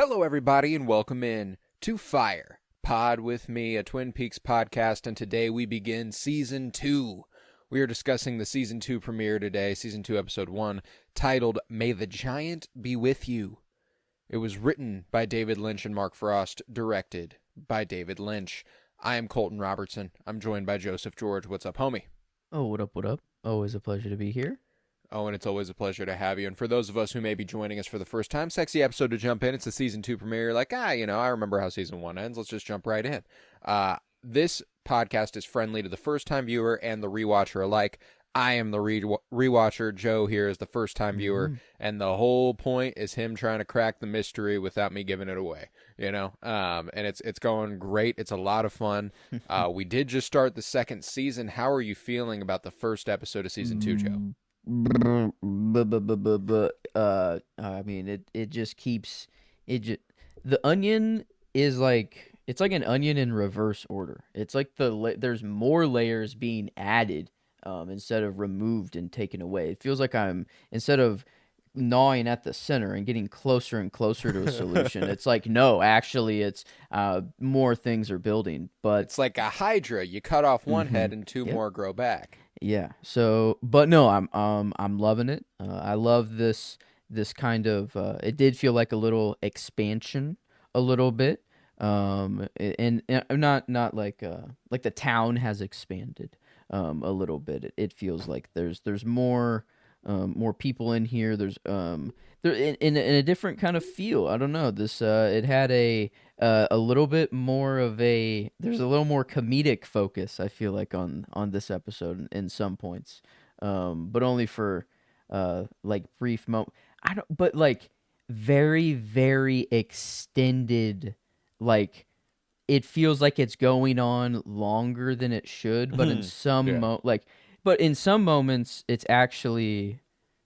Hello, everybody, and welcome in to Fire Pod with me, a Twin Peaks podcast, and today we begin Season 2. We are discussing the Season 2 premiere today, Season 2, Episode 1, titled May the Giant Be With You. It was written by David Lynch and Mark Frost, directed by David Lynch. I am Colton Robertson. I'm joined by Joseph George. What's up, homie? Oh, what up, what up? Always a pleasure to be here. Oh, and it's always a pleasure to have you. And for those of us who may be joining us for the first time, sexy episode to jump in. It's the Season 2 premiere. You're like, I remember how Season 1 ends. Let's just jump right in. This podcast is friendly to the first-time viewer and the rewatcher alike. I am the rewatcher. Joe here is the first-time viewer. And the whole point is him trying to crack the mystery without me giving it away, and it's going great. It's a lot of fun. We did just start the second season. How are you feeling about the first episode of Season 2, Joe? I mean, it just keeps the onion is like, it's like an onion in reverse order. It's like there's more layers being added instead of removed and taken away. It feels like I'm, instead of gnawing at the center and getting closer and closer to a solution, it's like, no, actually it's more things are building. But it's like a hydra. You cut off one head and two more grow back. Yeah. So, but no, I'm loving it. I love this kind of. It did feel like a little expansion, a little bit, and not like the town has expanded, a little bit. It feels like there's more people in here. There's there in a different kind of feel. I don't know. This it had a little bit more of there's a little more comedic focus, I feel like, on this episode in some points, but only for like brief moment. But like very, very extended. Like it feels like it's going on longer than it should, but in some but in some moments it's actually.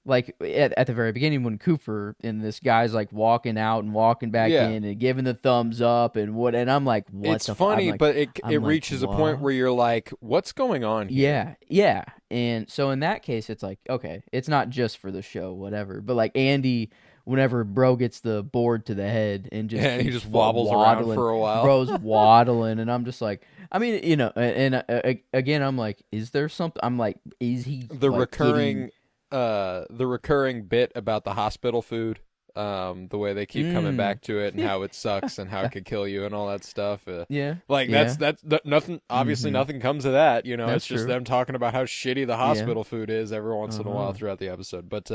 Like at the very beginning when Cooper and this guy's like walking out and walking back in and giving the thumbs up and I'm like, what? It's funny, but it reaches a point where you're like, what's going on here? Yeah. And so in that case, it's like, okay, it's not just for the show, whatever. But like Andy, whenever bro gets the board to the head and he just wobbles around for a while. Bro's waddling, and I'm just like, I mean, and again, I'm like, is there something? I'm like, is he the recurring? The recurring bit about the hospital food, the way they keep coming back to it and how it sucks and how it could kill you and all that stuff. That's nothing. Obviously, nothing comes of that. That's it's just true. them talking about how shitty the hospital food is every once in a while throughout the episode. But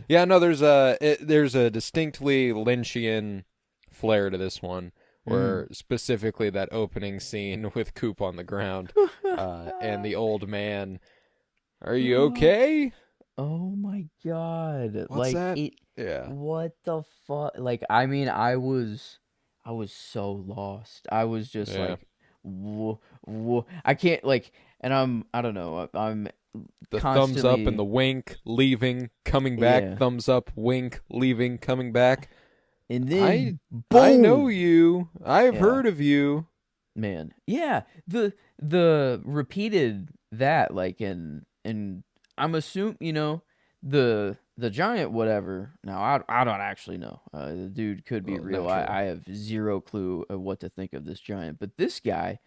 there's a distinctly Lynchian flair to this one. Where specifically that opening scene with Coop on the ground and the old man. Are you okay? Oh my God! What's like that? What the fuck? Like, I mean, I was so lost. I was just like, whoa. I can't I don't know. I'm the constantly... thumbs up and the wink, leaving, coming back. Thumbs up, wink, leaving, coming back. And then I know you. I've heard of you. Man, yeah. The repeated that and I'm assuming, the giant whatever. Now, I don't actually know. The dude could be real. I have zero clue of what to think of this giant. But this guy,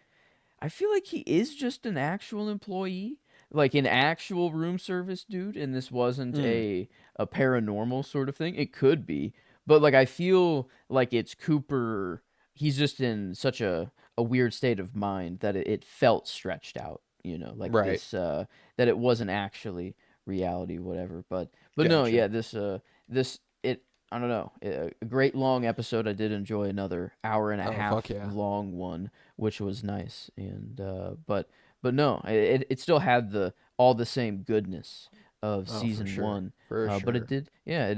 I feel like he is just an actual employee, like an actual room service dude, and this wasn't a paranormal sort of thing. It could be. But, like, I feel like it's Cooper. He's just in such a weird state of mind that it felt stretched out. This, that it wasn't actually reality, whatever. But gotcha. No, yeah, this, I don't know, a great long episode. I did enjoy another hour and a half long one, which was nice. And, but no, it still had all the same goodness of season one. For sure. But it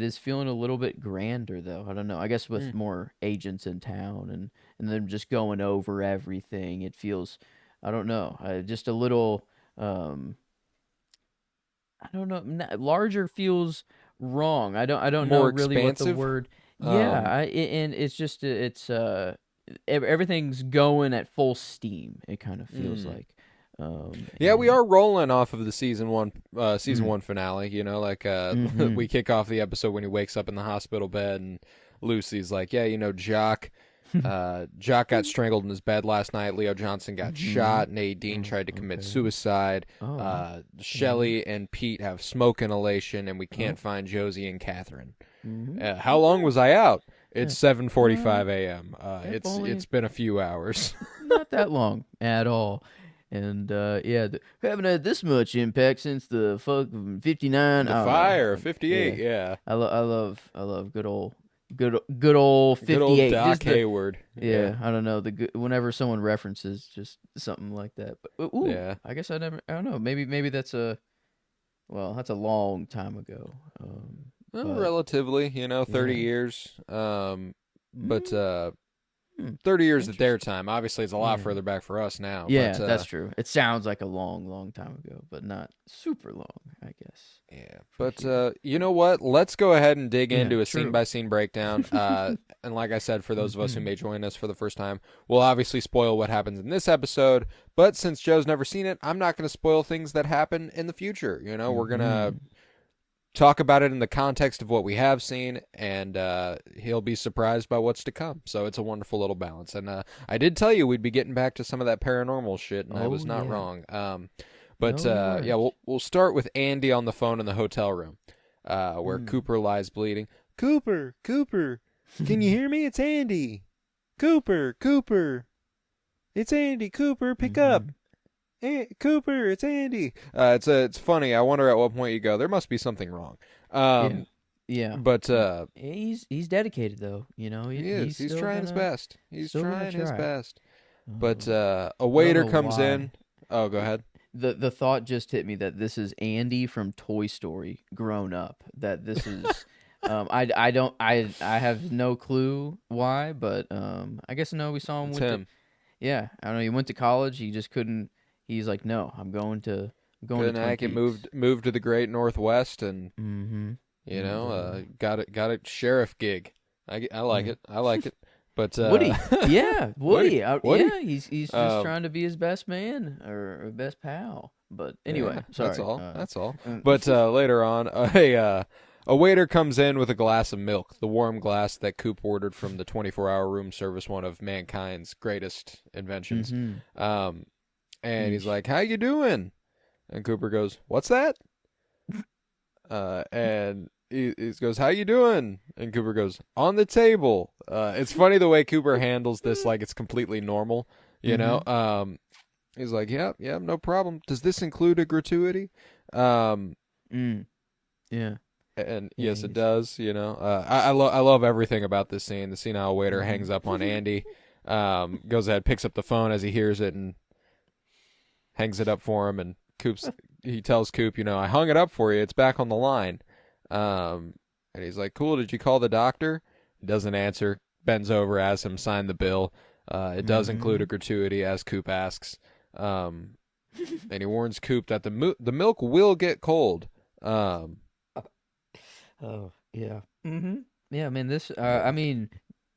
is feeling a little bit grander though. I don't know. I guess with more agents in town and them just going over everything, it feels, I don't know, just a little, I don't know, larger feels wrong. I don't know really expansive? What the word. And it's just everything's going at full steam. It kind of feels like. We are rolling off of the season one finale. We kick off the episode when he wakes up in the hospital bed and Lucy's like, yeah, Jock got strangled in his bed last night. Leo Johnson got shot. Nadine tried to commit suicide. Shelley and Pete have smoke inhalation, and we can't find Josie and Catherine. How long was I out? It's 7:45 a.m. It's been a few hours. Not that long at all. And haven't had this much impact since the fucking 59. The fire, 58. Yeah. I love good old 58. Good old Doc Hayward. Yeah, I don't know whenever someone references just something like that. But yeah, I guess I don't know. Maybe that's a long time ago. Relatively, 30 years. But 30 years at their time. Obviously, it's a lot further back for us now. Yeah, but, that's true. It sounds like a long, long time ago, but not super long, I guess. Yeah, but you know what? Let's go ahead and dig into a scene-by-scene breakdown. And like I said, for those of us who may join us for the first time, we'll obviously spoil what happens in this episode. But since Joe's never seen it, I'm not going to spoil things that happen in the future. We're going to talk about it in the context of what we have seen, and he'll be surprised by what's to come. So it's a wonderful little balance. And I did tell you we'd be getting back to some of that paranormal shit, and I was not wrong. We'll start with Andy on the phone in the hotel room, where Cooper lies bleeding. Cooper, can you hear me? It's Andy. Cooper, it's Andy. Cooper, pick up. Cooper, it's Andy. It's funny. I wonder at what point you go, there must be something wrong. Yeah. But he's dedicated though. He is. He's trying his best. He's trying his best. But a waiter comes in. Oh, go ahead. The thought just hit me that this is Andy from Toy Story grown up. That this is I have no clue why, but I guess we saw him it's him. I don't know, he went to college, he just couldn't. He's like, no, I'm going to Twin Peaks. Moved to the Great Northwest, and got a sheriff gig. I like it. I like it. But Woody, Woody. Woody? He's just trying to be his best man or best pal. But anyway, sorry. That's all. But later on, a waiter comes in with a glass of milk, the warm glass that Coop ordered from the 24-hour room service, one of mankind's greatest inventions. And he's like, "How you doing?" And Cooper goes, "What's that?" And he goes, "How you doing?" And Cooper goes, "On the table." It's funny the way Cooper handles this, like it's completely normal, He's like, "Yeah, no problem. Does this include a gratuity?" Yeah. And yes, it does. I love everything about this scene. The scene how a waiter hangs up on Andy, goes ahead, picks up the phone as he hears it, and hangs it up for him, and he tells Coop, I hung it up for you. It's back on the line. And he's like, cool, did you call the doctor? He doesn't answer, bends over, has him sign the bill. It does include a gratuity, as Coop asks. And he warns Coop that the milk will get cold. Oh, yeah. Yeah, man, this,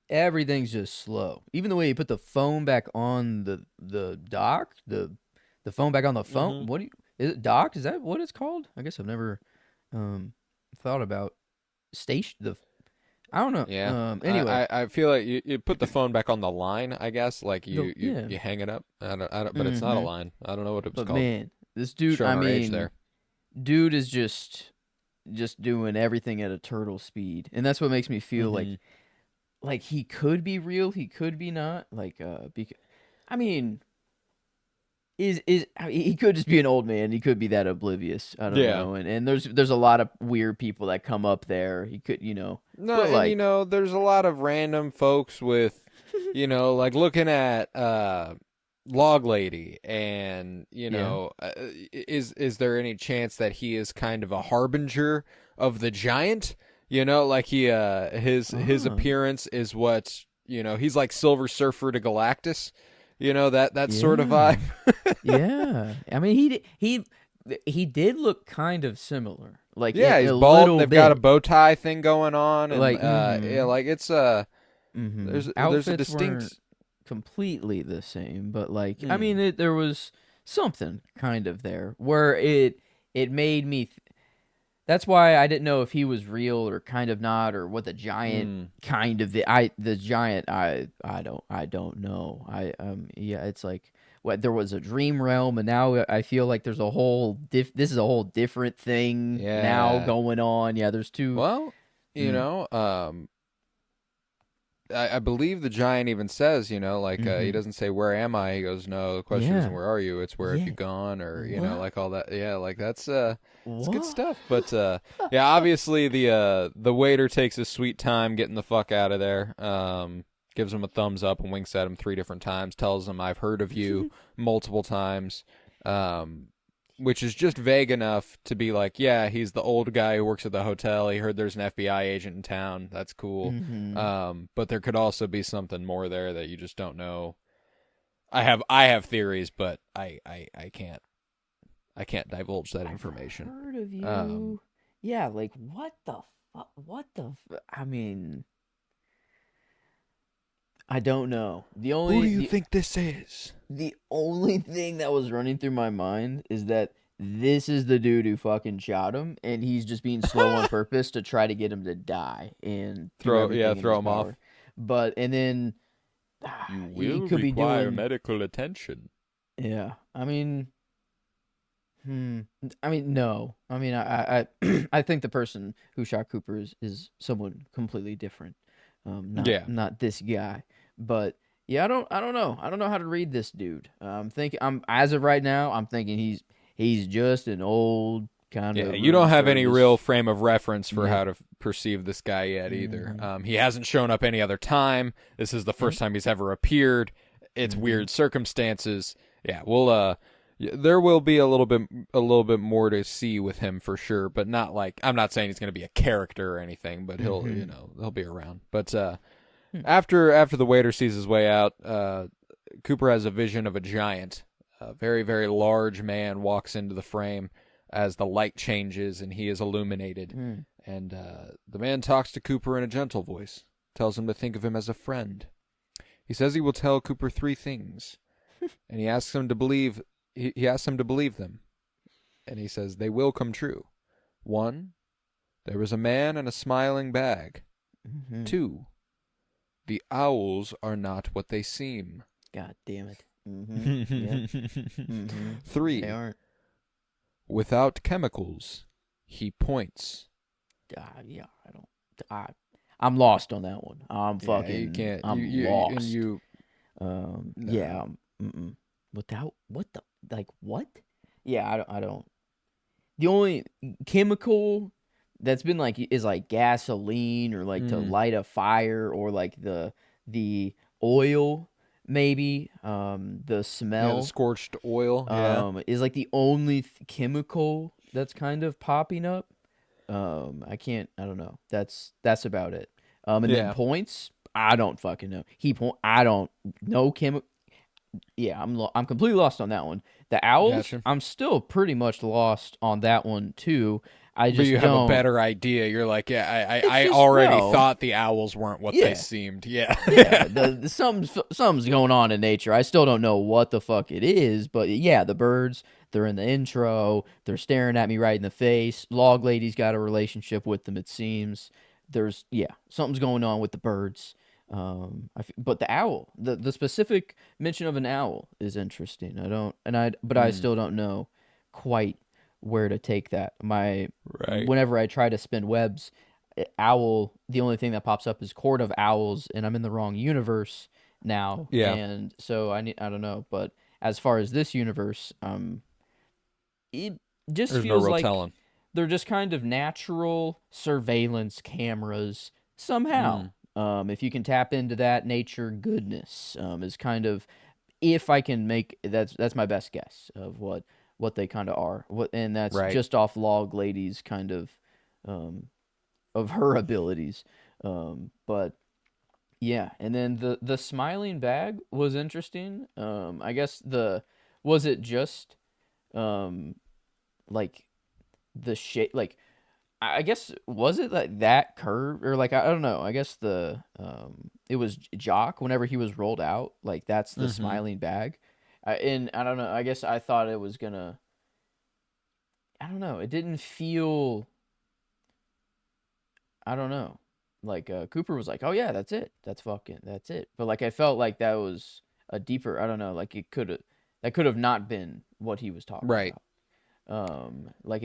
everything's just slow. Even the way you put the phone back on the dock, the phone back on the phone. What is it? Dock? Is that what it's called? I guess I've never thought about station. I don't know. Yeah. Anyway, I feel like you put the phone back on the line. I guess like you hang it up. I don't. But it's not a line. I don't know what it was called. Man, this dude. Dude is just doing everything at a turtle speed, and that's what makes me feel like he could be real, he could be not. He could just be an old man. He could be that oblivious. I don't know. And there's a lot of weird people that come up there. He could, No, and there's a lot of random folks with, like looking at Log Lady, and is there any chance that he is kind of a harbinger of the giant? Like he his appearance is what he's like Silver Surfer to Galactus. That sort of vibe. Yeah, I mean he did look kind of similar. Like he's bald. And they've got a bow tie thing going on, and it's there's a distinct. Weren't completely the same, but I mean there was something kind of there where it made me. That's why I didn't know if he was real or kind of not, or what the giant Mm. kind of the giant I don't know. Yeah, it's like what there was a dream realm, and now I feel like there's a whole this is a whole different thing now Yeah. going on. Yeah, there's two. Well, Mm, I believe the giant even says, like he mm-hmm. doesn't say where am I. He goes, no, the question isn't Yeah, where are you. It's where have you yeah. gone, or What? like all that. Yeah, like that's it's good What? stuff. But yeah, obviously the waiter takes his sweet time getting the fuck out of there. Gives him a thumbs up and winks at him 3 different times. Tells him I've heard of you multiple times. Um, which is just vague enough to be like, yeah, he's the old guy who works at the hotel. He heard there's an FBI agent in town. That's cool. Mm-hmm. But there could also be something more there that you just don't know. I have theories, but I can't divulge that I've information. heard of Um, you. Yeah, like what the fuck? What the? I mean, I don't know. who do you think this is? The only thing that was running through my mind is that this is the dude who fucking shot him, and he's just being slow on purpose to try to get him to die and do everything in Throw his him off. power. But and then You he will could be require doing. medical attention. Yeah, I mean, I mean, no. I mean, I think the person who shot Cooper is someone completely different. Yeah. Not this guy. But yeah, I don't know. I don't know how to read this dude. I'm as of right now, I'm thinking he's just an old kind Yeah, of you room don't have any real service. frame of reference for Yeah. how to perceive this guy yet either. Mhm. He hasn't shown up any other time. This is the Yep. first time he's ever appeared. It's Mhm. weird circumstances. Yeah, there will be a little bit more to see with him for sure, but not like I'm not saying he's going to be a character or anything, but Mhm. he'll be around. But Hmm. after the waiter sees his way out, Cooper has a vision of a giant, a very very large man walks into the frame as the light changes and he is illuminated. Hmm. And the man talks to Cooper in a gentle voice, tells him to think of him as a friend. He says he will tell Cooper 3 things, and he asks him to believe. He asks him to believe them, and he says they will come true. 1, there was a man in a smiling bag. Mhm. 2, the owls are not what they seem. God damn it. Mhm. Yep. Mhm. They 3, aren't. without chemicals, he points. Yeah, I don't. I, I'm lost on that one. Yeah, you can't. I'm You and lost. you. Yeah. No. Mm-mm. Without what the like what? Yeah, I don't. The only chemical that's been like is like gasoline or like to Mm. light a fire or like the oil maybe. The Yeah, the smell scorched oil. Yeah. is like the only chemical that's kind of popping up. I don't know. That's about it. And then Yeah. points, I don't fucking know. I don't know Yeah, I'm completely lost on that one. The owls, Gotcha. I'm still pretty much lost on that one too. I But just you have a don't. better idea. You're like, yeah, It's I just already no. thought the owls weren't what they Yeah, seemed. Yeah. yeah. The something's going on in nature. I still don't know what the fuck it is, but yeah, the birds. They're in the intro. They're staring at me right in the face. Log lady's got a relationship with them. It seems yeah, something's going on with the birds. But the owl, the specific mention of an owl is interesting. But I Mm, still don't know quite where to take that. right. Whenever I try to spin webs, owl, the only thing that pops up is court of owls, and I'm in the wrong universe now, Yeah. and so I don't know. But as far as this universe, it just There's no feels real like telling. they're just kind of natural surveillance cameras somehow. Mm, If you can tap into that nature goodness, is kind of if I can make that's my best guess of what they kind of are. And that's right. just off Log Lady's kind um, of her abilities. But yeah, and then the smiling bag was interesting. I guess the was it just um like the shape like I guess was it like that curve or like I don't know. I guess the it was Jock whenever he was rolled out, like that's the Mm-hmm. smiling bag. And I don't know. I guess I thought it was gonna. I don't know. It didn't feel. I don't know. Like Cooper was like, "Oh yeah, that's it." But like I felt like that was a deeper. I don't know. Like that could have not been what he was talking Right. about. Like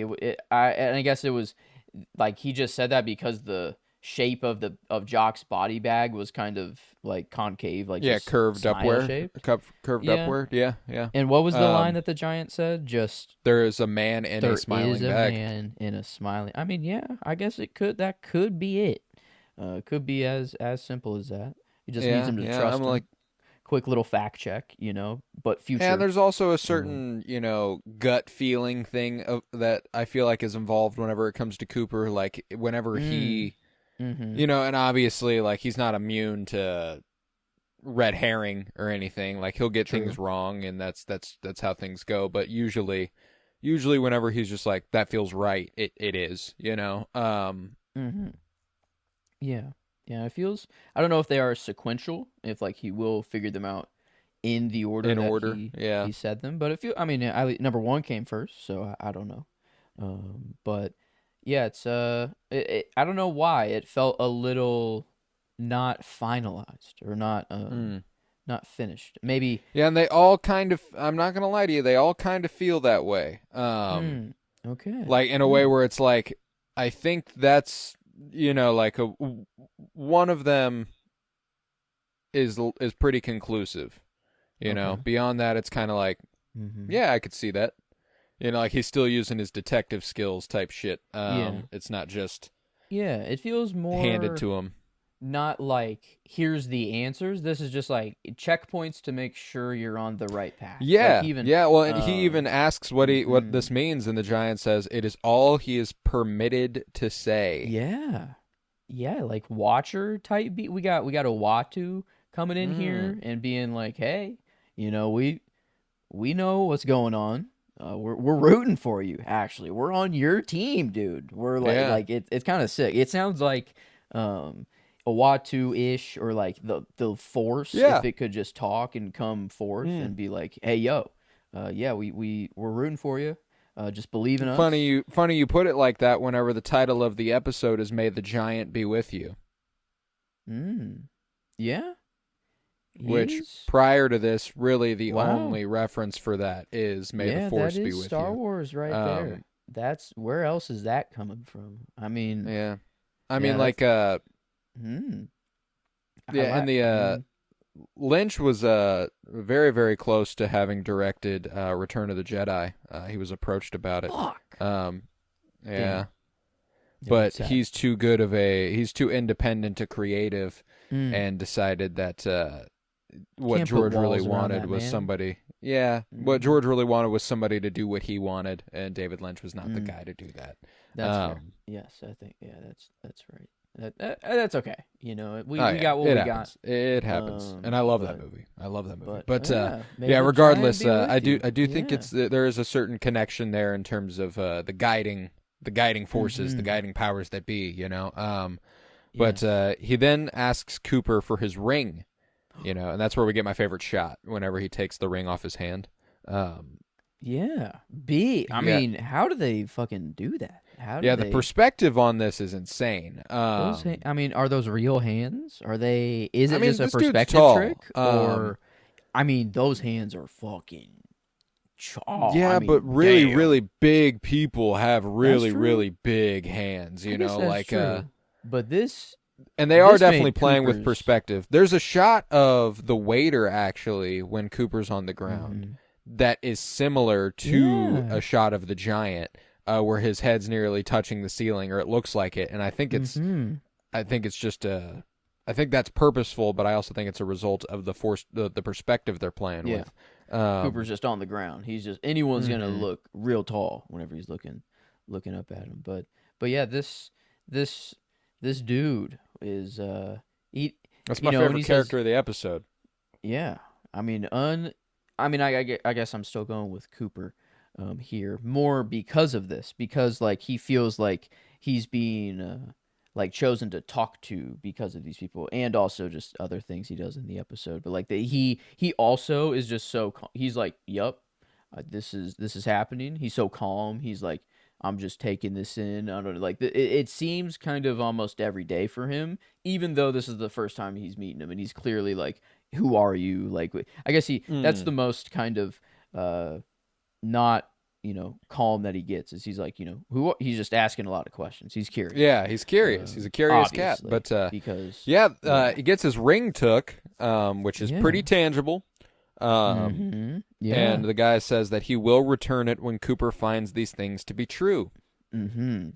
I guess it was like he just said that because the shape of the of Jock's body bag was kind of like concave, like Yeah, just curved smile upward. shaped. Curved Yeah. upward. Yeah, yeah. And what was the line Um, that the giant said? Just there is a man in a there is smiling a bag. man in a smiling. I mean, yeah, I guess that could be it. Could be as simple as that. He just needs Yeah, him to yeah. I'm trust like, him. Quick little fact check, but and future. there's also a Uh, certain, gut feeling thing that I feel like is involved whenever it comes to Cooper. Like whenever mm, he, mm-hmm. and obviously, like he's not immune to red herring or anything. Like he'll get True. things wrong, and that's how things go. But usually, whenever he's just like that feels right, it is. Mm-hmm. Yeah. Yeah, it feels I don't know if they are sequential, if like he will figure them out in the order In that order. Yeah. he said them, but I mean, number 1 came first, so I don't know. But yeah, it's I don't know why it felt a little not finalized or Mm. not finished. Maybe Yeah, and they all kind of. I'm not gonna lie to you. They all kind of feel that way. okay. Like in a way Hmm. where it's like, I think that's like one of them is pretty conclusive. Okay. Beyond that, it's kind of like, Mhm. yeah, I could see that. Like he's still using his detective skills type shit. Yeah. It's not just Yeah, it feels handed more to him. not like here's the answers. This is just like checkpoints to make sure you're on the right path. Like Yeah, even yeah. Well, and he even asks what mhm. this means, and the giant says it is all he is permitted to say. Yeah. Yeah, like Watcher type beat. We got a Watu coming in Mm. here and being like, "Hey, we know what's going on. We're rooting for you. Actually, we're on your team, dude. We're Yeah. like it's kind of sick. It sounds like a Watu ish or like the Force if Yeah. it could just talk and come forth Mm. and be like, "Hey, yo, yeah, we're rooting for you. Just believe in Funny us." you put it like that. Whenever the title of the episode is "May the Giant Be with You," Mm. Yeah, he which is. prior to this, really the Wow. only reference for that is "May the Yeah, that Force be is with Star you." Wars right there. Um, That's where else is that coming from? I mean, yeah. I mean, yeah, like, that's hmm. I yeah, and like. the I mean, Lynch was very very close to having directed Return of the Jedi. He was approached about it. fuck. Um, yeah, Damn. Yeah, but that's sad. he's too independent a creative, Mm. and decided that what Can't put George really walls around wanted that was man. somebody. Yeah, what Hmm. George really wanted was somebody to do what he wanted, and David Lynch was not the Mm. guy to do that. That's fair. Um, Yes, I think. Yeah, that's right. That's okay. oh We yeah, got what it we got. happens. It happens, and I love that But movie. I love that movie. but But yeah, may yeah, the giant regardless, be with I you. do think Yeah. there is a certain connection there in terms of the guiding forces, the Mm-hmm. guiding powers that be. But Yes. he then asks Cooper for his ring. And that's where we get my favorite shot. Whenever he takes the ring off his hand. Yeah. B. I Yeah, mean, how do they fucking do that? How do yeah. The they perspective on this is insane. I mean, are those real hands? Are they is I it mean, just a this dude's perspective trick tall. or I mean, those hands are fucking I Yeah, but mean, really, damn. really big people have That's really, true. really big hands, I guess that's like true. But and they are this definitely made playing with Cooper's perspective. There's a shot of the waiter actually when Cooper's on the ground mhm. that is similar to Yeah. a shot of the giant, where his head's nearly touching the ceiling, or it looks like it. And Mhm. I think it's just I think that's purposeful, but I also think it's a result of the perspective they're playing Yeah. with. Cooper's just on the ground. He's just anyone's gonna Mhm. look real tall whenever he's looking up at him. But yeah, this this dude is he That's my and he favorite says character of the episode. yeah. I mean I guess I'm still going with Cooper here more because of this because like he feels like he's being like chosen to talk to because of these people and also just other things he does in the episode but like he also is just so he's like yup this is happening he's so calm he's like I'm just taking this in. I don't know, like it seems kind of almost every day for him, even though this is the first time he's meeting him, and he's clearly like, "Who are you?" Like, I guess that's Mm. the most kind of not calm that he gets is he's like, he's just asking a lot of questions. He's curious. Yeah, he's curious. He's a curious cat. Obviously, But because he gets his ring took, which is pretty tangible. Yeah. And the guy says that he will return it when Cooper finds these things to be true. And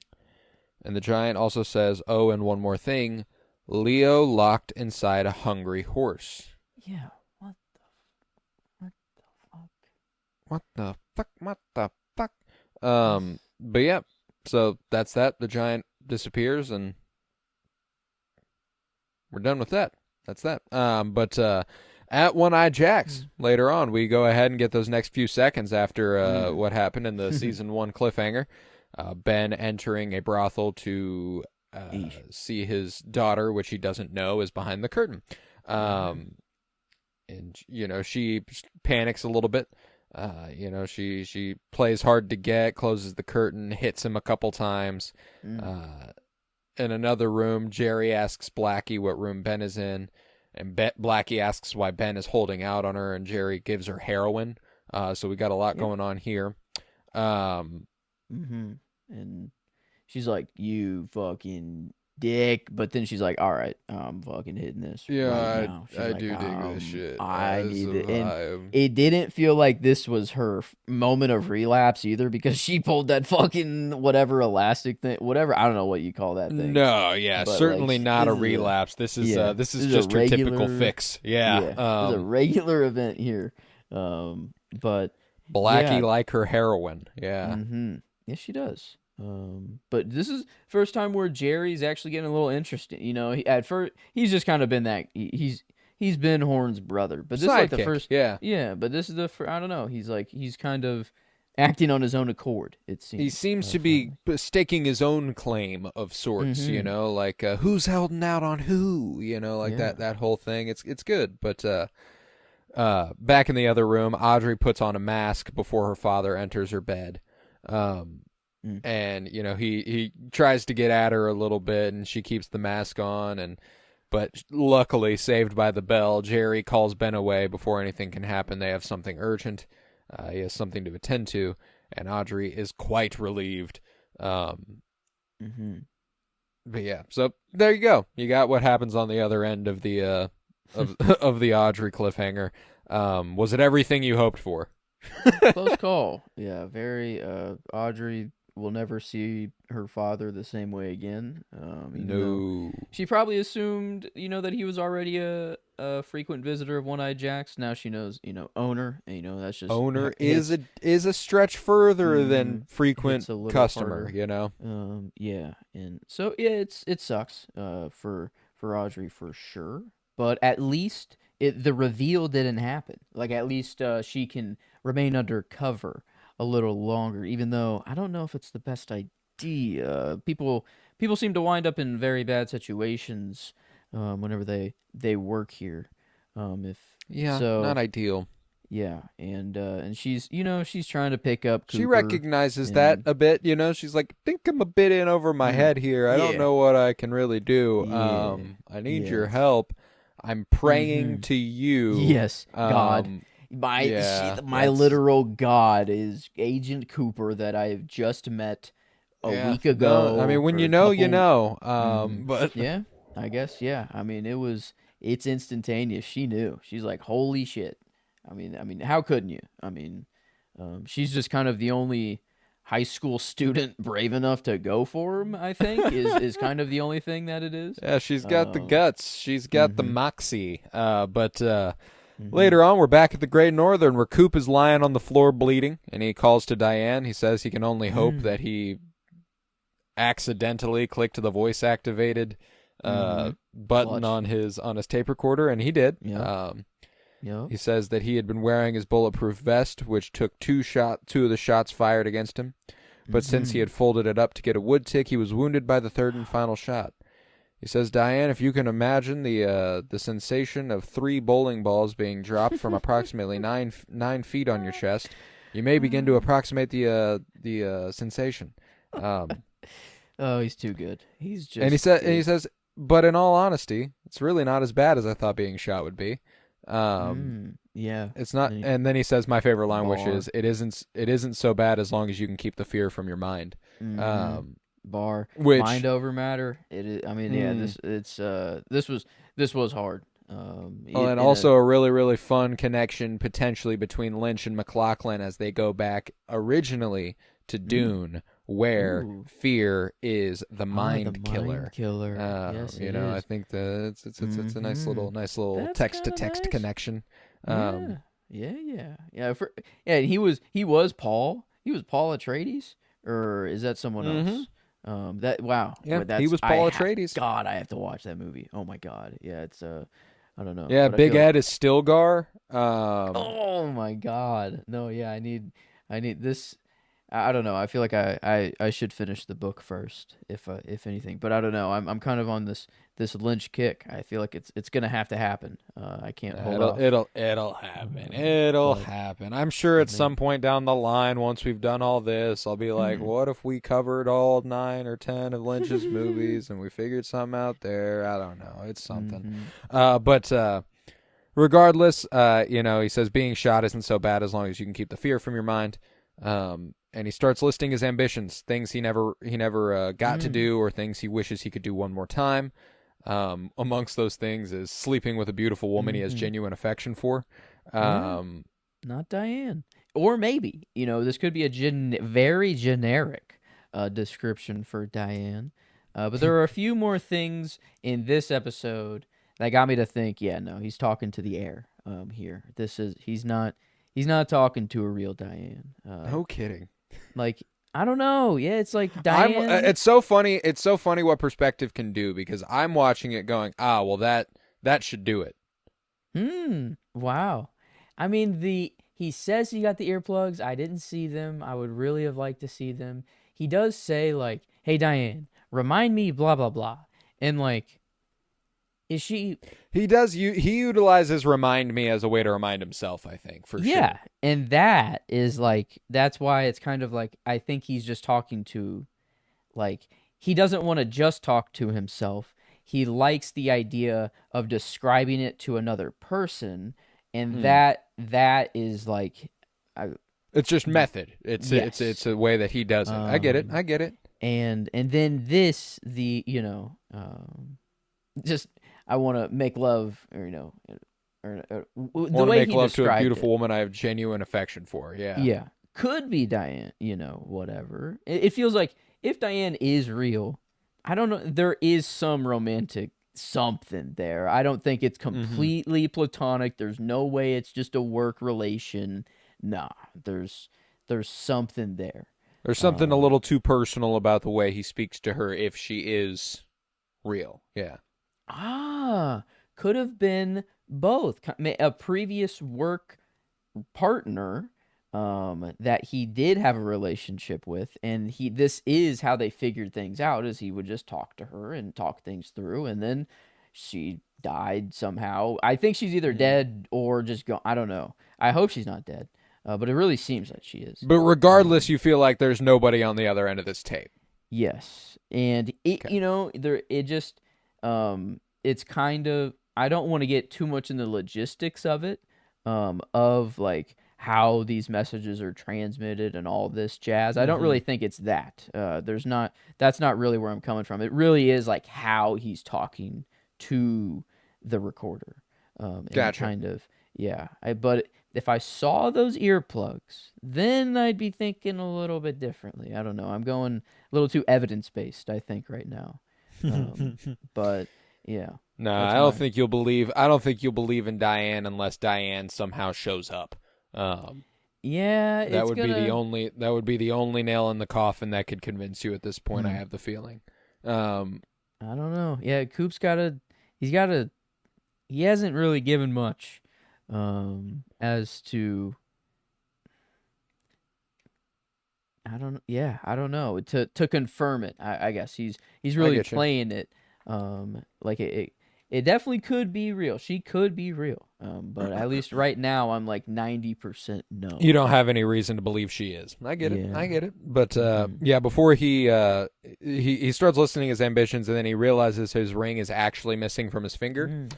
the giant also says, "Oh, and one more thing, Leo locked inside a hungry horse." Yeah. What the fuck? What the fuck? What the fuck? But yeah, so that's that. The giant disappears, and we're done with that. That's that. But at One-Eye Jacks later on, we go ahead and get those next few seconds after what happened in the season 1 cliffhanger. Ben entering a brothel to see his daughter, which he doesn't know is behind the curtain. And she panics a little bit. She plays hard to get, closes the curtain, hits him a couple times. In another room, Jerry asks Blackie what room Ben is in, and Blackie asks why Ben is holding out on her, and Jerry gives her heroin. So we got a lot going on here. And she's like, "You fucking dick," but then she's like, "All right, I'm fucking hitting this." Yeah, right now. I do dig this shit. I need it. And it didn't feel like this was her moment of relapse either, because she pulled that fucking whatever elastic thing, whatever, I don't know what you call that thing. No, yeah, but certainly like, not a relapse. This is just her typical fix. Yeah, it's a regular event here. But Blackie like her heroin. Yeah. Yes, she does. But this is first time where Jerry's actually getting a little interesting. At first he's just kind of been that he's been Horn's brother, but this is like the first. Yeah. But this is the I don't know. He's kind of acting on his own accord. It seems he seems to be staking his own claim of sorts. Like who's holding out on who. That whole thing. It's good, but back in the other room, Audrey puts on a mask before her father enters her bed. And he tries to get at her a little bit, and she keeps the mask on, but luckily saved by the bell. Jerry calls Ben away before anything can happen. They have something urgent. He has something to attend to, and Audrey is quite relieved. But yeah, so there you go. You got what happens on the other end of the of the Audrey cliffhanger. Was it everything you hoped for? Close call. Yeah, very. Audrey will never see her father the same way again. No. She probably assumed, that he was already a frequent visitor of One-Eye Jacks. Now she knows, owner. And, that's just owner is a stretch further than frequent customer. Harder. Yeah, and so yeah, it sucks. For Audrey for sure. But at least the reveal didn't happen. Like at least she can remain undercover a little longer, even though I don't know if it's the best idea. People seem to wind up in very bad situations whenever they work here. Not ideal. Yeah, and she's she's trying to pick up Cooper. She recognizes that a bit, she's like, think I'm a bit in over my head here. I don't know what I can really do. I need your help. I'm praying to you. Yes, God. My literal God is Agent Cooper that I have just met a week ago. No, I mean, when you know. But yeah, I guess I mean, it's instantaneous. She knew. She's like, holy shit. I mean, how couldn't you? I mean, she's just kind of the only high school student brave enough to go for him. I think is kind of the only thing that it is. Yeah, she's got the guts. She's got the moxie. But later on, we're back at the Great Northern, where Coop is lying on the floor bleeding, and he calls to Diane. He says he can only hope that he accidentally clicked the voice-activated button on his tape recorder, and he did. He says that he had been wearing his bulletproof vest, which took two of the shots fired against him. But since he had folded it up to get a wood tick, he was wounded by the third and final shot. He says, Diane, if you can imagine the sensation of 3 bowling balls being dropped from approximately 9 feet on your chest, you may begin to approximate the sensation. Um, Oh, he's too good. He's and just he says, but in all honesty, it's really not as bad as I thought being shot would be. Um, yeah. it's not. And And then he says, my favorite line, which bar. is, it isn't so bad as long as you can keep the fear from your mind. Mm-hmm. Um, Bar. which, Mind over matter. It is. I mean, yeah. mm, This was hard. well, and In a also a really, really fun connection potentially between Lynch and McLaughlin as they go back originally to Dune, where ooh. fear is the The mind mind killer. killer. Yes, it I is. think that it's a nice Mm-hmm. little That's text to kind of text nice. connection. Yeah. Yeah. Yeah. He was Paul. He was Paul Atreides, or is that someone Mm-hmm. else? That wow. Yeah, Well, he that's was Paul Atreides. God. I have to watch that movie. Oh my God. Yeah. I don't know, Yeah, but I Big feel like Ed is Stilgar. oh my God. No. Yeah. I need this. I don't know. I feel like I should finish the book first, if anything. But I don't know. I'm kind of on this Lynch kick. I feel like it's gonna have to happen. I can't hold It'll off. it'll it'll happen. It'll But happen. I'm sure at some man, point down the line, once we've done all this, I'll be like, "What if we covered all 9 or 10 of Lynch's movies and we figured something out there?" I don't know. It's something. mm-hmm. But regardless, he says being shot isn't so bad as long as you can keep the fear from your mind. And he starts listing his ambitions, things he never got to do, or things he wishes he could do one more time. Amongst those things is sleeping with a beautiful woman he has Mm-hmm. genuine affection for. Yeah, not Diane. Or maybe, this could be a very generic description for Diane. But there are a few more things in this episode that got me to think, yeah, no, he's talking to the air here. He's not talking to a real Diane. No kidding. Like, I don't know. Yeah, it's like Diane. It's so funny. It's so funny what perspective can do because I'm watching it going, well, that should do it. Wow. I mean, he says he got the earplugs. I didn't see them. I would really have liked to see them. He does say like, "Hey Diane, remind me blah blah blah." And like, is she He does. He utilizes "remind me" as a way to remind himself. I think for Yeah, sure. and that is like that's why it's kind of like I think he's just talking to like he doesn't want to just talk to himself. He likes the idea of describing it to another person, and Mm. that is like I, It's just method. It's yes. a way that he does it. I get it. Um I get it. and then this the just I want to make love or the Want to way make he love to a described beautiful it. woman I have genuine affection for. Yeah. Yeah, could be Diane, whatever. It feels like if Diane is real, I don't know, there is some romantic something there. I don't think it's Mm-hmm. completely platonic. There's no way it's just a work relation. Nah, there's something there. There's something a Um, little too personal about the way he speaks to her if she is real. Yeah. ah, could have been both. A previous work partner that he did have a relationship with, and this is how they figured things out, is he would just talk to her and talk things through, and then she died somehow. I think she's either Mm. dead or just gone. I don't know. I hope she's not dead, but it really seems like she is. But regardless, um you feel like there's nobody on the other end of this tape. yes, and it Okay. there it just it's kind of, I don't want to get too much in the logistics of it, of like how these messages are transmitted and all this jazz. I don't Mm-hmm. really think it's that. That's not really where I'm coming from. It really is like how he's talking to the recorder. And Gotcha. kind of, yeah. But if I saw those earplugs, then I'd be thinking a little bit differently. I don't know. I'm going a little too evidence based, I think, right now. Um, but yeah, No, that's I don't my think you'll believe. I don't think you'll believe in Diane unless Diane somehow shows up. Um, yeah. that It's would be the gonna. only. That would be the only nail in the coffin that could convince you at this point. I Hmm, have the feeling. Um, I don't know. Yeah, Coop's gotta. He's gotta. He hasn't really given much, as to. I don't. Yeah, I don't know to confirm it. I guess he's I really get you. playing it, like it definitely could be real. She could be real. But at least right now, I'm like 90% no. You don't have any reason to believe she is. I get it. Yeah. I get it. But yeah, before he starts listening his ambitions, and then he realizes his ring is actually missing from his finger,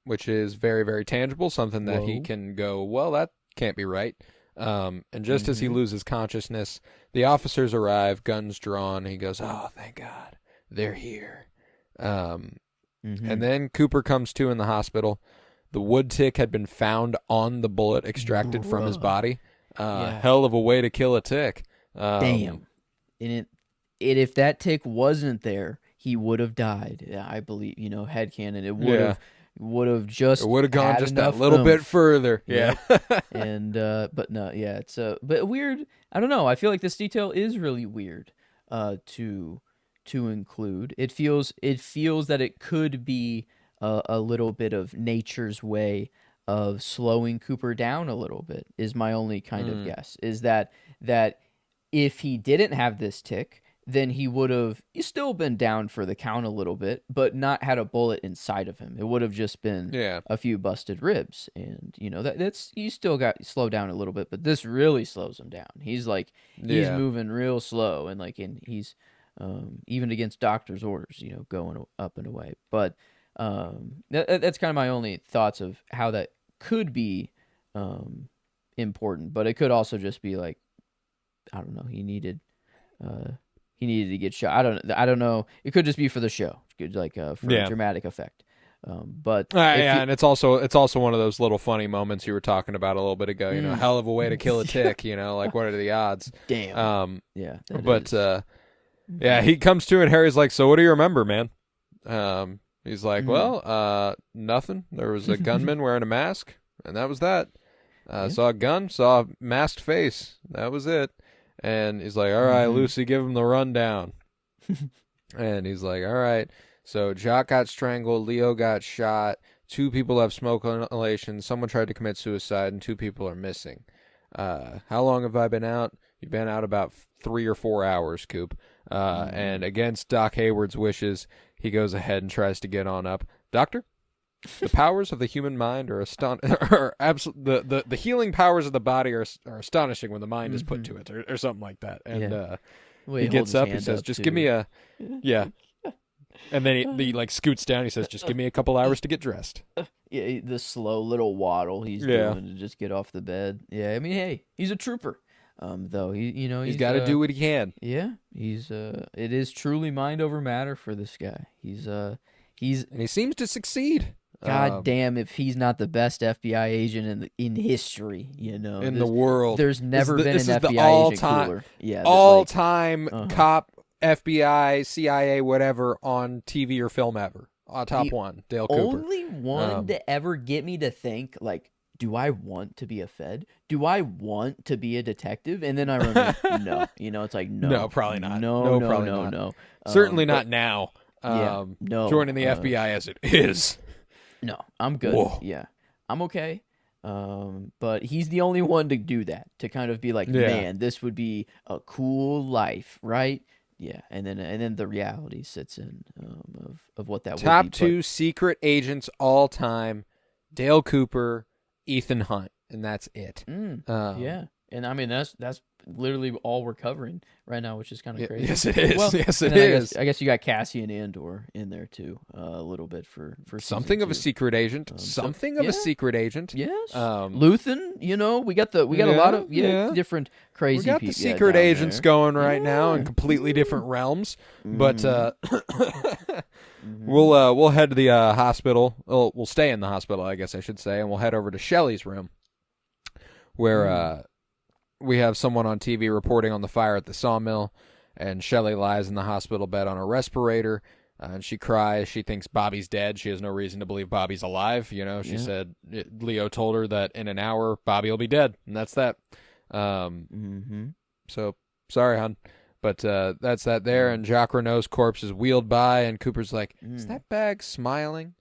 which is very, very tangible. Something that he can go, well, that can't be right. And just as he loses consciousness, the officers arrive, guns drawn. He goes, "Oh, thank God, they're here." And then Cooper comes to in the hospital. The wood tick had been found on the bullet extracted from his body. Hell of a way to kill a tick. Damn. And if that tick wasn't there, he would have died. I believe, headcanon. It would have just it would have gone just that little bit further. Yeah. And but no, yeah, it's but weird. I don't know. I feel like this detail is really weird to include. It feels that it could be a little bit of nature's way of slowing Cooper down a little bit, is my only kind of guess. Is that if he didn't have this tick, then he would have still been down for the count a little bit, but not had a bullet inside of him. It would have just been a few busted ribs. And, that's you still got slow down a little bit, but this really slows him down. He's like, he's moving real slow, and he's even against doctor's orders, going up and away. But that's kind of my only thoughts of how that could be important. But it could also just be like, I don't know, he needed to get shot. I don't know. It could just be for the show, for dramatic effect. But and it's also one of those little funny moments you were talking about a little bit ago. Hell of a way to kill a tick. Like, what are the odds? Damn. Yeah, he comes to and Harry's like, "So what do you remember, man?" He's like, "Well, nothing. There was a gunman wearing a mask, and that was that. Saw a gun, saw a masked face. That was it." And he's like, "All right, Lucy, give him the rundown." And he's like, "All right. So Jock got strangled, Leo got shot, 2 people have smoke inhalation, someone tried to commit suicide, and 2 people are missing. How long have I been out? You've been out about 3 or 4 hours, Coop." And against Doc Hayward's wishes, he goes ahead and tries to get on up. "Doctor, the powers of the human mind are the healing powers of the body are astonishing when the mind is put to it," or something like that. And he gets up, he says, "Just give me a..." Yeah. And then he like scoots down, he says, "Just give me a couple hours to get dressed." Yeah, the slow little waddle he's doing to just get off the bed. Yeah, I mean, hey, he's a trooper. Though he's got to do what he can. Yeah, it is truly mind over matter for this guy. And he seems to succeed. God damn, if he's not the best FBI agent in history, in the world, there's never been an FBI agent cooler. Yeah, all-time cop, FBI, CIA, whatever on TV or film ever. Top one, Dale Cooper. Only one to ever get me to think like, do I want to be a Fed? Do I want to be a detective? And then I remember, no. It's like, no. No, probably not. No. Certainly not now. No. Joining the FBI as it is. No, I'm good. Whoa. Yeah, I'm okay. But he's the only one to do that, to kind of be like, man, this would be a cool life, right? Yeah, and then the reality sits in of what that would be. Top 2 secret agents all time, Dale Cooper, Ethan Hunt, and that's it. Yeah, and I mean that's literally all we're covering right now, which is kind of crazy. Yes, it is. Well, yes, it is. I guess you got Cassian Andor in there too, a little bit for something of a secret agent. Something of a secret agent. Yes. Luthen. We got a lot of different crazy. We got the secret agents going right now in completely different realms. But we'll head to the hospital. We'll stay in the hospital, I guess I should say, and we'll head over to Shelley's room, where we have someone on TV reporting on the fire at the sawmill, and Shelley lies in the hospital bed on a respirator, and she cries. She thinks Bobby's dead. She has no reason to believe Bobby's alive. She said Leo told her that in an hour Bobby will be dead, and that's that. So sorry, hon, but that's that there. And Jacques Renault's corpse is wheeled by, and Cooper's like, "Is that bag smiling?"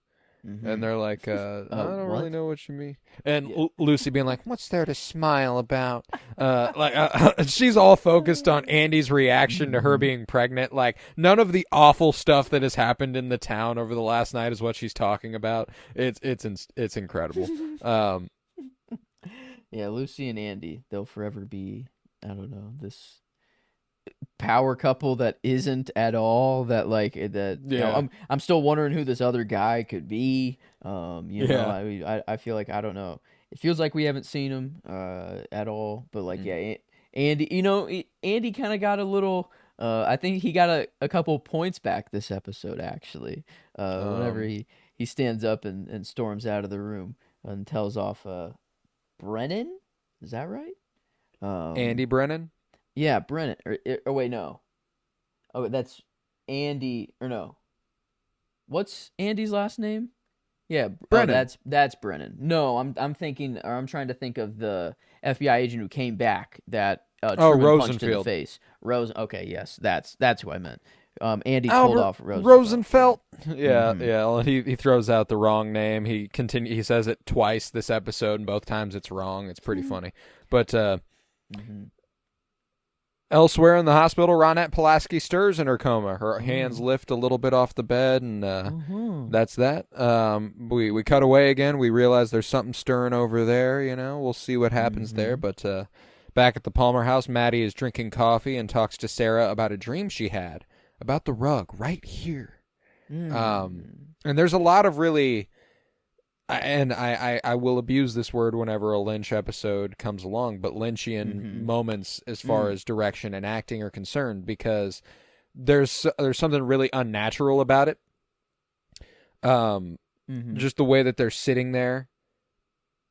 And Mm-hmm. they're like, I don't really What? know what you mean. And Yeah. Lucy being like, what's there to smile about? She's all focused on Andy's reaction to her Mm-hmm. being pregnant. Like, none of the awful stuff that has happened in the town over the last night is what she's talking about. It's incredible. Um, Yeah, Lucy and Andy, they'll forever be, I don't know, this power couple that isn't at all that like that yeah, I'm still wondering who this other guy could be. yeah. I mean, I feel like I don't know. It feels like we haven't seen him at all, but like yeah, Mhm. Andy, Andy kind of got a little I think he got a couple points back this episode actually. Whenever Um, he stands up and storms out of the room and tells off Brennan, is that right? Andy Um Brennan, yeah, Brennan or wait, no. Oh, that's Andy or no. What's Andy's last name? Yeah. Oh, Brennan. that's Brennan. No, I'm thinking or I'm trying to think of the FBI agent who came back that Oh, Truman punched in the Rosenfield. face. Rose. Okay, yes, that's who I meant. Andy told Albert off Rosenfeld. Yeah. Rosenfelt. Yeah, Mm-hmm. yeah. Well, he throws out the wrong name. He says it twice this episode, and both times it's wrong. It's pretty funny. But Mm-hmm. elsewhere in the hospital, Ronette Pulaski stirs in her coma. Her hands Oh. lift a little bit off the bed, and Uh-huh. that's that. We cut away again. We realize there's something stirring over there. We'll see what happens there. Mm-hmm. But back at the Palmer house, Maddie is drinking coffee and talks to Sarah about a dream she had about the rug right here. Mm. And there's a lot of really, and I will abuse this word whenever a Lynch episode comes along, but Lynchian Mm-hmm. moments as far Mm. as direction and acting are concerned, because there's something really unnatural about it. Mm-hmm. Just the way that they're sitting there,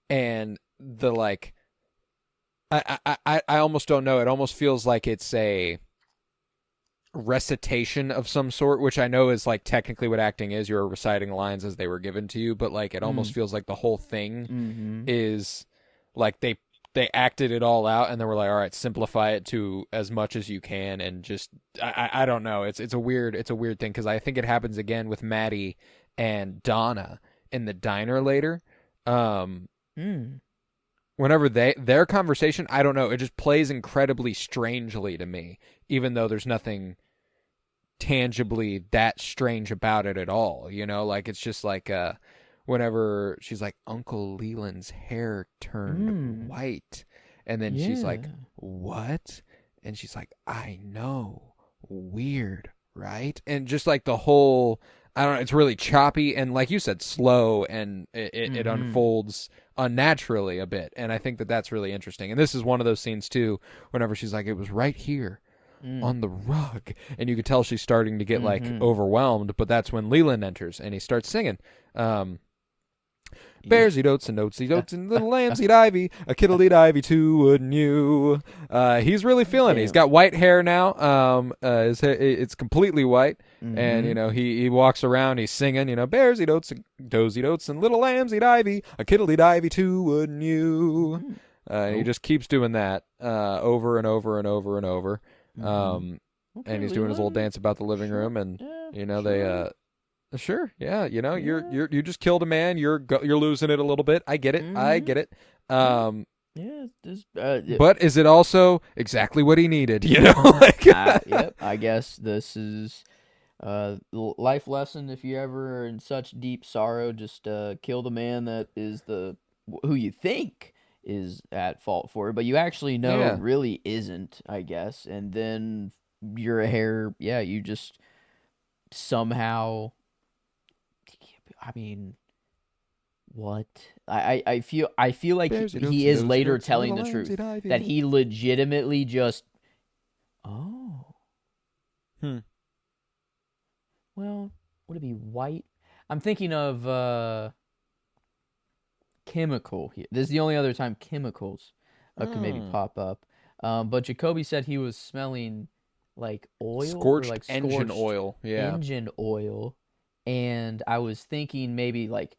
and the like, I almost don't know. It almost feels like it's a recitation of some sort, which I know is like technically what acting is. You're reciting lines as they were given to you, but like it almost Mm. feels like the whole thing Mm-hmm. is like they acted it all out, and they were like, all right, simplify it to as much as you can, and just I don't know. It's a weird thing, because I think it happens again with Maddie and Donna in the diner later. Um, Mm. Whenever their conversation, I don't know, it just plays incredibly strangely to me, even though there's nothing tangibly that strange about it at all. Like it's just like whenever she's like, Uncle Leland's hair turned Mm. white, and then she's like, Yeah. what? And she's like, I know, weird, right? And just like the whole, I don't know, it's really choppy and, like you said, slow, and it Mm-hmm. unfolds unnaturally a bit, and I think that that's really interesting. And this is one of those scenes too, whenever she's like, it was right here Mm. on the rug, and you could tell she's starting to get like Mm-hmm. overwhelmed. But that's when Leland enters and he starts singing, Yeah. bears eat oats and oats eat oats and little lambs eat ivy, a kittle eat ivy too, wouldn't you? He's really feeling it. He's Damn. got white hair now. His hair, it's completely white, and Mm-hmm. he walks around, he's singing, bears eat oats and does eat oats and little lambs eat ivy, a kittle eat ivy too, wouldn't you? Mm. And he Oh. just keeps doing that over and over and over and over. Mm-hmm. And Okay, he's doing his little Leland. dance about the living Sure. room, and Yeah. they Sure. sure, yeah, Yeah. you just killed a man, you're losing it a little bit. I get it, I Mm-hmm. get it. Yeah. Um, Yeah. This. but is it also exactly what he needed? Like, Yep. I guess this is life lesson. If you ever are in such deep sorrow, just kill the man that is who you think is at fault for it, but you actually know yeah, really isn't. I guess, and then your hair. Yeah, you just somehow. I mean, what? I feel like bears eat oats he and is does eat later oats and telling little the lambs eat truth that ivy. he legitimately just. Oh. Hmm. Well, would it be white? I'm thinking of chemical here. This is the only other time chemicals could maybe Hmm. pop up. But Jacoby said he was smelling like oil or Scorched like engine scorched oil. Yeah. engine oil, and I was thinking maybe like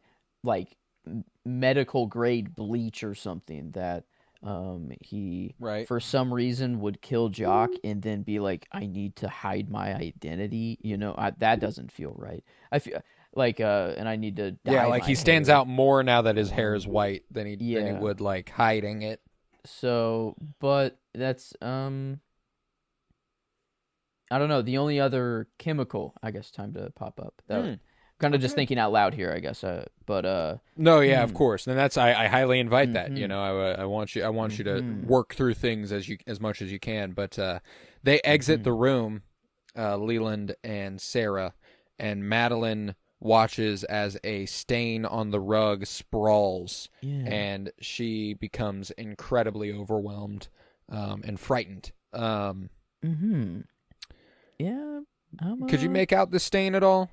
medical grade bleach or something that he Right. for some reason would kill Jock and then be like, I need to hide my identity. That doesn't feel right. I feel like and I need to dye Yeah, like my he stands hair. out more now that his hair is white than he Yeah. would like hiding it. So, but that's I don't know. The only other chemical, I guess, time to pop up. That Hmm. kind of just Okay. thinking out loud here, I guess. But No, yeah, of hmm. course. And that's I highly invite that. You Mm-hmm. know, I want you to Mm-hmm. work through things as much as you can. But they exit Mm-hmm. the room, Leland and Sarah, and Madeline watches as a stain on the rug sprawls, Yeah. and she becomes incredibly overwhelmed and frightened. Mm-hmm. Yeah. I'm Could you make out the stain at all?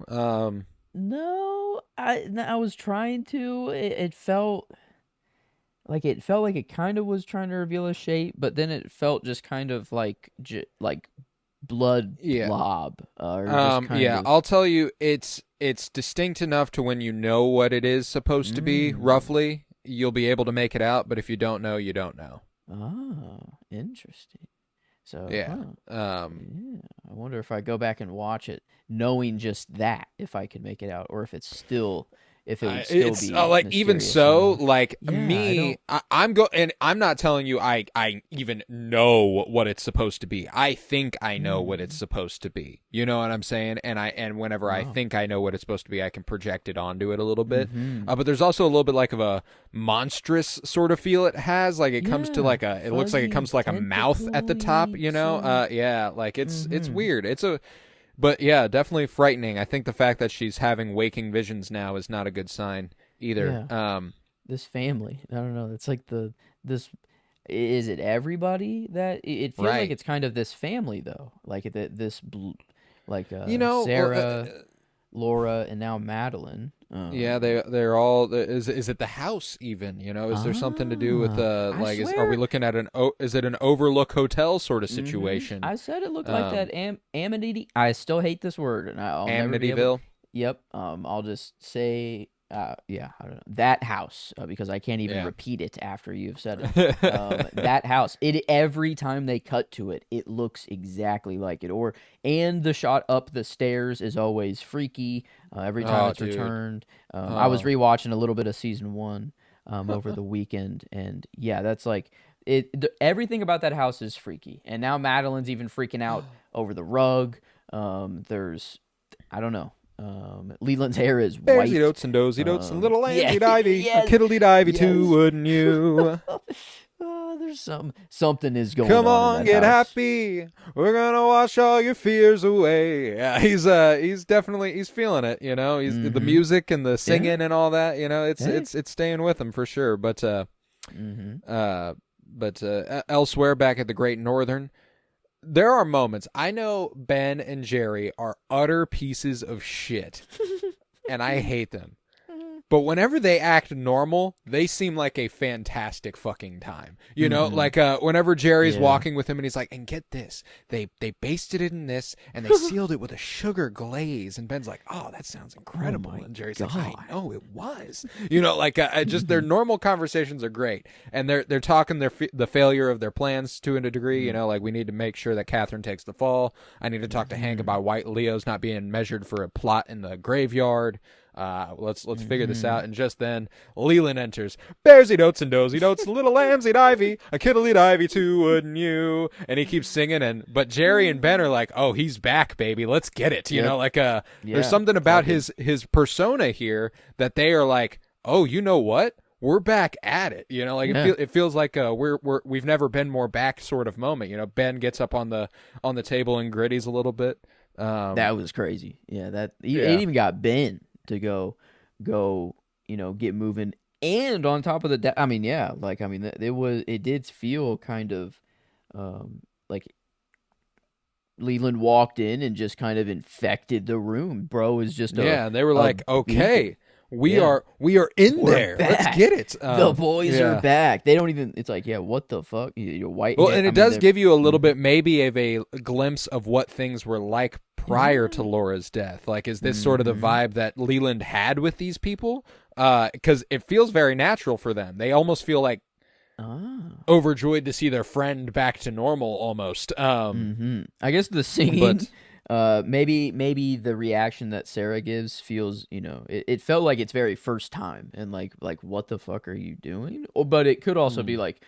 No, I was trying to. It felt like it kind of was trying to reveal a shape, but then it felt just kind of like blood Yeah. blob, or just kind Yeah, of. I'll tell you, it's distinct enough to when you know what it is supposed to be, Mm. roughly, you'll be able to make it out, but if you don't know, you don't know. Oh, interesting. So, Yeah. huh. Um, Yeah. I wonder if I go back and watch it, knowing just that, if I could make it out, or if it would still it's be like even mysterious so, enough. like Yeah, I me, don't. and I'm not telling you I even know what it's supposed to be. I think I know what it's Mm. supposed to be. You know what I'm saying? And whenever I Oh. think I know what it's supposed to be, I can project it onto it a little bit. Mm-hmm. But there's also a little bit like of a monstrous sort of feel it has. Like it comes to Yeah, it looks like it fuzzy, comes to like a mouth at the top. tentacly You know? sort of. Yeah. Like it's Mm-hmm. weird. But yeah, definitely frightening. I think the fact that she's having waking visions now is not a good sign either. Yeah, this family. I don't know. It's like this. Is it everybody that it feels like Right. it's kind of this family though, like like You know, Sarah, Laura, and now Madeline. yeah, they're all. Is it the house even? You know, is there something to do with I are we swear. looking at is it an overlook hotel sort of Mm-hmm. situation? I said it looked like that Amity. I still hate this word, and I'll never be able. Amityville. Yep. I'll just say, yeah, I don't know that house because I can't even Yeah. repeat it after you've said it. That house. It every time they cut to it, it looks exactly like it. And the shot up the stairs is always freaky. Every time Oh, it's dude. returned. I was Oh. rewatching a little bit of season one, over the weekend, and yeah, that's like everything about that house is freaky. And now Madeline's even freaking out over the rug. There's, I don't know. Leland's hair is Bearsy white. dotes and dozy dotes and little Yeah, landsy divey, a yes, kiddly divey too, yes. wouldn't you? There's something is going Come on in on, that get house. happy. We're gonna wash all your fears away. Yeah, he's definitely he's feeling it. You know, he's the Mm-hmm. music and the Yeah. singing and all that. You know, Hey. it's staying with him for sure. Mm-hmm. Elsewhere, back at the Great Northern, there are moments. I know Ben and Jerry are utter pieces of shit, and I hate them. But whenever they act normal, they seem like a fantastic fucking time. You know, Mm-hmm. like whenever Jerry's Yeah. walking with him and he's like, and get this, they basted it in this and they sealed it with a sugar glaze. And Ben's like, oh, that sounds incredible. my And Jerry's like, I God. know it was. You know, like just their normal conversations are great, and they're talking the failure of their plans to a degree. You know, like we need to make sure that Catherine takes the fall. I need to talk to Hank about White Leo's not being measured for a plot in the graveyard. Let's figure this out. And just then, Leland enters. Bearsy dotes and dozy dotes, little lambsy divey, a kiddly divey too, wouldn't you? And he keeps singing. But Jerry and Ben are like, oh, he's back, baby. Let's get it. You Yep. know, like Yeah, there's something about fucking- his persona here that they are like, oh, you know what? We're back at it. You know, like Yeah. it feels like we've never been more back sort of moment. You know, Ben gets up on the table and gritties a little bit. That was crazy. Yeah, Yeah. it even got Ben to go, get moving. And on top of I mean, yeah, like I mean, it did feel kind of, like Leland walked in and just kind of infected the room. Bro is just Yeah, and they were a like, okay, beacon. we Yeah. are in We're there. Let's back. get it. The boys yeah. are back. They don't even. It's like, yeah, what the fuck? You're white. Well, hair- and I it mean, does they're- give you a little bit, maybe, of a glimpse of what things were like prior to Yeah. Laura's death. Like, is this sort of the Mhm. vibe that Leland had with these people? Because it feels very natural for them. They almost feel like Ah. overjoyed to see their friend back to normal, almost. I guess the singing. But Maybe the reaction that Sarah gives feels, it felt like it's very first time and like what the fuck are you doing? But it could also be like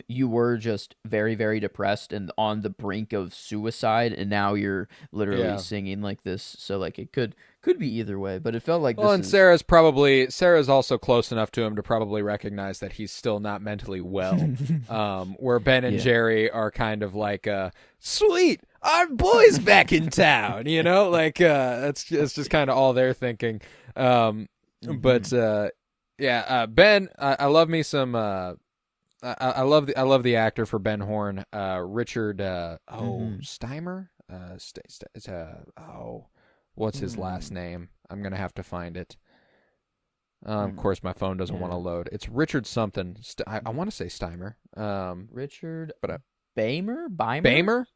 you were just very, very depressed and on the brink of suicide, and now you're literally Yeah. singing like this. So like it could be either way, but it felt like Well, this and is Sarah's also close enough to him to probably recognize that he's still not mentally well. Where Ben and Yeah. Jerry are kind of like, sweet, our boy's back in town, like it's just kind of all they're thinking. But Ben, I love me some. I love the actor for Ben Horn, Richard. Steimer. What's his last name? I'm gonna have to find it. Of course, my phone doesn't want to load. It's Richard something. I want to say Steimer. Richard But Beymer? Beymer?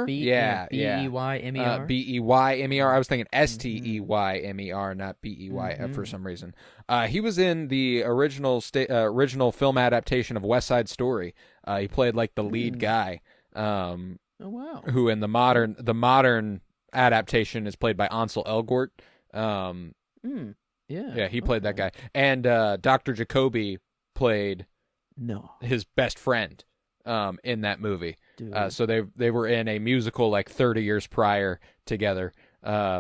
Yeah. Beymer. Beymer. I was thinking Steymer, not Bey for some reason. He was in the original film adaptation of West Side Story. He played like the lead guy. Oh wow. Who in the modern adaptation is played by Ansel Elgort. Yeah, he played that guy. And Dr. Jacoby played his best friend in that movie. So they were in a musical like 30 years prior together,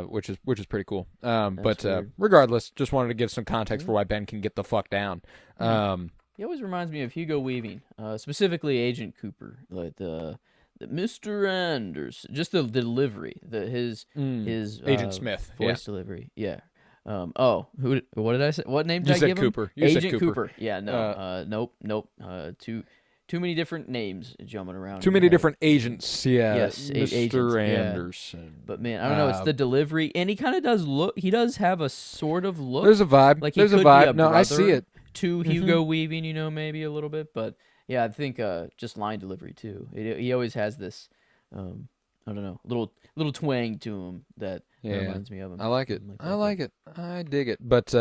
which is pretty cool. But regardless, just wanted to give some context for why Ben can get the fuck down. He always reminds me of Hugo Weaving, specifically Agent Cooper, like the Mr. Anderson, just the delivery, his Agent Smith voice delivery. Yeah. What did I say? What name did I give Cooper. him? You said Agent Cooper. Yeah, no. Nope. Too many different names jumping around. Too many different agents. Yeah. Yes, Mr. agents, Anderson. Yeah. But man, I don't know. It's the delivery, and he kind of does look. He does have a sort of look. There's a vibe. Like There's a vibe. No, I see it. To Hugo Weaving, maybe a little bit, but yeah, I think just line delivery too. He always has this, I don't know, little twang to him that reminds me of him. I like it. I dig it. But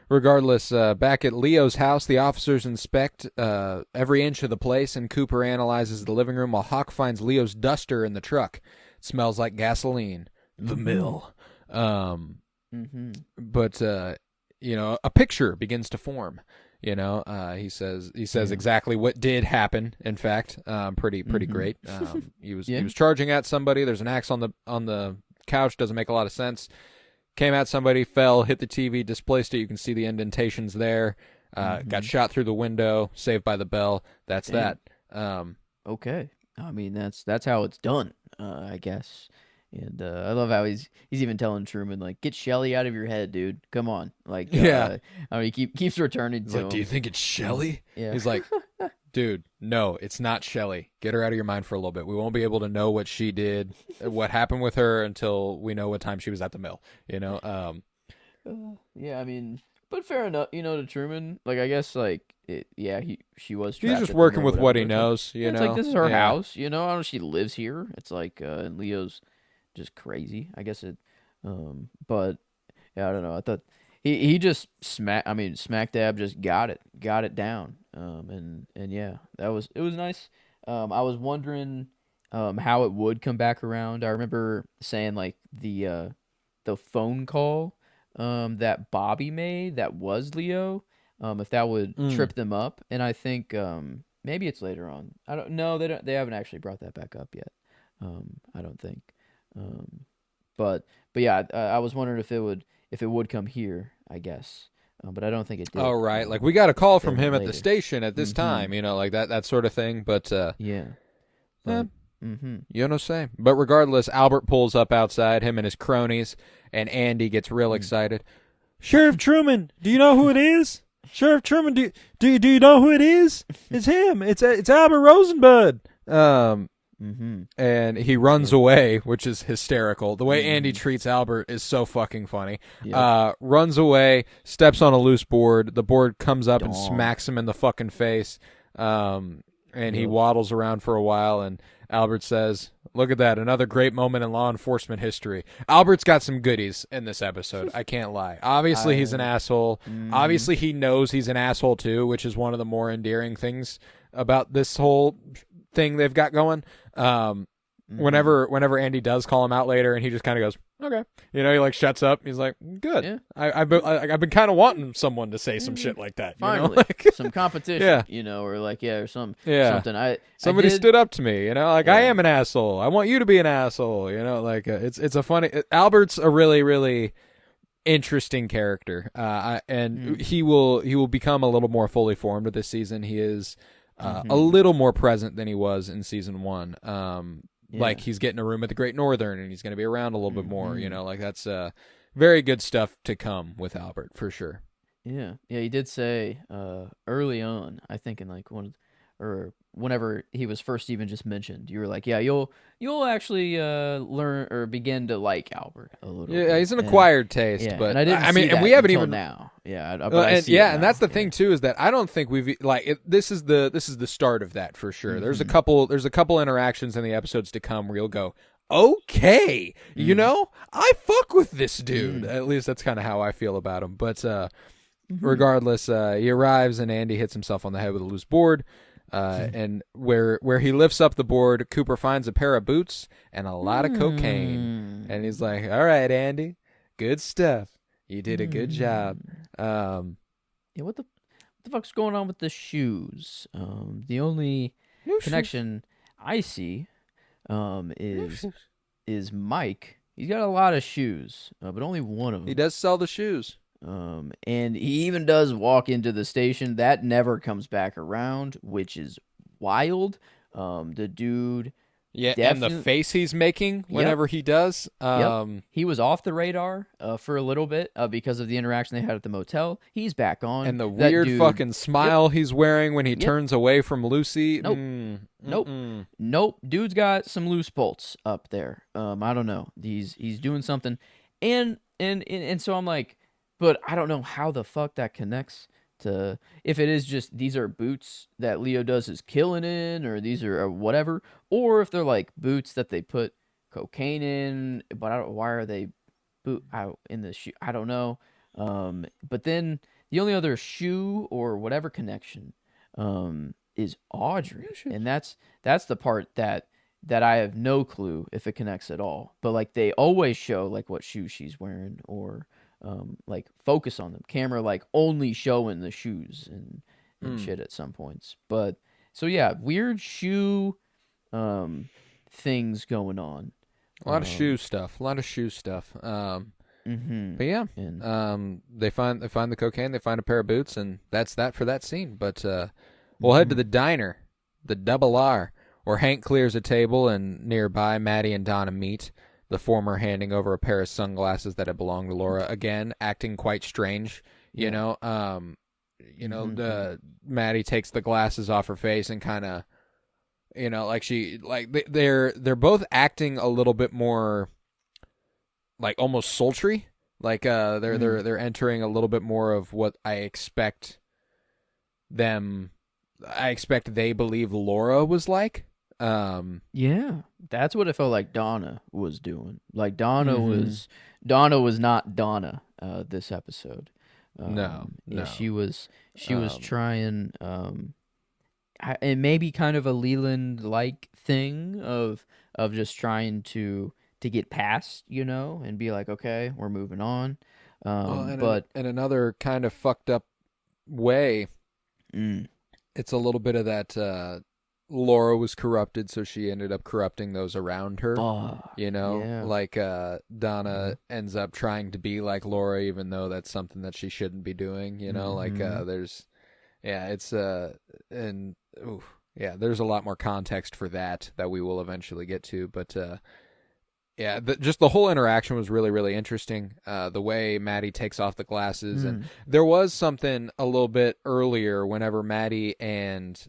regardless, back at Leo's house, the officers inspect every inch of the place, and Cooper analyzes the living room while Hawk finds Leo's duster in the truck. It smells like gasoline. The mill. But a picture begins to form. He says exactly what did happen. In fact, pretty great. He was charging at somebody. There's an axe on the couch. Doesn't make a lot of sense. Came at somebody, fell, hit the TV, displaced it. You can see the indentations there. Got shot through the window. Saved by the bell. That's that. Okay. I mean that's how it's done. I guess. And I love how he's even telling Truman, like, get Shelly out of your head, dude. Come on. Like, I mean, he keeps returning to him. Do you think it's Shelly? Yeah. He's like, dude, no, it's not Shelly. Get her out of your mind for a little bit. We won't be able to know what she did, what happened with her until we know what time she was at the mill, Yeah, I mean, but fair enough, to Truman. Like, I guess, like, she was trapped He's just at the working mill, with what he whatever. knows, It's like, this is her house, I don't know, she lives here. It's like, and Leo's just crazy. I guess it, but yeah, I don't know. I thought he just smack dab just got it down. And yeah, it was nice. I was wondering, how it would come back around. I remember saying like the phone call, that Bobby made that was Leo, if that would trip them up. And I think, maybe it's later on. I don't know. They haven't actually brought that back up yet. I don't think. But yeah, I was wondering if it would come here, I guess. But I don't think it did. Oh, right. Like, we got a call from him at the station at this time, like that sort of thing. But, yeah. You know, say. But regardless, Albert pulls up outside, him and his cronies, and Andy gets real excited. Sheriff Truman, do you know who it is? Sheriff Truman, do you know who it is? It's him. It's Albert Rosenbud. And he runs away, which is hysterical. The way Andy treats Albert is so fucking funny. Yep. Runs away, steps on a loose board. The board comes up and smacks him in the fucking face. And he waddles around for a while, and Albert says, look at that, another great moment in law enforcement history. Albert's got some goodies in this episode, I can't lie. Obviously, he's an asshole. Obviously, he knows he's an asshole, too, which is one of the more endearing things about this whole thing they've got going. whenever Andy does call him out later, and he just kind of goes, okay, he like shuts up. He's like, good. Yeah. I've been kind of wanting someone to say some shit like that. Finally, Like, some competition. Yeah. Or like or something. Somebody stood up to me. I Yeah. am an asshole. I want you to be an asshole. It's a funny. Albert's a really really interesting character, and he will become a little more fully formed this season. He is a little more present than he was in season 1. Like he's getting a room at the Great Northern, and he's going to be around a little bit more. That's very good stuff to come with Albert for sure. Yeah, he did say early on, I think in like whenever he was first even just mentioned, you were like, yeah, you'll actually learn or begin to like Albert a little bit. Yeah, he's an acquired taste, yeah, but and I didn't see that we haven't until even now. Yeah, and that's the thing too, is that I don't think we've this is the start of that for sure. There's a couple interactions in the episodes to come where you'll go, okay, I fuck with this dude. At least that's kind of how I feel about him. But regardless, he arrives and Andy hits himself on the head with a loose board. And where he lifts up the board, Cooper finds a pair of boots and a lot of cocaine, and he's like, "All right, Andy, good stuff. You did a good job." Yeah, what the fuck's going on with the shoes? The only connection I see is Mike. He's got a lot of shoes, but only one of them. He does sell the shoes. And he even does walk into the station. That never comes back around, which is wild. The dude... Yeah, and the face he's making whenever he does. He was off the radar for a little bit because of the interaction they had at the motel. He's back on. And the weird fucking smile he's wearing when he turns away from Lucy. Nope. Dude's got some loose bolts up there. I don't know. He's doing something. And so I'm like, but I don't know how the fuck that connects to, if it is just these are boots that Leo does his killing in, or these are whatever, or if they're like boots that they put cocaine in, but why are they boot out in the shoe? I don't know. But then the only other shoe or whatever connection is Audrey, and that's the part that I have no clue if it connects at all. But like they always show like what shoes she's wearing, or like focus on them. Camera like only showing the shoes and shit at some points. But so yeah, weird shoe things going on. A lot of shoe stuff. But yeah, they find the cocaine. They find a pair of boots, and that's that for that scene. But we'll head to the diner, the Double R, where Hank clears a table, and nearby Maddie and Donna meet. The former handing over a pair of sunglasses that had belonged to Laura, again acting quite strange. Maddie takes the glasses off her face and kind of, they're both acting a little bit more like almost sultry. Like they're entering a little bit more of what I expect they believe Laura was like. Yeah, that's what it felt like Donna was doing. Like Donna was not Donna this episode. No. She was trying and maybe kind of a Leland like thing of just trying to get past, and be like, okay, we're moving on. But in another kind of fucked up way, it's a little bit of that Laura was corrupted, so she ended up corrupting those around her. Donna ends up trying to be like Laura, even though that's something that she shouldn't be doing. There's a lot more context for that we will eventually get to. But just the whole interaction was really, really interesting. The way Maddie takes off the glasses, and there was something a little bit earlier whenever Maddie and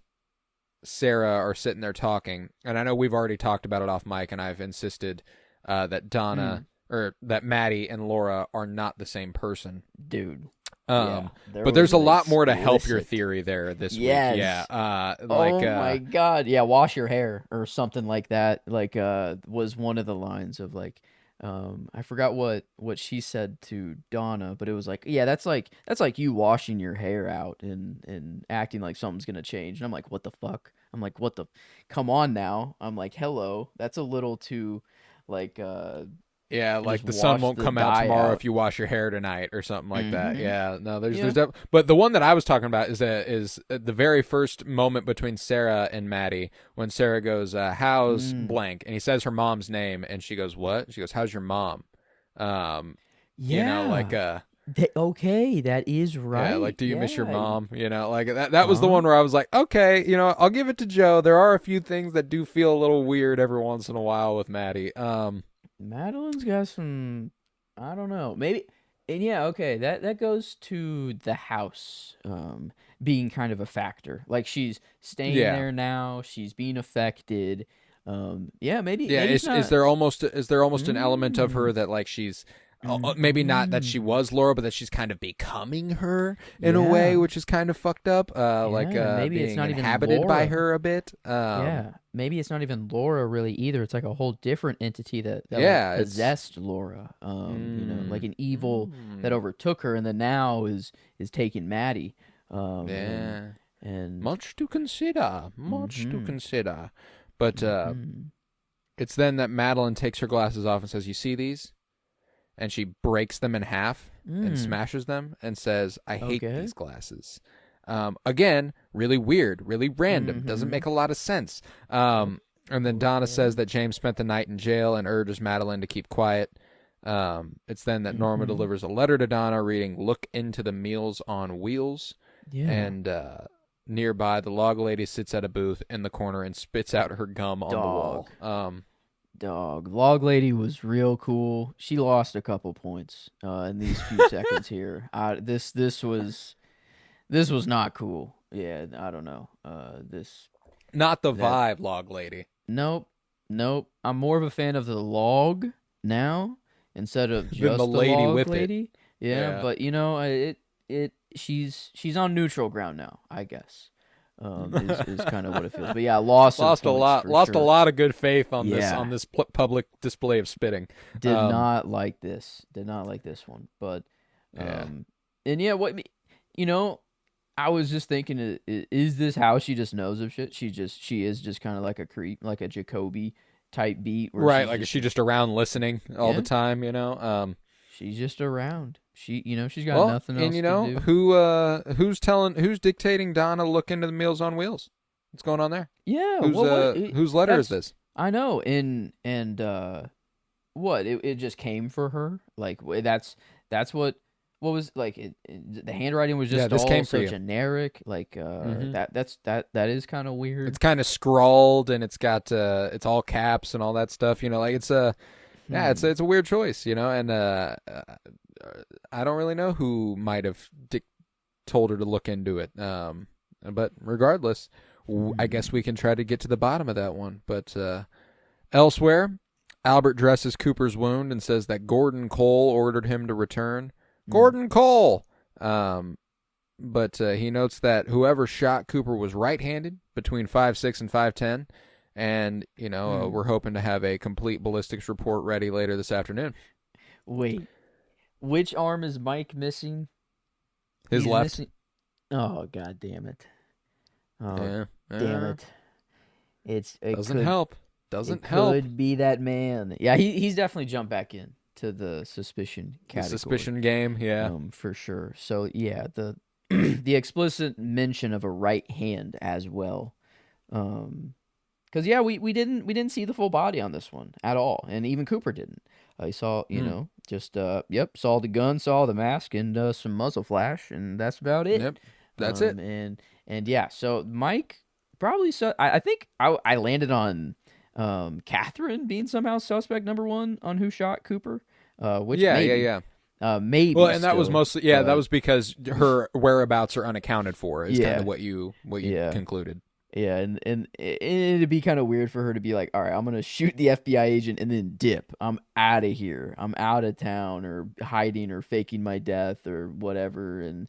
Sarah are sitting there talking, and I know we've already talked about it off mic, and I've insisted that Donna or that Maddie and Laura are not the same person, dude. But there's a lot more to help your theory there this week. Yeah. Oh my god. Yeah, wash your hair or something like that. Like was one of the lines of like I forgot what she said to Donna, but it was like, yeah, that's like you washing your hair out and acting like something's gonna change. And I'm like, what the fuck? I'm like, what the? Come on now. I'm like, hello. That's a little too, like, Yeah, just like the sun wash won't the come out dye tomorrow out. if you wash your hair tonight or something like that. Mm-hmm. Yeah, no, Yeah. but the one that I was talking about is the very first moment between Sarah and Maddie when Sarah goes, "How's Mm. blank?" and he says her mom's name, and she goes, "What?" She goes, "How's your mom?" Um, like Yeah. Okay, that is yeah, right. like do you miss your Yeah. mom? Like that was the Uh-huh. one where I was like, okay, I'll give it to Joe. There are a few things that do feel a little weird every once in a while with Maddie. Madeline's got some, I don't know, maybe, and yeah, okay, that goes to the house, being kind of a factor. Like she's staying Yeah. there now, she's being affected. Yeah, maybe Yeah, maybe it's is not. there almost an element of her Mm, that like she's maybe not that she mm-hmm. was Laura, but that she's kind of becoming her in a way, Yeah, which is kind of fucked up. Like yeah, maybe it's being not even inhabited by Laura. her a bit. Yeah, maybe it's not even Laura really either. It's like a whole different entity that like Yeah, it's possessed Laura. Like mm, an evil that mm, overtook her, and then now is taking Maddie. Um, and yeah, and much to consider, much to mm-hmm, consider. But mm-hmm. it's then that Madeline takes her glasses off and says, "You see these?" And she breaks them in half and Mm, smashes them and says, "I hate okay. these glasses." Again, really weird, really random, doesn't Mm-hmm. make a lot of sense. And then Donna says Okay. that James spent the night in jail and urges Madeline to keep quiet. It's then that Norma Mm-hmm. delivers a letter to Donna reading, "Look into the Meals on Wheels." Yeah. And nearby, the log lady sits at a booth in the corner and spits out her gum on the Dog. wall. Dog. Log Lady was real cool. She lost a couple points in these few seconds here. This was not cool. Yeah, I don't know. This Not the that vibe, log lady. Nope, nope. I'm more of a fan of the log now instead of Than the just the lady log with it. lady. Yeah, Yeah. but she's on neutral ground now, I guess. Is kind of what it feels. But yeah, loss of points for Lost a sure. lot of good faith on Yeah, this public display of spitting. did Um, not like this. Did not like this one. But yeah, and yeah, you know, I was just thinking, is this how she just knows of shit? She is just kind of like a creep, like a Jacoby type beat where right. she's Like is just she just around listening all the yeah, time? she's just around. She's got Well, nothing and else to do. who's dictating Donna to look into the Meals on Wheels? What's going on there? Yeah, well, Whose letter is that's this? I know, and what it just came for her. Like that's what was like the handwriting was Yeah, just this all came for so you. generic. Like Hmm. that is kind of It's weird. kind of scrawled and it's got it's all caps and all that stuff. Like it's a yeah, Hmm. it's a weird choice. And I don't really know who might have told her to look into it. But regardless, I guess Hmm. we can try to get to the bottom of that one. But elsewhere, Albert dresses Cooper's wound and says that Gordon Cole ordered him to return. Hmm. Gordon Cole. But he notes that whoever shot Cooper was right-handed, between 5'6" and 5'10", and Hmm. we're hoping to have a complete ballistics report ready later this afternoon. Wait, which arm is Mike missing? His He's left. missing. Oh god damn it! Oh Yeah. damn it! It's it Doesn't could help. it Doesn't help. could be that man. Yeah, he's definitely jumped back in to the suspicion The category. suspicion game. Yeah. For sure. So yeah, the the explicit mention of a right hand as well. Because yeah, we didn't see the full body on this one at all, and even Cooper didn't. He saw, Hmm. just saw the gun, saw the mask, and some muzzle flash, and that's about it. Yep. That's it. And yeah, so Mike probably saw. I think I landed on Catherine being somehow suspect number one on who shot Cooper, which Yeah. Yeah. maybe Yeah. Well, maybe and that was still, mostly that but was because her whereabouts are unaccounted for. Is kind of yeah, what you yeah. concluded. Yeah, and it'd be kind of weird for her to be like, "All right, I'm gonna shoot the FBI agent and then dip. I'm out of here. I'm out of town, or hiding, or faking my death, or whatever." And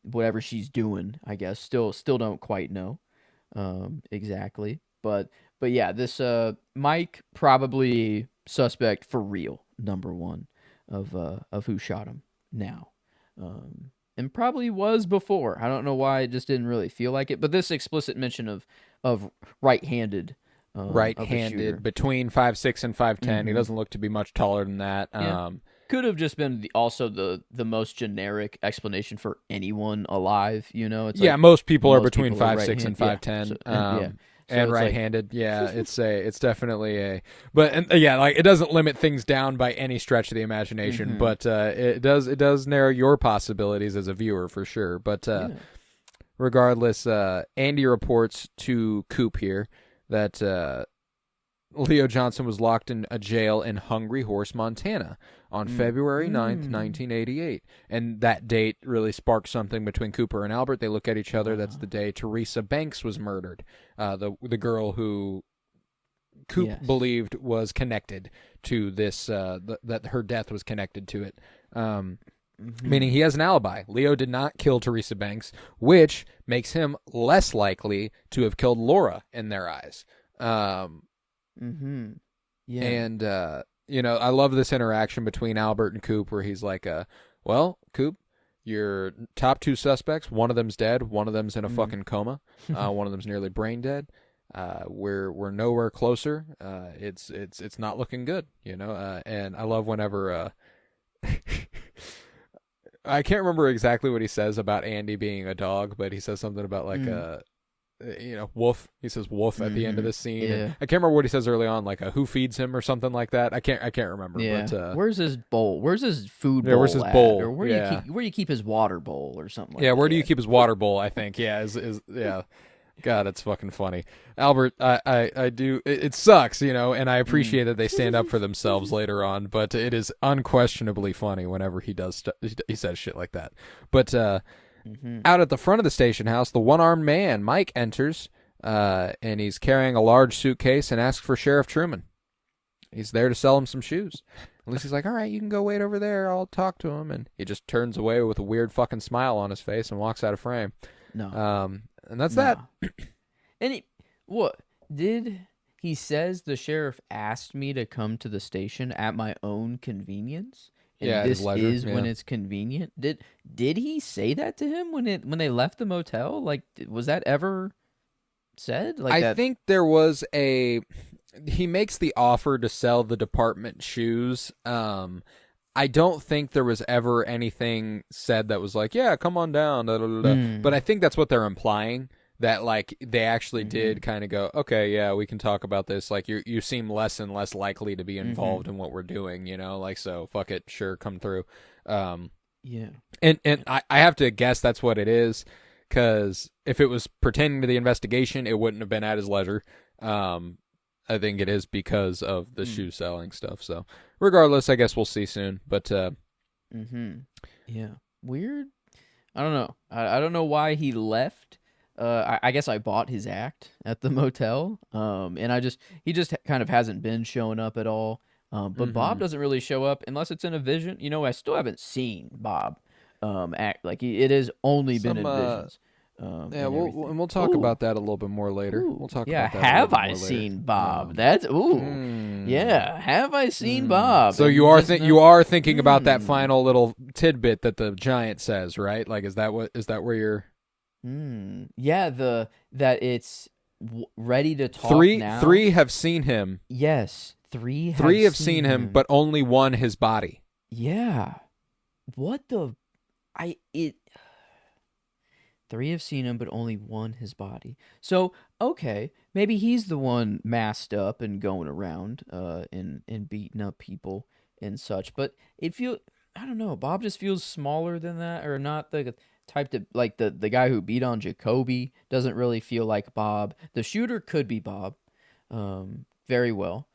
whatever she's doing, I guess. Still don't quite know exactly. But but yeah, this Mike probably suspect for real, number one of who shot him now. And probably was before. I don't know why it just didn't really feel like it. But this explicit mention of right-handed of a shooter. Right-handed, between 5'6" and 5'10". He Mm-hmm. doesn't look to be much taller than that. Yeah. Could have just been also the most generic explanation for anyone alive. You know, it's Yeah, like most people are most between people are 5'6" and right-handed. 5'10". So, yeah. So And it's like, right-handed. Yeah, it's definitely a, but yeah, like it doesn't limit things down by any stretch of the imagination, but it does narrow your possibilities as a viewer for sure. But yeah. regardless, Andy reports to Coop here that Leo Johnson was locked in a jail in Hungry Horse, Montana on February 9th, 1988. And that date really sparked something between Cooper and Albert. They look at each other. That's the day Teresa Banks was murdered, the girl who Coop believed was connected to this, that her death was connected to it. Meaning he has an alibi. Leo did not kill Teresa Banks, which makes him less likely to have killed Laura in their eyes. Yeah. And, I love this interaction between Albert and Coop where he's like, well, Coop, your top two suspects, one of them's dead, one of them's in a fucking coma, one of them's nearly brain dead. We're nowhere closer. It's not looking good, and I love whenever, I can't remember exactly what he says about Andy being a dog, but he says something about like, wolf. He says wolf at the end of this scene. Yeah. And I can't remember what he says early on, like who feeds him or something like that. I can't remember. Yeah. But, where's his bowl? Where's his food bowl? Where's his at? bowl? Or where do you keep his water bowl or something like that? Yeah, where do you keep his water bowl? I think. Yeah, yeah. God, it's fucking funny. Albert, I do. It sucks, and I appreciate that they stand up for themselves later on, but it is unquestionably funny whenever he does. He says shit like that. But out at the front of the station house, the one-armed man, Mike, enters, and he's carrying a large suitcase and asks for Sheriff Truman. He's there to sell him some shoes. Lucy's like, all right, you can go wait over there. I'll talk to him. And he just turns away with a weird fucking smile on his face and walks out of frame. No. And that's that. And he says the sheriff asked me to come to the station at my own convenience? And this is when it's convenient. Did he say that to him when they left the motel? Like, was that ever said? Like, I think there was he makes the offer to sell the department shoes. I don't think there was ever anything said that was like, yeah, come on down. Da, da, da, da. But I think that's what they're implying. That like they actually did kind of go, okay, yeah, we can talk about this. Like you seem less and less likely to be involved in what we're doing, like so fuck it, sure, come through. Yeah. And I have to guess that's what it is, because if it was pertaining to the investigation, it wouldn't have been at his leisure. I think it is because of the shoe selling stuff. So regardless, I guess we'll see soon. But yeah, weird. I don't know. I don't know why he left. I guess I bought his act at the motel. And he just kind of hasn't been showing up at all. But Bob doesn't really show up unless it's in a vision. I still haven't seen Bob act. Like it has only been in visions. Yeah, we'll talk about that a little bit more later. We'll talk about that. Have I seen Bob? That's yeah. Have I seen Bob? So you are thinking about that final little tidbit that the giant says, right? Like, is that where you're? Yeah, that it's ready to talk now. Three have seen him. Yes, three have seen him, but only one his body. Yeah. What the? Three have seen him, but only one his body. So, okay, maybe he's the one masked up and going around and beating up people and such. But I don't know, Bob just feels smaller than that, or not the type to, like the guy who beat on Jacoby doesn't really feel like Bob. The shooter could be Bob, very well,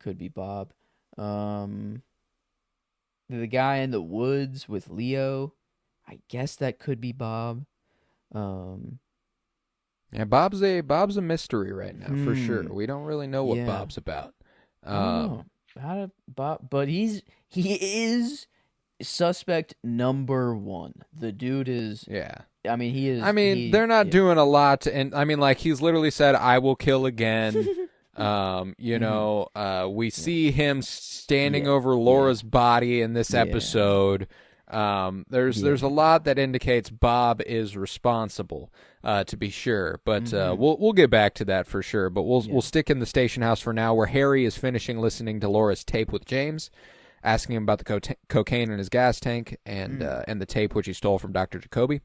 could be Bob. The guy in the woods with Leo, I guess that could be Bob. Yeah, Bob's a mystery right now for sure. We don't really know what Bob's about. Bob, but he is suspect number one. The dude is. Yeah. I mean, he is. I mean, they're not doing a lot, and I mean, like he's literally said, "I will kill again." We see him standing Yeah. over Laura's body in this Yeah. episode. There's a lot that indicates Bob is responsible, to be sure, but we'll get back to that for sure. But we'll stick in the station house for now, where Harry is finishing listening to Laura's tape with James, asking him about the cocaine in his gas tank and the tape which he stole from Dr. Jacoby.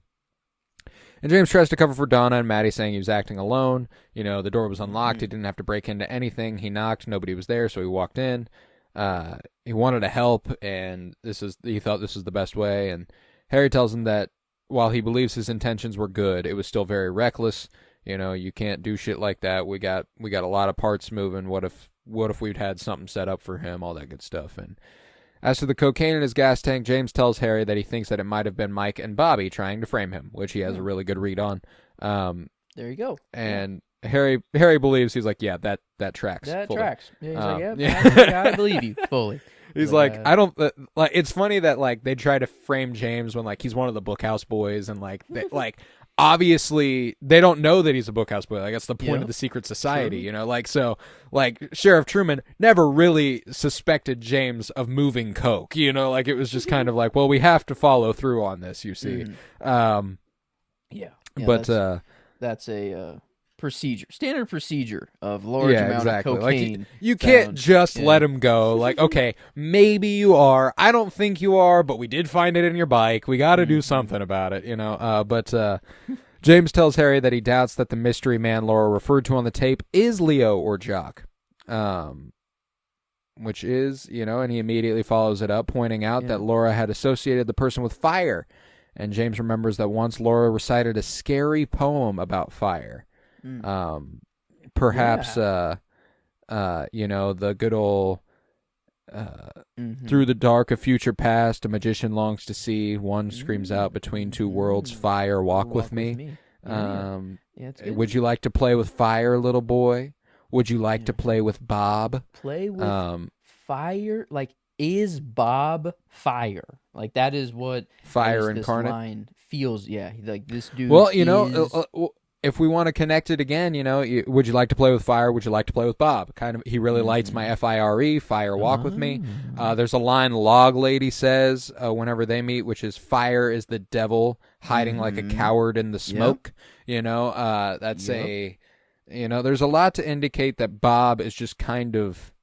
And James tries to cover for Donna and Maddie, saying he was acting alone. The door was unlocked. He didn't have to break into anything. He knocked. Nobody was there, so he walked in. He wanted to help, and he thought this was the best way. And Harry tells him that while he believes his intentions were good, it was still very reckless. You can't do shit like that. We got a lot of parts moving. What if we'd had something set up for him? All that good stuff. And as to the cocaine in his gas tank, James tells Harry that he thinks that it might have been Mike and Bobby trying to frame him, which he has a really good read on. There you go. And Harry believes, he's like, yeah, that tracks. That fully. tracks. Yeah, he's yeah, I believe you fully. He's like, I don't like. It's funny that like they try to frame James when like he's one of the Bookhouse boys, and like obviously they don't know that he's a Bookhouse boy. Like that's the point of the secret society, so like Sheriff Truman never really suspected James of moving coke. Like it was just kind of like, well, we have to follow through on this. You see, but that's a standard procedure of large amount of cocaine. Like you can't just let him go. Like, okay, maybe you are. I don't think you are, but we did find it in your bike. We got to do something about it, But James tells Harry that he doubts that the mystery man Laura referred to on the tape is Leo or Jock, which is, and he immediately follows it up, pointing out that Laura had associated the person with fire. And James remembers that once Laura recited a scary poem about fire. Perhaps the good old through the dark of future past a magician longs to see, one screams out between two worlds, fire walk with me. Would you like to play with fire, little boy? Would you like to play with Bob? Play with fire? Like, is Bob fire? Like, that is what fire incarnate this line feels. Yeah, like this dude. Well, if we want to connect it again, would you like to play with fire? Would you like to play with Bob? Kind of, he really lights my FIRE, fire walk with me. There's a line Log Lady says whenever they meet, which is fire is the devil hiding like a coward in the smoke. That's there's a lot to indicate that Bob is just kind of,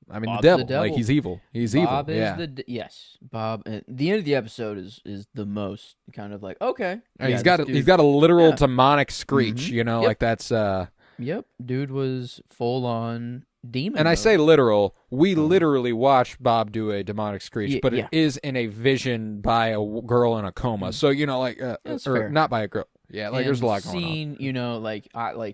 Bob's the devil. Like he's evil. He's Bob evil. Is yes, Bob. At the end of the episode is the most kind of like, okay. He's got a literal demonic screech. Like that's. Yep, dude was full on demon. And mode. I say literal. We literally watched Bob do a demonic screech, but it is in a vision by a girl in a coma. So or fair. not by a girl. Yeah, like there's a lot going on.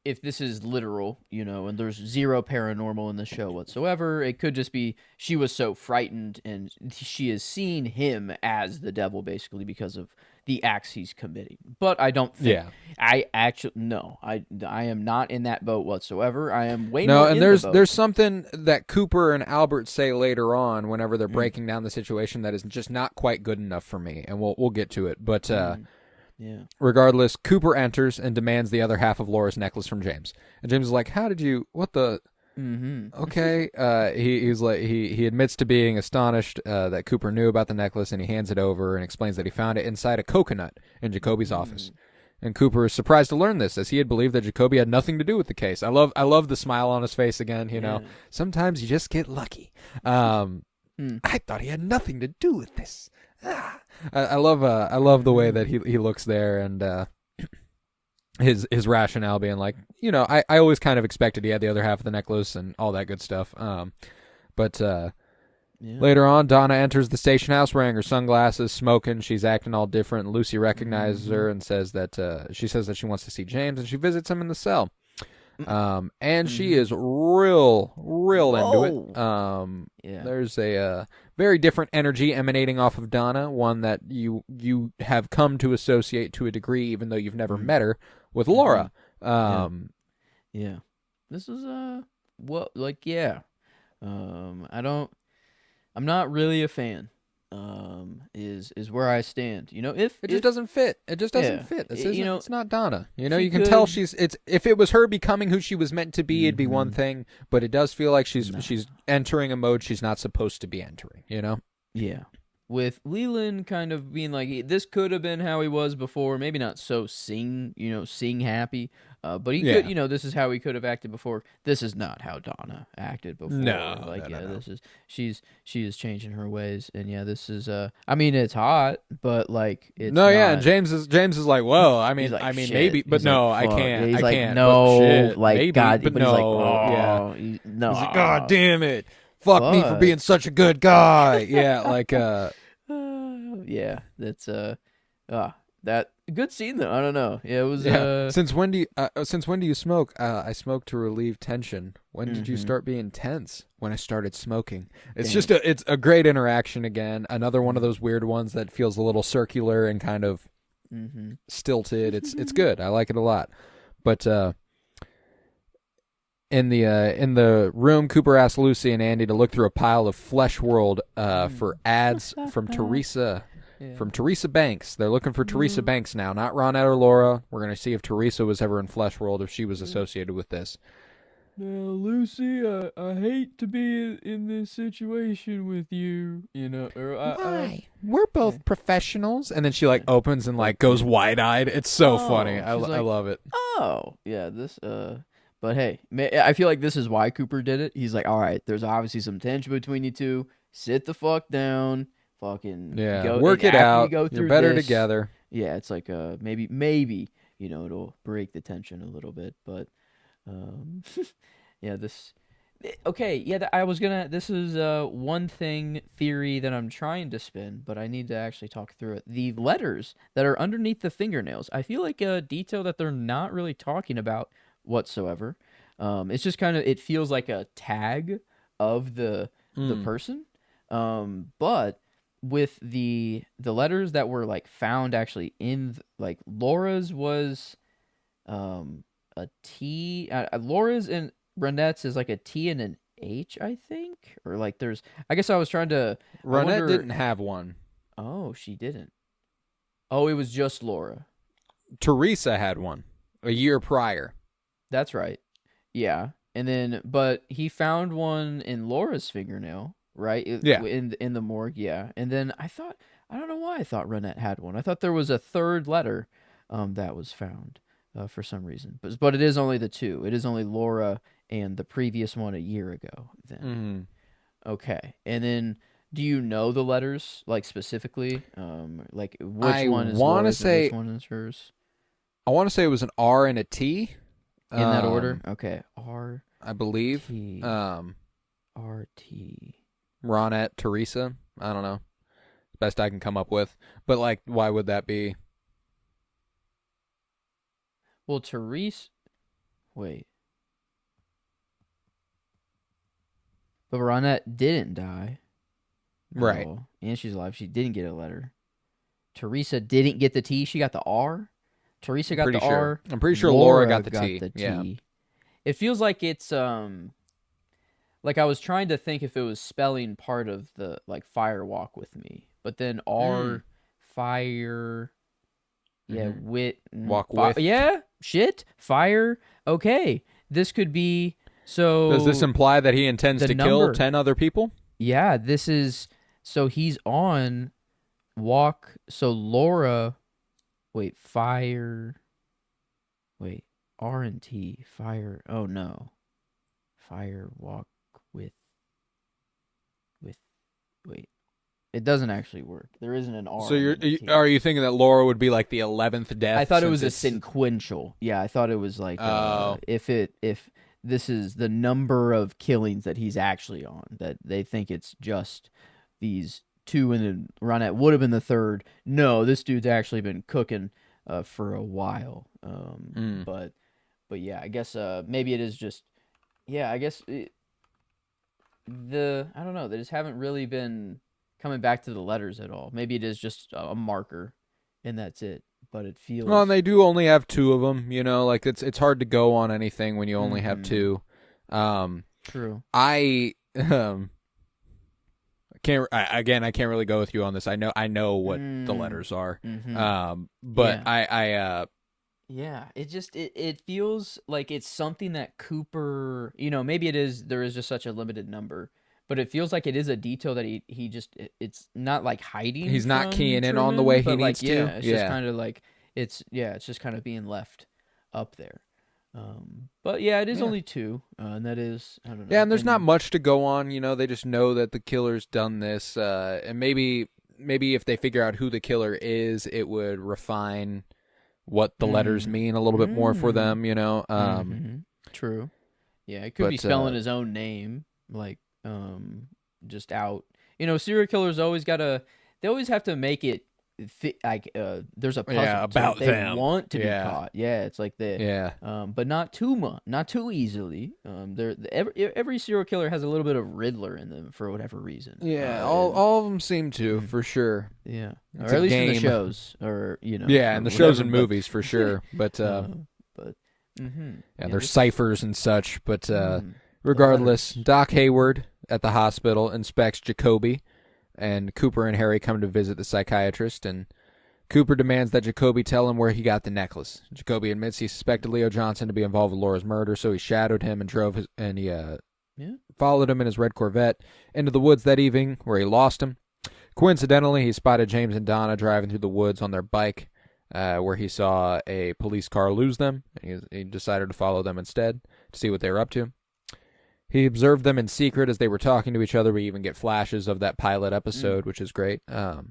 If this is literal, and there's zero paranormal in the show whatsoever, it could just be she was so frightened and she has seen him as the devil basically because of the acts he's committing. But I don't think I am not in that boat whatsoever. I am way more in the boat. There's something that Cooper and Albert say later on whenever they're breaking down the situation that is just not quite good enough for me, and we'll get to it. But regardless, Cooper enters and demands the other half of Laura's necklace from James. And James is like, "How did you? What the?" Okay. He's like he admits to being astonished that Cooper knew about the necklace, and he hands it over and explains that he found it inside a coconut in Jacoby's office. And Cooper is surprised to learn this, as he had believed that Jacoby had nothing to do with the case. I love the smile on his face again. Sometimes you just get lucky. I thought he had nothing to do with this. I love the way that he looks there, and his rationale being like, I always kind of expected he had the other half of the necklace and all that good stuff. But later on, Donna enters the station house wearing her sunglasses, smoking. She's acting all different. Lucy recognizes her and says that she wants to see James, and she visits him in the cell. And she is real into it. There's a very different energy emanating off of Donna, one that you have come to associate to a degree, even though you've never met her, with Laura. This is I'm not really a fan is where I stand. You know, if It just doesn't fit. It just doesn't yeah, fit. This you isn't. know, It's not Donna. You know, she you can tell could. it's. If it was her becoming who she was meant to be, it'd be one Mhm. thing. But it does feel like No. she's entering a mode she's not supposed to be entering. You know. Yeah. With Leland kind of being like, this could have been how he was before. Maybe not so sing happy. But he could, Yeah. this is how he could have acted before. This is not how Donna acted before. No. Like, No. this is she is changing her ways, and yeah, this is I mean, it's hot, but like it's No. Yeah. not. And James is like, well, I He's mean, like, shit. maybe, but He's no, like, I fuck. can't. He's I like, can't. no, But shit, like maybe, God, but but he's like, no. Yeah. oh, no. He's like, God damn it. Fuck me for being such a good guy. Yeah. Like yeah, that's that good scene though. I don't know. Yeah, it was Since when do you smoke? I smoke to relieve tension. When did you start being tense? When I started smoking. It's Damn. it's a great interaction again. Another one of those weird ones that feels a little circular and kind of stilted. It's good. I like it a lot. But in the room, Cooper asks Lucy and Andy to look through a pile of Flesh World for ads from Teresa. Yeah. From Teresa Banks. They're looking for Teresa Banks now, not Ronette or Laura. We're going to see if Teresa was ever in Flesh World, if she was associated with this. Now, Lucy, I hate to be in this situation with you. Why? We're both professionals. And then she like opens and like goes wide eyed. It's so funny. I love it. Oh, yeah, this but hey, I feel like this is why Cooper did it. He's like, all right, there's obviously some tension between you two. Sit the fuck down. Fucking work it out. You're better this, together. Yeah, it's like maybe it'll break the tension a little bit, but yeah, this okay, yeah, this is one theory that I'm trying to spin, but I need to actually talk through it. The letters that are underneath the fingernails, I feel like a detail that they're not really talking about whatsoever. It's just kind of, it feels like a tag of the person. But with the letters that were like found actually in like Laura's was a T. Laura's and Ronette's is like a T and an H, I think, or like there's. I guess I was trying to. Ronette didn't have one. Oh, she didn't. Oh, it was just Laura. Teresa had one a year prior. That's right. Yeah, and then but he found one in Laura's fingernail. Right? Yeah. In the morgue, yeah. And then I don't know why I thought Ronette had one. I thought there was a third letter that was found for some reason. But it is only the two. It is only Laura and the previous one a year ago then. Okay. And then do you know the letters like specifically? Like which one is Laura's and which one is hers? I want to say it was an R and a T. In that order? Okay. R I believe. T. R-T. Ronette, Teresa. I don't know. Best I can come up with. But, like, why would that be? Well, Teresa... Wait. But Ronette didn't die. Right. Oh, and she's alive. She didn't get a letter. Teresa didn't get the T. She got the R. Teresa got the R. I'm pretty sure Laura got the T. Yeah. It feels like it's... Like I was trying to think if it was spelling part of the like fire walk with me, but then R fire, wit walk with, shit fire. Okay, this could be so. Does this imply that he intends to kill 10 other people? Yeah, this is so he's on walk. So Laura, fire. Wait, R and T fire. Oh no, fire walk. Wait, it doesn't actually work. There isn't an R. So are you thinking that Laura would be like the 11th death? I thought it was a sequential. Yeah, I thought it was like if this is the number of killings that he's actually on, that they think it's just these two, and then Ronette would have been the third. No, this dude's actually been cooking for a while. But yeah, I guess maybe it is just I guess. I don't know, they just haven't really been coming back to the letters at all. Maybe it is just a marker and that's it, but it feels well, and they do only have two of them, like it's hard to go on anything when you only have two. True. I I can't really go with you on this. I know what the Mm, letters are. But yeah. I Yeah, it feels like it's something that Cooper, maybe there is just such a limited number, but it feels like it is a detail that he just it's not like hiding he's not from keying in on the way Truman, he but like needs to. it's just Yeah. kind of like it's just kind of being left up there. But yeah, it is Yeah. only two, and that is I don't Yeah, know. and there's not And much to go on, they just know that the killer's done this, and maybe if they figure out who the killer is, it would refine what the letters mm, mean a little bit more for mm, them. mm-hmm. True. Yeah, it could be But spelling his own name, like just out. Serial killers always gotta. They always have to make it like there's a yeah, puzzle to it. about They them. want to be Yeah. caught. Yeah, it's like they, Yeah. but not too much, not too easily. Every serial killer has a little bit of Riddler in them for whatever reason. Yeah, all And all of them seem to, mm, for sure. yeah, or It's a at least in the game. shows, or Yeah, or and the shows whatever. and But movies for sure. But uh, but yeah, yeah, there's this is ciphers and such. But the regardless, letters. Doc Hayward at the hospital inspects Jacoby, and Cooper and Harry come to visit the psychiatrist, and Cooper demands that Jacoby tell him where he got the necklace. Jacoby admits he suspected Leo Johnson to be involved with Laura's murder, so he shadowed him and he Yeah. followed him in his red Corvette into the woods that evening, where he lost him. Coincidentally, he spotted James and Donna driving through the woods on their bike, where he saw a police car lose them, and he decided to follow them instead to see what they were up to. He observed them in secret as they were talking to each other. We even get flashes of that pilot episode, which is great. But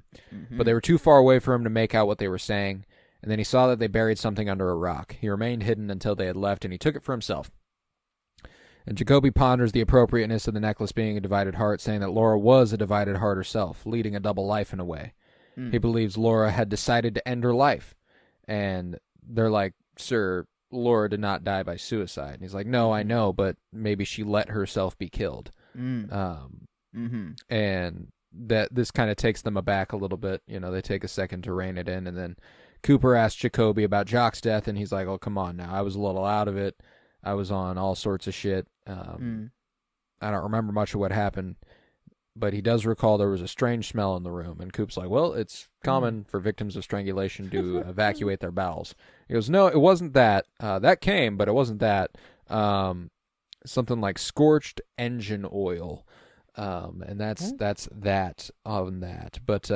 they were too far away for him to make out what they were saying, and then he saw that they buried something under a rock. He remained hidden until they had left, and he took it for himself. And Jacoby ponders the appropriateness of the necklace being a divided heart, saying that Laura was a divided heart herself, leading a double life in a way. He believes Laura had decided to end her life. And they're like, "Sir, Laura did not die by suicide." And he's like, "No, I know, but maybe she let herself be killed." And that this kind of takes them aback a little bit. They take a second to rein it in, and then Cooper asks Jacoby about Jock's death, and he's like, "Oh, come on now. I was a little out of it. I was on all sorts of shit. I don't remember much of what happened, but he does recall there was a strange smell in the room." And Coop's like, "Well, it's common for victims of strangulation to evacuate their bowels." He goes, "No, it wasn't that. That came, but it wasn't that. Something like scorched engine oil." And that's that on that. But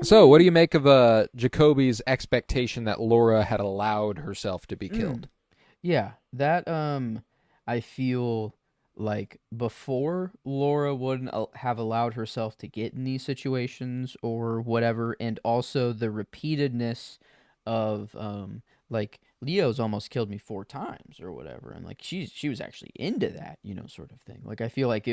so what do you make of Jacoby's expectation that Laura had allowed herself to be killed? Yeah, that I feel like before Laura wouldn't have allowed herself to get in these situations or whatever, and also the repeatedness of like Leo's almost killed me 4 times or whatever, and like she was actually into that, sort of thing. Like I feel like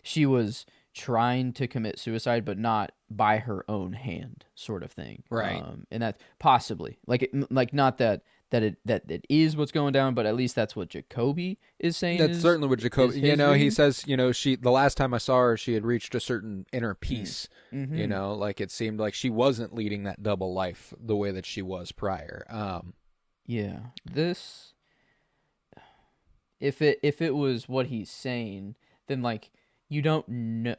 she was trying to commit suicide, but not by her own hand, sort of thing. Right. And that possibly like not that it is what's going down, but at least that's what Jacoby is saying. That's certainly what Jacoby. His He reading. says, the last time I saw her, she had reached a certain inner peace. Mm-hmm. Like it seemed like she wasn't leading that double life the way that she was prior. Yeah, this if it was what he's saying, then like you don't know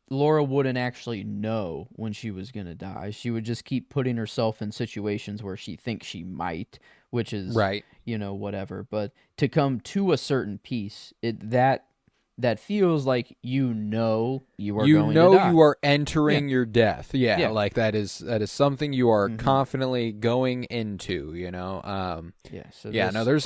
Laura wouldn't actually know when she was gonna die. She would just keep putting herself in situations where she thinks she might, which is Right. whatever. But to come to a certain piece, that feels like you are going to die. You are entering your death. Yeah, Yeah. like that is something you are Mhm. confidently going into. Yeah. So Yeah. No, there's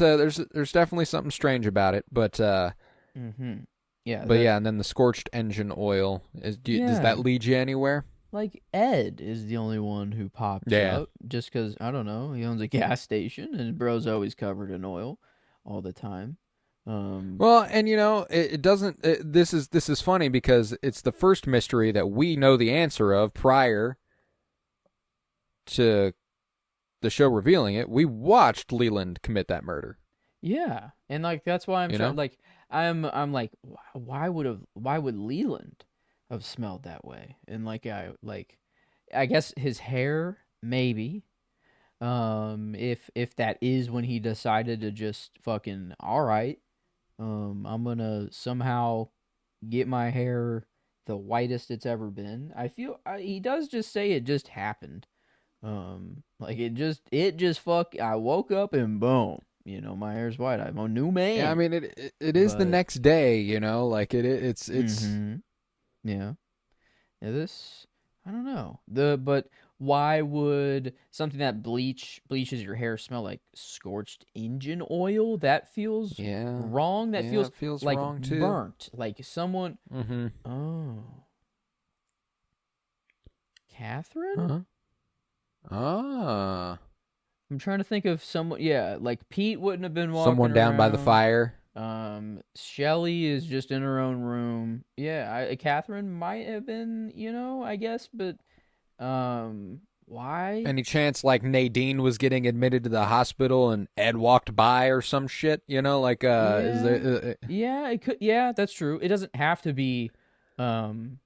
definitely something strange about it, but Mhm. Yeah. but yeah, and then the scorched engine oil does that Yeah. lead you anywhere? Like Ed is the only one who pops Yeah. up just because I don't know. He owns a gas station and bro's always covered in oil all the time. Well, and it doesn't. This is funny because it's the first mystery that we know the answer of prior to the show revealing it. We watched Leland commit that murder. Yeah, and like that's why I'm trying. Like I'm like, why would Leland have smelled that way? And I guess his hair maybe. If that is when he decided to just fucking all right. I'm gonna somehow get my hair the whitest it's ever been. I feel he does just say it just happened. Like it just fuck. I woke up and boom, my hair's white. I'm a new Yeah, I man. mean it is the But next day, like it's mhm, yeah. Yeah, this I don't know. But why would something that bleaches your hair smell like scorched engine oil? That feels yeah. wrong. That Yeah, feels it feels like wrong too. burnt. Like someone. Mhm. Oh, Catherine? Uh-huh. Ah. I'm trying to think of someone. Yeah, like Pete wouldn't have been walking Someone down by the around. fire. Shelly is just in her own room. Yeah, Catherine might have been, I guess, but why? Any chance like Nadine was getting admitted to the hospital and Ed walked by or some shit? Like is Yeah, there? yeah, it could. Yeah, that's true. It doesn't have to be, um,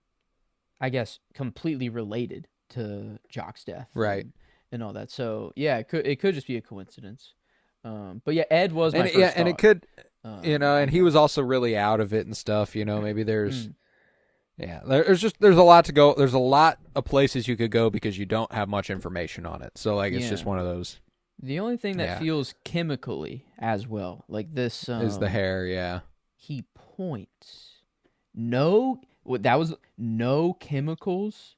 I guess, completely related to Jock's death Right. and all that. So yeah, it could just be a coincidence. But yeah, Ed was my And yeah, first and it thought. could, I and he was guess. also really out of it and stuff. Maybe there's. Mm, Yeah, there's a lot to go. There's a lot of places you could go because you don't have much information on it. So like it's yeah. just one of those. The only thing that Yeah, feels chemically as well, like this, is the hair. Yeah, he points. No, that was no chemicals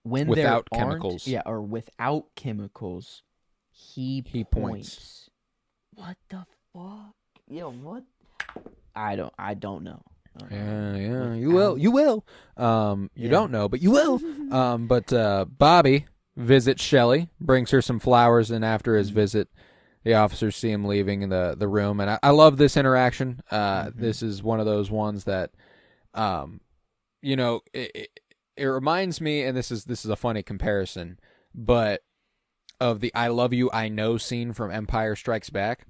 when there without aren't. chemicals, Yeah, or without chemicals, he he points. points. What the fuck? Yo, what? I don't know. Yeah, you will, Without. you will. You Yeah. don't know, but you will. But Bobby visits Shelley, brings her some flowers, and after his visit, the officers see him leaving the room, and I love this interaction. This is one of those ones that, it reminds me, and this is a funny comparison, but of the "I love you, I know" scene from Empire Strikes Back.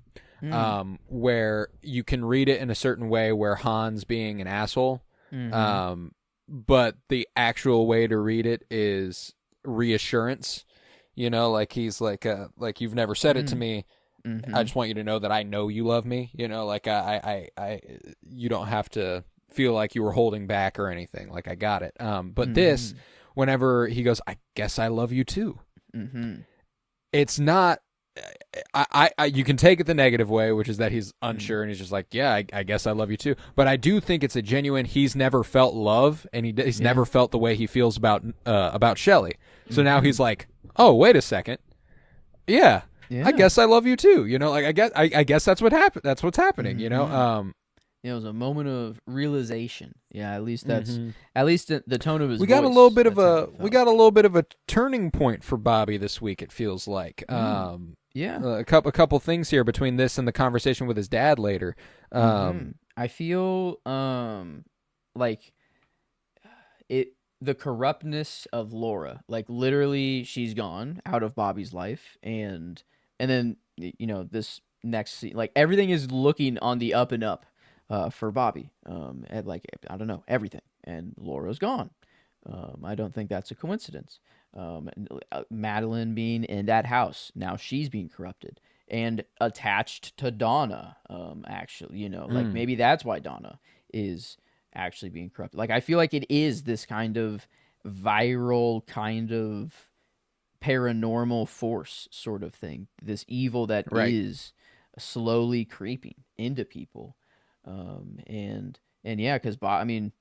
Where you can read it in a certain way where Han's being an asshole, but the actual way to read it is reassurance. Like he's like you've never said it to me. I just want you to know that I know you love me. Like I you don't have to feel like you were holding back or anything. Like I got it. But this, whenever he goes, I guess I love you too. It's not. I you can take it the negative way, which is that he's unsure and he's just like, yeah, I guess I love you too. But I do think it's a genuine. He's never felt love, and he's never felt the way he feels about Shelley. So now he's like, oh, wait a second, yeah, I guess I love you too. Like I guess that's what happened. That's what's happening. It was a moment of realization. Yeah, at least that's at least the tone of his we voice. got a little bit of a turning point for Bobby this week. It feels like. Yeah. A couple things here between this and the conversation with his dad later. I feel like the corruptness of Laura. Like literally she's gone out of Bobby's life and then this next scene, like everything is looking on the up and up for Bobby. And like I don't know, everything. And Laura's gone. I don't think that's a coincidence. Madeline being in that house, now she's being corrupted and attached to Donna. Actually, like maybe that's why Donna is actually being corrupted. Like I feel like it is this kind of viral kind of paranormal force sort of thing. This evil that is slowly creeping into people. And yeah, because Bobby.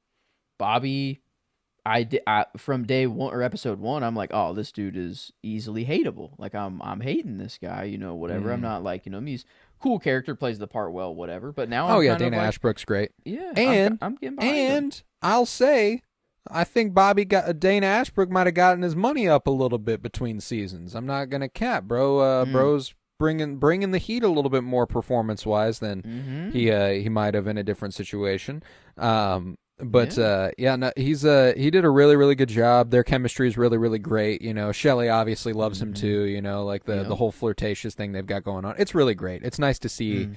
From day one or episode one, I'm like, oh, this dude is easily hateable. Like I'm hating this guy, whatever. I'm not like, he's cool character, plays the part well, whatever. But now I'm kind Dana of like, Ashbrook's great. Yeah, And I'm getting behind him. and I'll say, I think Dana Ashbrook might have gotten his money up a little bit between seasons. I'm not gonna cap, bro. Bro's bringing the heat a little bit more performance wise than he might have in a different situation. But no, he did a really, really good job. Their chemistry is really, really great. Shelley obviously loves him too. Like the whole flirtatious thing they've got going on. It's really great. It's nice to see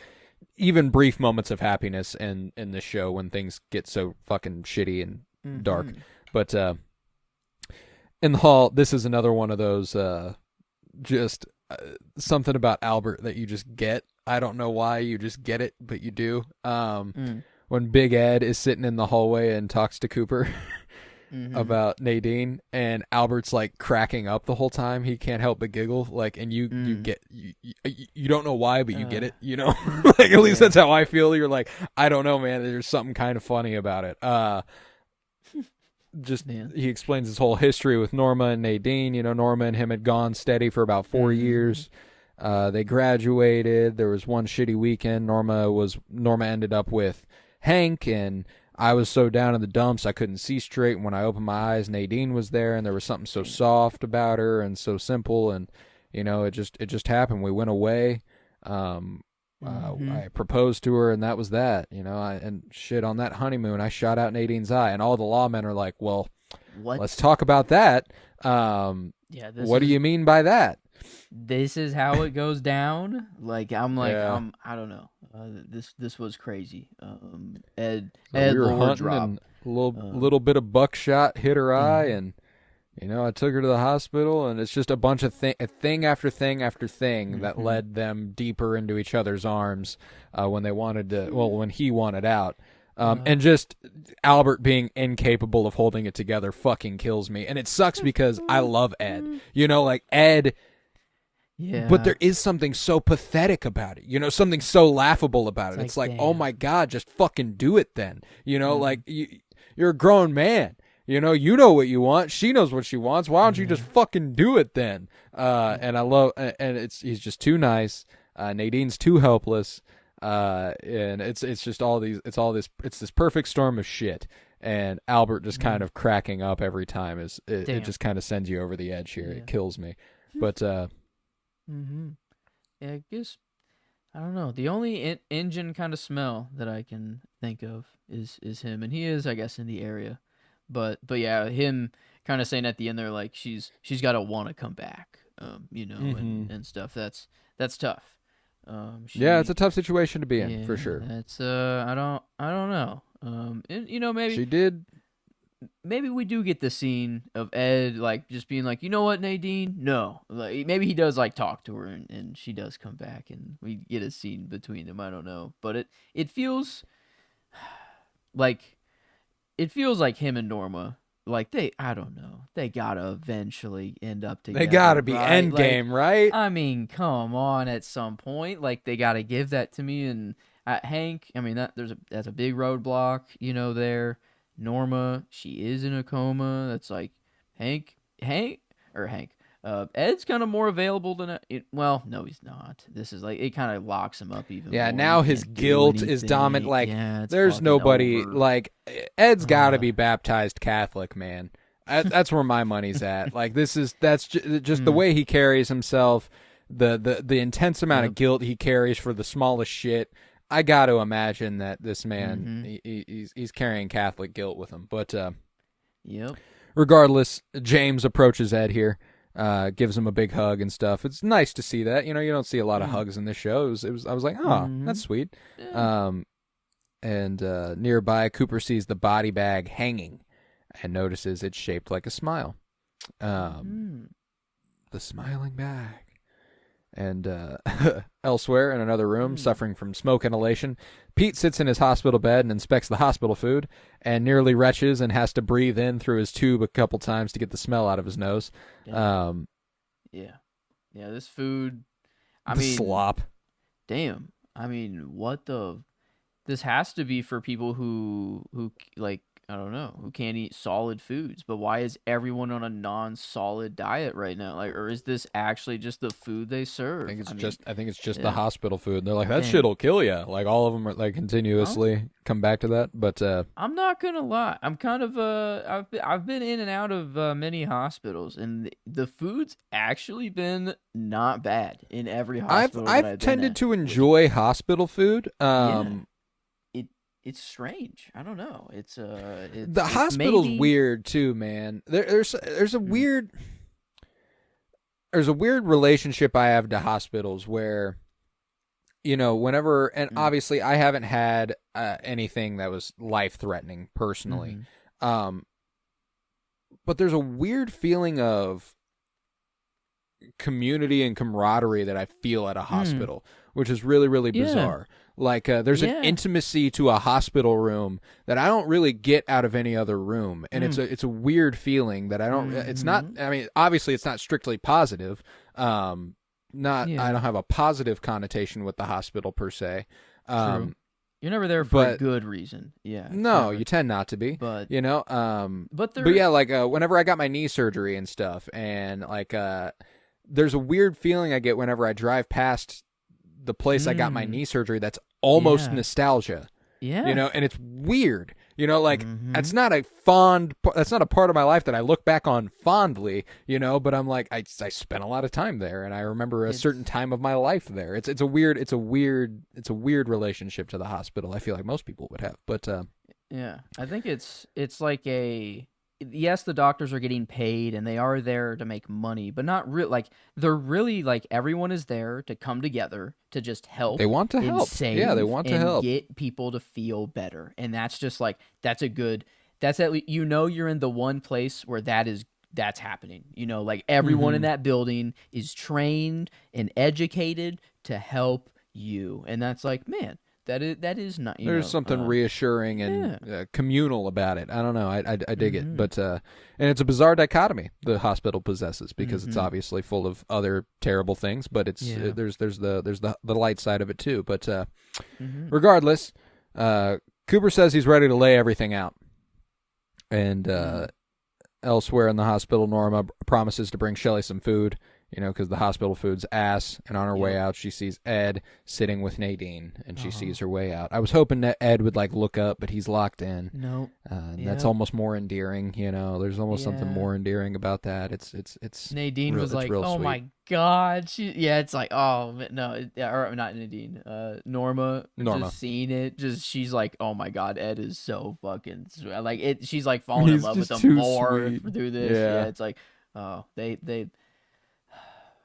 even brief moments of happiness in the show when things get so fucking shitty and dark. But in the hall, this is another one of those just something about Albert that you just get. I don't know why you just get it, but you do. When Big Ed is sitting in the hallway and talks to Cooper Mm-hmm. about Nadine, and Albert's like cracking up the whole time. He can't help but giggle, like, and you Mm. get you don't know why, but you get Uh, it, like at least yeah. that's how I feel. You're like, I don't know, man. There's something kind of funny about it. Just Man. he explains his whole history with Norma and Nadine. Norma and him had gone steady for about 4 years. They graduated. There was one shitty weekend. Norma ended up with Hank, and I was so down in the dumps I couldn't see straight. And when I opened my eyes, Nadine was there, and there was something so soft about her and so simple. And it just happened. We went away. I proposed to her, and that was that. And shit, on that honeymoon, I shot out Nadine's eye, and all the lawmen are like, "Well, What? let's talk about that. Yeah. What do you mean by that?" This is how it goes down. I'm like, Yeah. I don't know. This was crazy. Ed So Ed we were Lower hunting, drop. and a little bit of buckshot hit her eye, and I took her to the hospital, and it's just a bunch of thing after thing after thing that led them deeper into each other's arms when he wanted out. And just Albert being incapable of holding it together fucking kills me. And it sucks because I love Ed. Like Ed, Yeah. but there is something so pathetic about it. Something so laughable about it. It's like, oh damn. my God, just fucking do it then. Like you're a grown man. You know what you want. She knows what she wants. Why don't you just fucking do it then? And I love, and he's just too nice. Nadine's too helpless. And it's just it's this perfect storm of shit. And Albert just kind of cracking up every time it just kind of sends you over the edge here. Yeah. It kills me. But, Yeah, I guess I don't know. The only engine kind of smell that I can think of is him, and he is, I guess, in the area. But yeah, him kind of saying at the end there like she's got to want to come back, and stuff. That's tough. yeah, it's a tough situation to be in, Yeah, for sure. that's I don't know. And maybe She did. maybe we do get the scene of Ed like just being like, you know what, Nadine? No, like maybe he does like talk to her and she does come back and we get a scene between them. I don't know, but it feels like him and Norma, like I don't know, they gotta eventually end up together. They gotta be right? endgame, right? I mean, come on, at some point, like they gotta give that to me. And Hank, I mean that's a big roadblock, there. Norma, she is in a coma. That's like Hank. Ed's kind of more available than well, no, he's not. This is like it kind of locks him up even. Yeah, more. now He his can't do guilt is anything. dominant. Like, Yeah, it's there's fucking nobody over. like Ed's got to be baptized Catholic, man. That's where my money's at. Like, that's just the way he carries himself, the intense amount of guilt he carries for the smallest shit. I got to imagine that this man, he's carrying Catholic guilt with him. But Yep. regardless, James approaches Ed here, gives him a big hug and stuff. It's nice to see that. You don't see a lot of hugs in this show. I was like, oh, that's sweet. Yeah. And nearby, Cooper sees the body bag hanging and notices it's shaped like a smile. The smiling bag. And elsewhere in another room, suffering from smoke inhalation, Pete sits in his hospital bed and inspects the hospital food and nearly retches and has to breathe in through his tube a couple times to get the smell out of his nose. Yeah. This food. I mean, slop. Damn. I mean, this has to be for people who like, I don't know, who can't eat solid foods. But why is everyone on a non-solid diet right now? Like, or is this actually just the food they serve? I think it's just the yeah. hospital food. And they're like, that Damn. shit'll kill you. Like, all of them are like continuously come back to that. But I'm not gonna lie. I'm kind of I've been in and out of many hospitals, and the food's actually been not bad in every hospital. I've tended to enjoy hospital food. It's strange. I don't know. The hospital's weird too, man. There's a weird relationship I have to hospitals where, whenever, and obviously I haven't had anything that was life-threatening personally, but there's a weird feeling of community and camaraderie that I feel at a hospital, which is really, really bizarre. Like there's an intimacy to a hospital room that I don't really get out of any other room, and it's a weird feeling that I don't. It's not. I mean, obviously, it's not strictly positive. I don't have a positive connotation with the hospital per se. True. You're never there for a good reason. Yeah. No, you tend not to be. But you know. But yeah, like whenever I got my knee surgery and stuff, and like there's a weird feeling I get whenever I drive past the place I got my knee surgery that's almost nostalgia. Yeah. You know, and it's weird. You know, like that's not a part of my life that I look back on fondly, you know, but I'm like I spent a lot of time there and I remember a certain time of my life there. It's a weird relationship to the hospital. I feel like most people would have. But yeah. I think it's like yes, the doctors are getting paid and they are there to make money, but not really. Like they're really like everyone is there to come together to just help. They want to help. Yeah, they want to help. Get people to feel better, and that's just like that's at least you're in the one place where that's happening. You know, like everyone in that building is trained and educated to help you, and that's like man. That is not. There's something reassuring and communal about it. I don't know. I dig it, but and it's a bizarre dichotomy the hospital possesses because it's obviously full of other terrible things, but it's there's the light side of it too. But regardless, Cooper says he's ready to lay everything out, and elsewhere in the hospital, Norma promises to bring Shelley some food. You know, because the hospital food's ass, and on her way out, she sees Ed sitting with Nadine, and she sees her way out. I was hoping that Ed would, like, look up, but he's locked in. Nope. That's almost more endearing, you know. There's almost something more endearing about that. It's Nadine was like, oh, sweet. my God. It's like, oh, no, or not Nadine. Norma. Just seeing it, she's like, oh, my God, Ed is so fucking sweet. Like, she's, like, falling in love with him more through this. Yeah, it's like, oh, they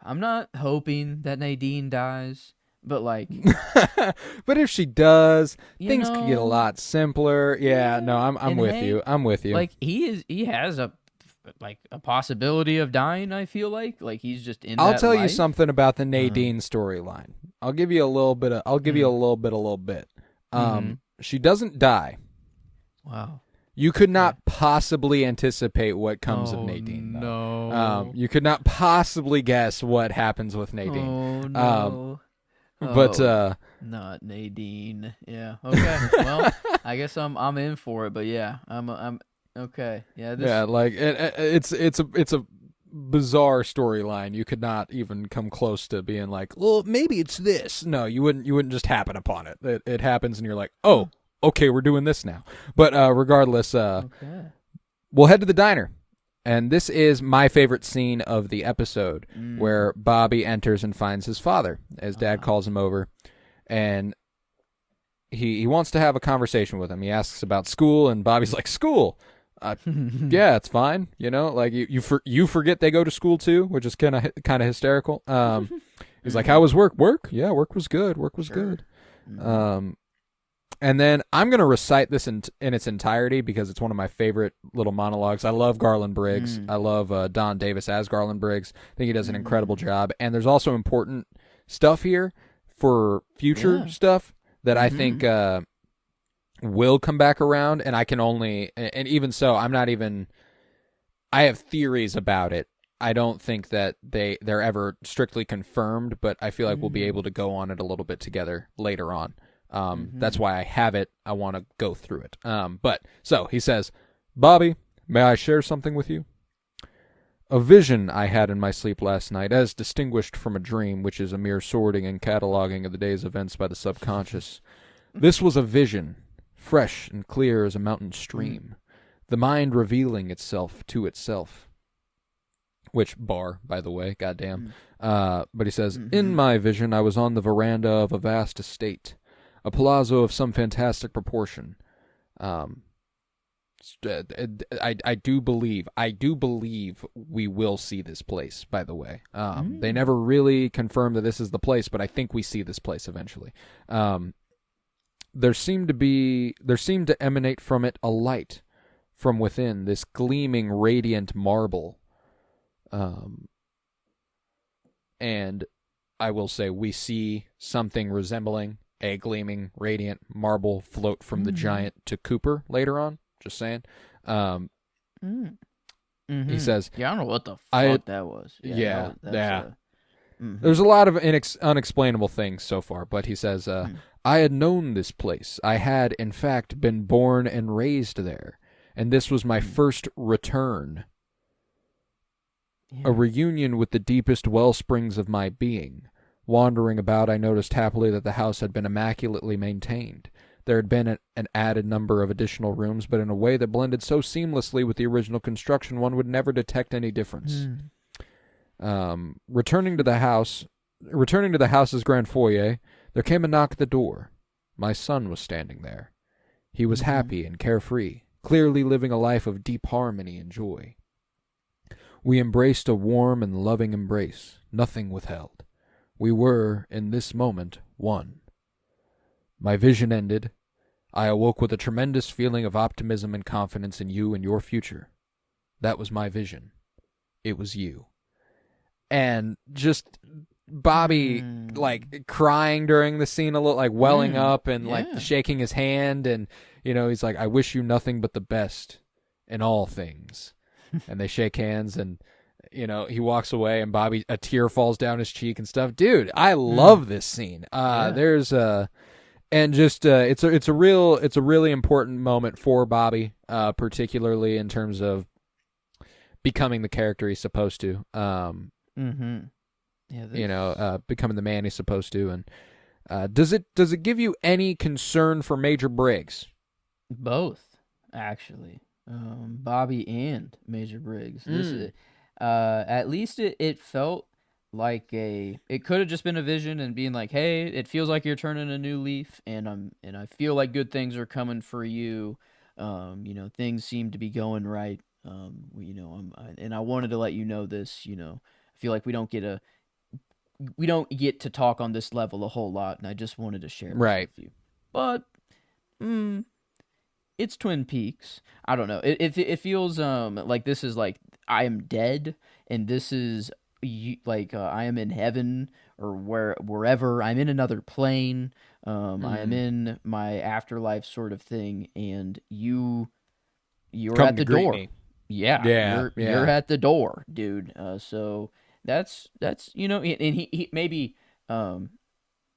I'm not hoping that Nadine dies, but like... but if she does, things could get a lot simpler. Yeah, no, I'm with you. I'm with you. Like, he has a possibility of dying, I feel like. Like, he's just in I'll that tell life. you something about the Nadine storyline. I'll give you a little bit. She doesn't die. Wow. You could not possibly anticipate what comes of Nadine. No. You could not possibly guess what happens with Nadine. Oh, no. But not Nadine. Yeah. Okay. Well, I guess I'm in for it. But yeah, I'm okay. Yeah. Yeah. Like it's a bizarre storyline. You could not even come close to being like, well, maybe it's this. No, you wouldn't just happen upon it. It happens, and you're like, oh. Okay, we're doing this now. But regardless, we'll head to the diner. And this is my favorite scene of the episode, where Bobby enters and finds his father, as Dad calls him over. And he wants to have a conversation with him. He asks about school, and Bobby's like, school? Yeah, it's fine. You know, like you forget they go to school too, which is kind of hysterical. He's like, how was work? Work? Yeah, work was good. Work was good. And then I'm going to recite this in its entirety because it's one of my favorite little monologues. I love Garland Briggs. I love Don Davis as Garland Briggs. I think he does an incredible job. And there's also important stuff here for future stuff that I think will come back around. And I can only, and even so, I have theories about it. I don't think that they're ever strictly confirmed, but I feel like we'll be able to go on it a little bit together later on. That's why I have it. I want to go through it. But so he says, Bobby, may I share something with you? A vision I had in my sleep last night, as distinguished from a dream, which is a mere sorting and cataloging of the day's events by the subconscious. This was a vision, fresh and clear as a mountain stream, the mind revealing itself to itself. Which bar, by the way, goddamn. But he says, in my vision, I was on the veranda of a vast estate. A palazzo of some fantastic proportion. I do believe we will see this place, by the way. They never really confirmed that this is the place, but I think we see this place eventually. There seemed to emanate from it a light from within, this gleaming, radiant marble. and I will say we see something resembling a gleaming, radiant marble float from the giant to Cooper later on. Just saying. He says, "Yeah, I don't know what the fuck that was." There's a lot of unexplainable things so far, but he says, I had known this place. I had, in fact, been born and raised there, and this was my first return. A reunion with the deepest wellsprings of my being. Wandering about, I noticed happily that the house had been immaculately maintained. There had been an added number of additional rooms, but in a way that blended so seamlessly with the original construction, one would never detect any difference. Returning to the house's grand foyer, there came a knock at the door. My son was standing there. He was happy and carefree, clearly living a life of deep harmony and joy. We embraced a warm and loving embrace, nothing withheld. We were, in this moment, one. My vision ended. I awoke with a tremendous feeling of optimism and confidence in you and your future. That was my vision. It was you. And just Bobby, like, crying during the scene a little, like, welling up and, like, shaking his hand. And, you know, he's like, I wish you nothing but the best in all things. And they shake hands, and, you know, he walks away, and Bobby, a tear falls down his cheek and stuff. Dude, I love this scene. There's and just it's a really important moment for Bobby, particularly in terms of becoming the character he's supposed to. Becoming the man he's supposed to. And does it give you any concern for Major Briggs? Both, actually. Bobby and Major Briggs. This is, at least it felt like it could have just been a vision and being like, hey, it feels like you're turning a new leaf, and I feel like good things are coming for you. Things seem to be going right. And I wanted to let you know this. I feel like we don't get to talk on this level a whole lot, and I just wanted to share this with you. But it's Twin Peaks. I don't know. It feels like this is like I am dead, and this is I am in heaven or wherever. I'm in another plane. I am in my afterlife sort of thing, and you're Come at the to greet door. me. You're at the door, dude. So that's and he maybe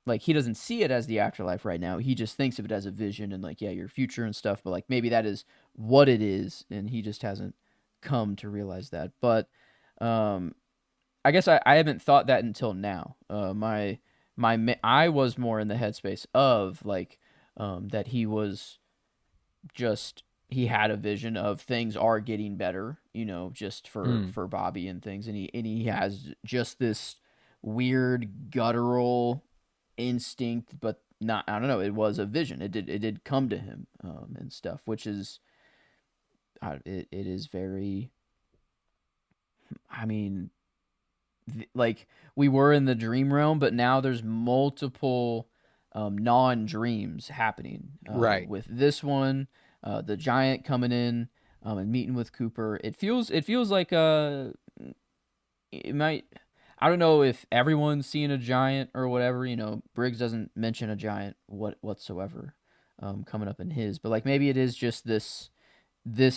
like he doesn't see it as the afterlife right now. He just thinks of it as a vision and like, your future and stuff. But like maybe that is what it is, and he just hasn't come to realize that. But I guess I haven't thought that until now. I was more in the headspace of like that he had a vision of things are getting better, just for Bobby and things, and he has just this weird guttural instinct, but not, I don't know, it was a vision. It did come to him and stuff, which is it is very, I mean, like we were in the dream realm, but now there's multiple non-dreams happening with this one, the giant coming in and meeting with Cooper. It feels like it might, I don't know if everyone's seeing a giant or whatever. Briggs doesn't mention a giant whatsoever coming up in his, but like maybe it is just this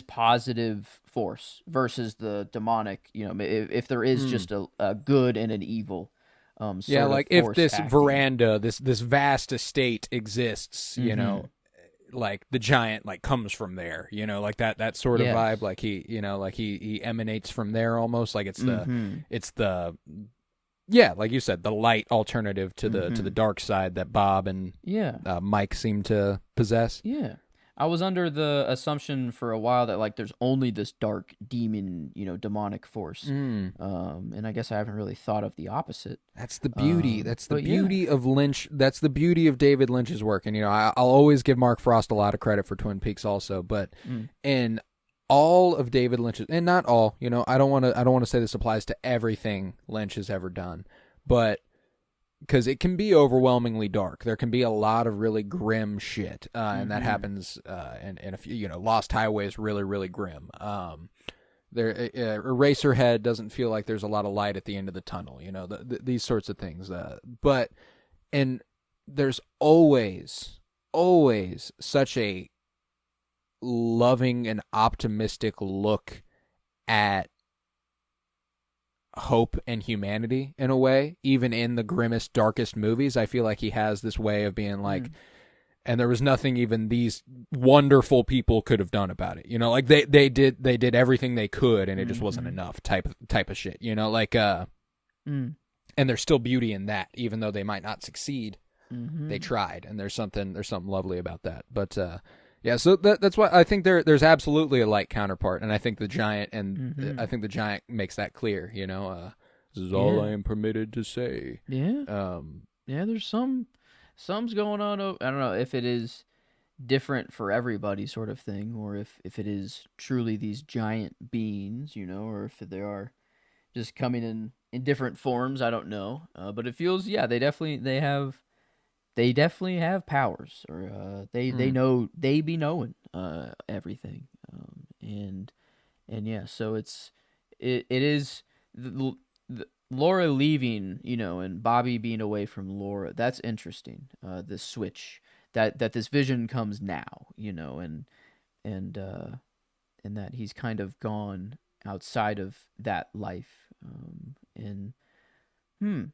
positive force versus the demonic. If there is just a good and an evil. Like if this acting. Veranda, this vast estate exists, like the giant like comes from there, like that sort of vibe. Like he emanates from there almost. Like it's the like you said, the light alternative to the dark side that Bob and Mike seem to possess. Yeah. I was under the assumption for a while that like there's only this dark demon, demonic force. And I guess I haven't really thought of the opposite. That's the beauty. That's the beauty of Lynch. That's the beauty of David Lynch's work. And I'll always give Mark Frost a lot of credit for Twin Peaks also, but in all of David Lynch's, and not all, I don't want to say this applies to everything Lynch has ever done, but because it can be overwhelmingly dark. There can be a lot of really grim shit, and that happens in a few. Lost Highway is really, really grim. Eraserhead doesn't feel like there's a lot of light at the end of the tunnel. These sorts of things. And there's always such a loving and optimistic look at hope and humanity in a way, even in the grimmest, darkest movies. I feel like he has this way of being like, and there was nothing even these wonderful people could have done about it. Like they did everything they could, and it just wasn't enough. Type of shit. And there's still beauty in that, even though they might not succeed. They tried, and there's something lovely about that. But yeah, so that's why I think there's absolutely a light counterpart, and I think the giant makes that clear. This is all I am permitted to say. Yeah. Yeah, there's some's going on. I don't know if it is different for everybody, sort of thing, or if it is truly these giant beings, or if they are just coming in different forms. I don't know, but it feels they definitely have powers, or they know, they be knowing everything, and yeah, so it is the Laura leaving, and Bobby being away from Laura. That's interesting. The switch that this vision comes now, and that he's kind of gone outside of that life, and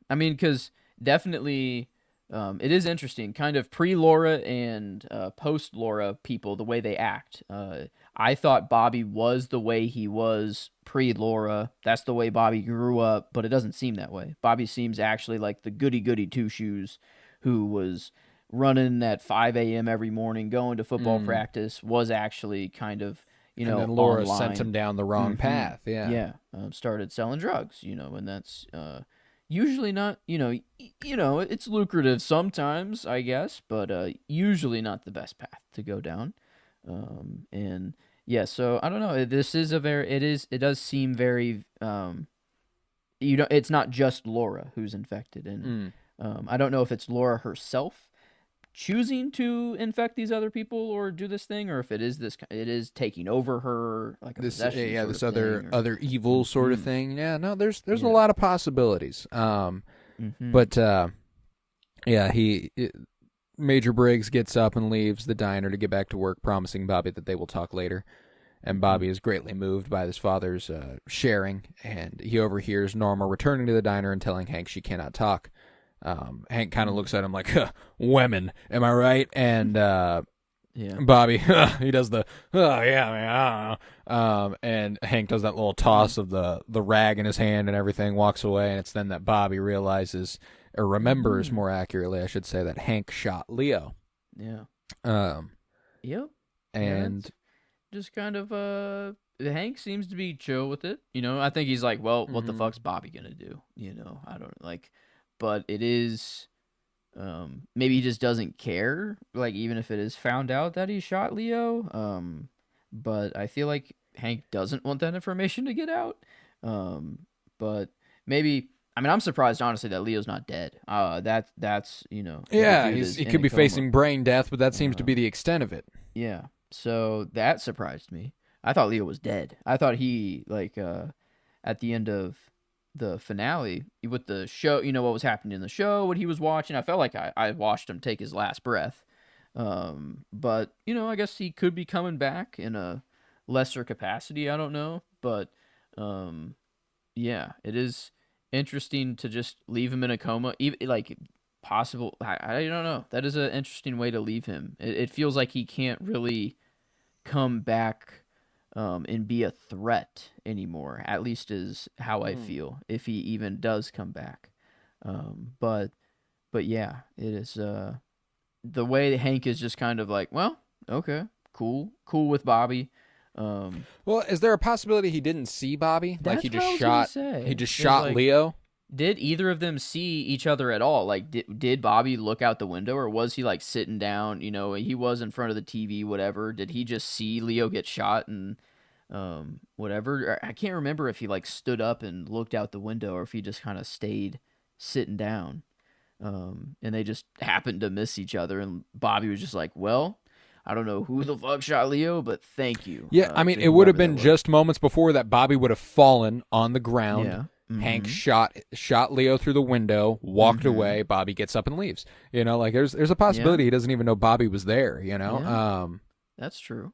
I mean, because definitely. It is interesting, kind of pre-Laura and post-Laura people, the way they act. I thought Bobby was the way he was pre-Laura. That's the way Bobby grew up, but it doesn't seem that way. Bobby seems actually like the goody-goody two-shoes who was running at 5 a.m. every morning, going to football practice, was actually kind of, and then Laura online. Sent him down the wrong path. Yeah. Started selling drugs, and that's... usually not, it's lucrative sometimes, I guess, but usually not the best path to go down. And yeah, so I don't know. This is it does seem very, it's not just Laura who's infected, and I don't know if it's Laura herself choosing to infect these other people or do this thing, or if it is taking over her, like this other evil sort of thing. Yeah, no, there's a lot of possibilities. But Major Briggs gets up and leaves the diner to get back to work, promising Bobby that they will talk later. And Bobby is greatly moved by his father's sharing, and he overhears Norma returning to the diner and telling Hank she cannot talk. Hank kind of looks at him like, women, am I right? And Bobby, he does the, yeah, man, I don't know. And Hank does that little toss of the rag in his hand and everything, walks away, and it's then that Bobby realizes, or remembers more accurately, I should say, that Hank shot Leo. Yeah. Yep. And just kind of, Hank seems to be chill with it. I think he's like, well, what the fuck's Bobby gonna do? I don't like... But it is, maybe he just doesn't care, like, even if it is found out that he shot Leo. But I feel like Hank doesn't want that information to get out. But maybe, I mean, I'm surprised, honestly, that Leo's not dead. That's Yeah, he could be facing brain death, but that seems to be the extent of it. Yeah, so that surprised me. I thought Leo was dead. I thought he, like, at the end of the finale with the show, what was happening in the show, what he was watching, I felt like I watched him take his last breath. But I guess he could be coming back in a lesser capacity. I don't know, but yeah, it is interesting to just leave him in a coma. Even like possible, I don't know. That is an interesting way to leave him. It feels like he can't really come back and be a threat anymore, at least is how I feel, if he even does come back. But yeah, it is the way Hank is just kind of like, well, okay, cool with Bobby. Well, is there a possibility he didn't see Bobby? Like he just shot like, Leo? Did either of them see each other at all? Like, did Bobby look out the window, or was he like sitting down? He was in front of the TV, whatever. Did he just see Leo get shot and whatever? I can't remember if he like stood up and looked out the window, or if he just kind of stayed sitting down. And they just happened to miss each other, and Bobby was just like, well, I don't know who the fuck shot Leo, but thank you Yeah, I mean, to it would have whoever that been was. just moments before that Bobby would have fallen on the ground. Yeah. Hank Mm-hmm. shot Leo through the window, walked Mm-hmm. away. Bobby gets up and leaves. Like there's a Yeah. possibility he doesn't even know Bobby was there. Yeah. That's true.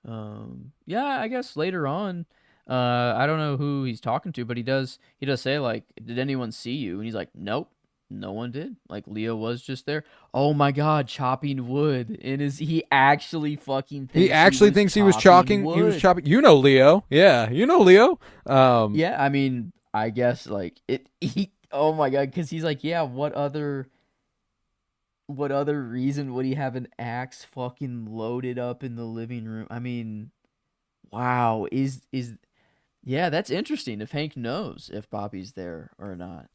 Yeah, I guess later on, I don't know who he's talking to, but he does say like, "Did anyone see you?" And he's like, "Nope, no one did." Like Leo was just there. Oh my God, chopping wood, and is he actually fucking He thinks he actually was thinks he was chopping chalking. He was wood? chopping. Leo. Yeah, Leo. Yeah, I mean, I guess like it. He, oh my God, because he's like, yeah, what other reason would he have an axe fucking loaded up in the living room? I mean, wow, is yeah, that's interesting. If Hank knows if Bobby's there or not,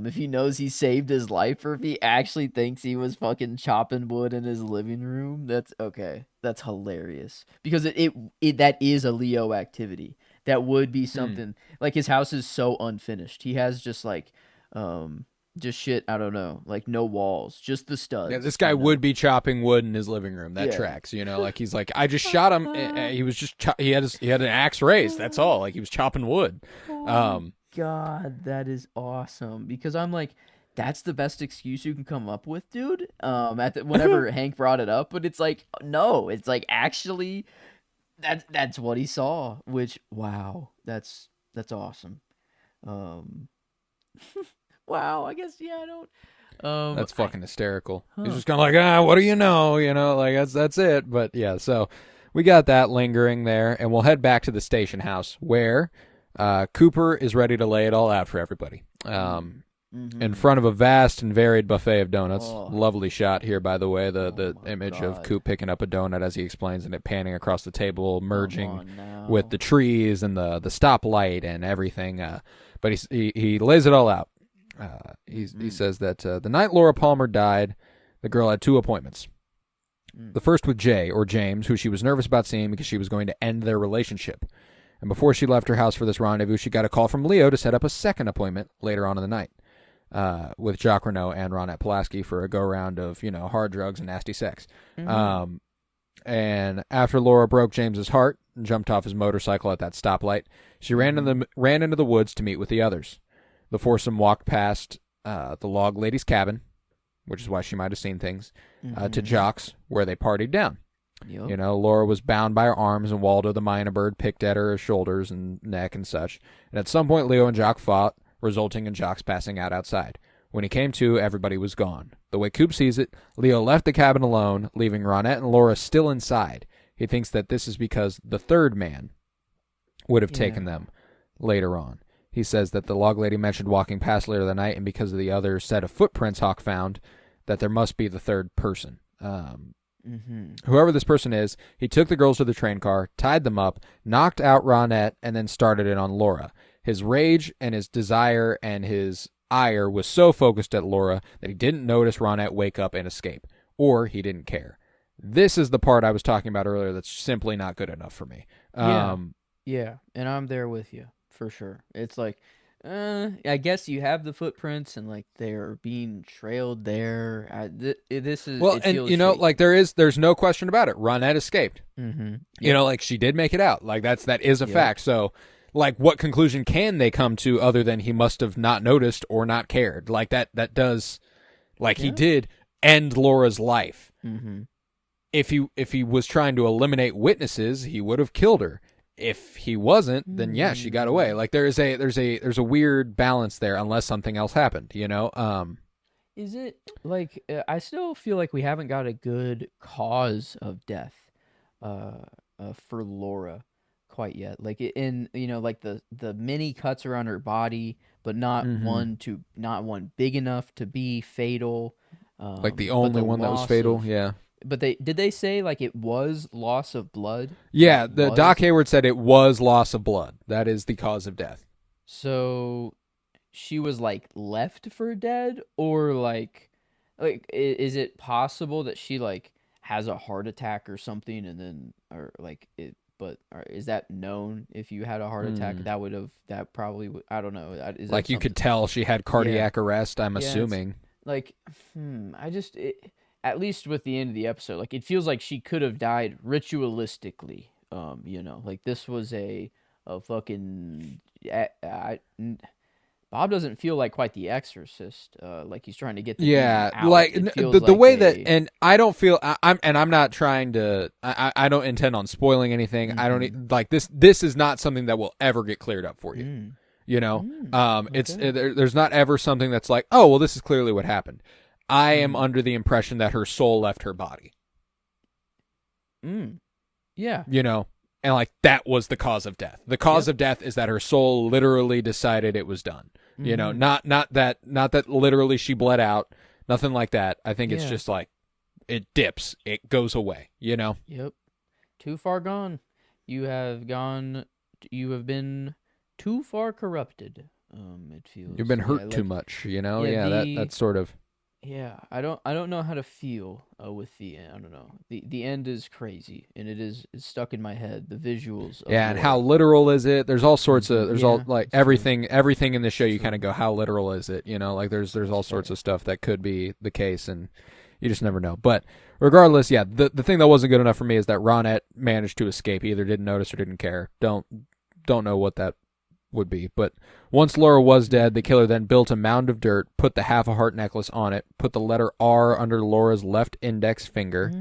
if he knows he saved his life, or if he actually thinks he was fucking chopping wood in his living room, that's okay. That's hilarious because it that is a Leo activity. That would be hmm. something like his house is so unfinished. He has just like, um, just shit. I don't know, like no walls, just the Yeah, studs. this guy would be chopping wood in his living room. That Yeah. tracks. Like he's like, I just shot him. He was just he had an axe raised. That's all. Like he was chopping wood. Oh my Um, God, that is awesome. Because I'm like, that's the best excuse you can come up with, dude. Whenever Hank brought it up, but it's like, no, it's like actually that's what he saw. Which, wow, that's awesome. Um, wow, I guess yeah, I don't. that's I fucking hysterical. He's huh. just kind of like, what do you know? Like that's it. But yeah, so we got that lingering there, and we'll head back to the station house where Cooper is ready to lay it all out for everybody. In Mm-hmm. front of a vast and varied buffet of donuts. Oh, Lovely shot here, by the way. oh The my image of God. Coop picking up a donut as he explains, and it panning across the table, Come merging on with now. the trees and the stoplight and everything. But he lays it all out. He Mm-hmm. says that the night Laura Palmer died, the girl had two appointments. Mm. The first with Jay, or James, who she was nervous about seeing because she was going to end their relationship. And before she left her house for this rendezvous, she got a call from Leo to set up a second appointment later on in the night with Jacques Renault and Ronette Pulaski for a go-round of, hard drugs and nasty sex. Mm-hmm. Um, and after Laura broke James's heart and jumped off his motorcycle at that stoplight, she Mm-hmm. ran into the woods to meet with the others. The foursome walked past the log lady's cabin, which is why she might have seen things, to Mm-hmm. Jock's, where they partied down. Yep. Laura was bound by her arms, and Waldo the Mynah Bird picked at her shoulders and neck and such. And at some point, Leo and Jock fought, resulting in Jock's passing out outside. When he came to, everybody was gone. The way Coop sees it, Leo left the cabin alone, leaving Ronette and Laura still inside. He thinks that this is because the third man would have taken Yeah. them later on. He says that the log lady mentioned walking past later that night, and because of the other set of footprints Hawk found, that there must be the third person. Mm-hmm. Whoever this person is, he took the girls to the train car, tied them up, knocked out Ronette, and then started it on Laura. His rage and his desire and his ire was so focused at Laura that he didn't notice Ronette wake up and escape, or he didn't care. This is the part I was talking about earlier that's simply not good enough for me. Yeah. Yeah. And I'm there with you for sure. It's like, I guess you have the footprints and like they're being trailed there. This is Well, it and feels shaky. there's no question about it. Ronette escaped. Mm-hmm. Yep. Like she did make it out. Like that is a Yep. fact. So like what conclusion can they come to other than he must have not noticed or not cared? Like that does, like he Yeah. did end Laura's life. Mm-hmm. If he was trying to eliminate witnesses, he would have killed her. If he wasn't, then yeah, she got away. Mm. Like there's a weird balance there unless something else happened, Is it like I still feel like we haven't got a good cause of death uh, for Laura quite yet. Like in like the many cuts around her body, but Mhm. not one big enough to be fatal. Like the But only the one that was loss fatal, of yeah. but they say like it was loss of blood? Like Yeah, it the Doc was. Hayward said it was loss of blood. That is the cause of death. So she was like left for dead, or is it possible that she like has a heart attack or something, and then or like it but or is that known? If you had a heart attack, Hmm. that probably would, I don't know, is that Like you something? could tell she had Yeah. cardiac arrest, I'm Yeah, it's assuming. like I just at least with the end of the episode, like it feels like she could have died ritualistically. Like this was a fucking. Bob doesn't feel like quite the Exorcist. Like he's trying to get the demon Yeah, out. like It feels the like way that, and I don't feel I'm not trying to. I don't intend on spoiling anything. I don't like this. This is not something that will ever get cleared up for you. You know, it's there's not ever something that's like, oh well, this is clearly what happened. I am under the impression that her soul left her body. Yeah. You know, and like that was the cause of death. The cause of death is that her soul literally decided it was done. You know, not that literally she bled out, nothing like that. I think it's just like it dips, it goes away, you know? Yep. Too far gone. You have been too far corrupted. It feels You've been hurt too much, you know? Yeah, that's sort of. Yeah, I don't know how to feel with the end. I don't know. The end is crazy, and it's stuck in my head. The visuals. Yeah, and how literal is it? There's all sorts of all like everything in the show. You kind of go, how literal is it? You know, like there's all sorts of stuff that could be the case, and you just never know. But regardless, yeah, the thing that wasn't good enough for me is that Ronette managed to escape. He either didn't notice or didn't care. Don't know what that would be. But once Laura was dead, the killer then built a mound of dirt, put the half a heart necklace on it, put the letter R under Laura's left index finger,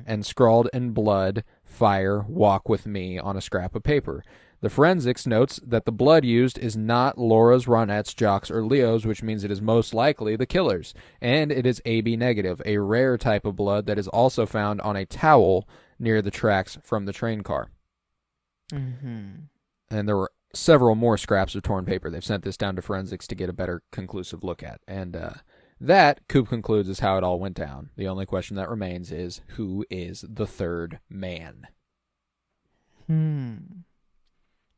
and scrawled in blood, "Fire, walk with me," on a scrap of paper. The forensics notes that the blood used is not Laura's, Ronette's, Jock's, or Leo's, which means it is most likely the killer's, and it is AB negative, a rare type of blood that is also found on a towel near the tracks from the train car. And there were several more scraps of torn paper. They've sent this down to forensics to get a better conclusive look at. And that, Coop concludes, is how it all went down. The only question that remains is, who is the third man?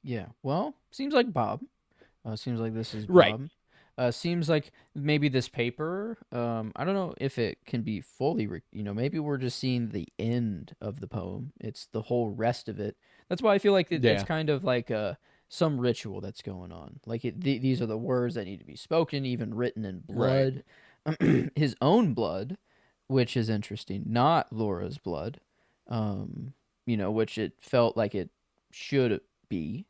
Yeah, well, seems like Bob. Seems like this is Bob. Right. Seems like maybe this paper, I don't know if it can be fully, maybe we're just seeing the end of the poem. It's the whole rest of it. That's why I feel like it's kind of like some ritual that's going on. Like these are the words that need to be spoken, even written in blood. Right. His own blood, which is interesting, not Laura's blood, which it felt like it should be.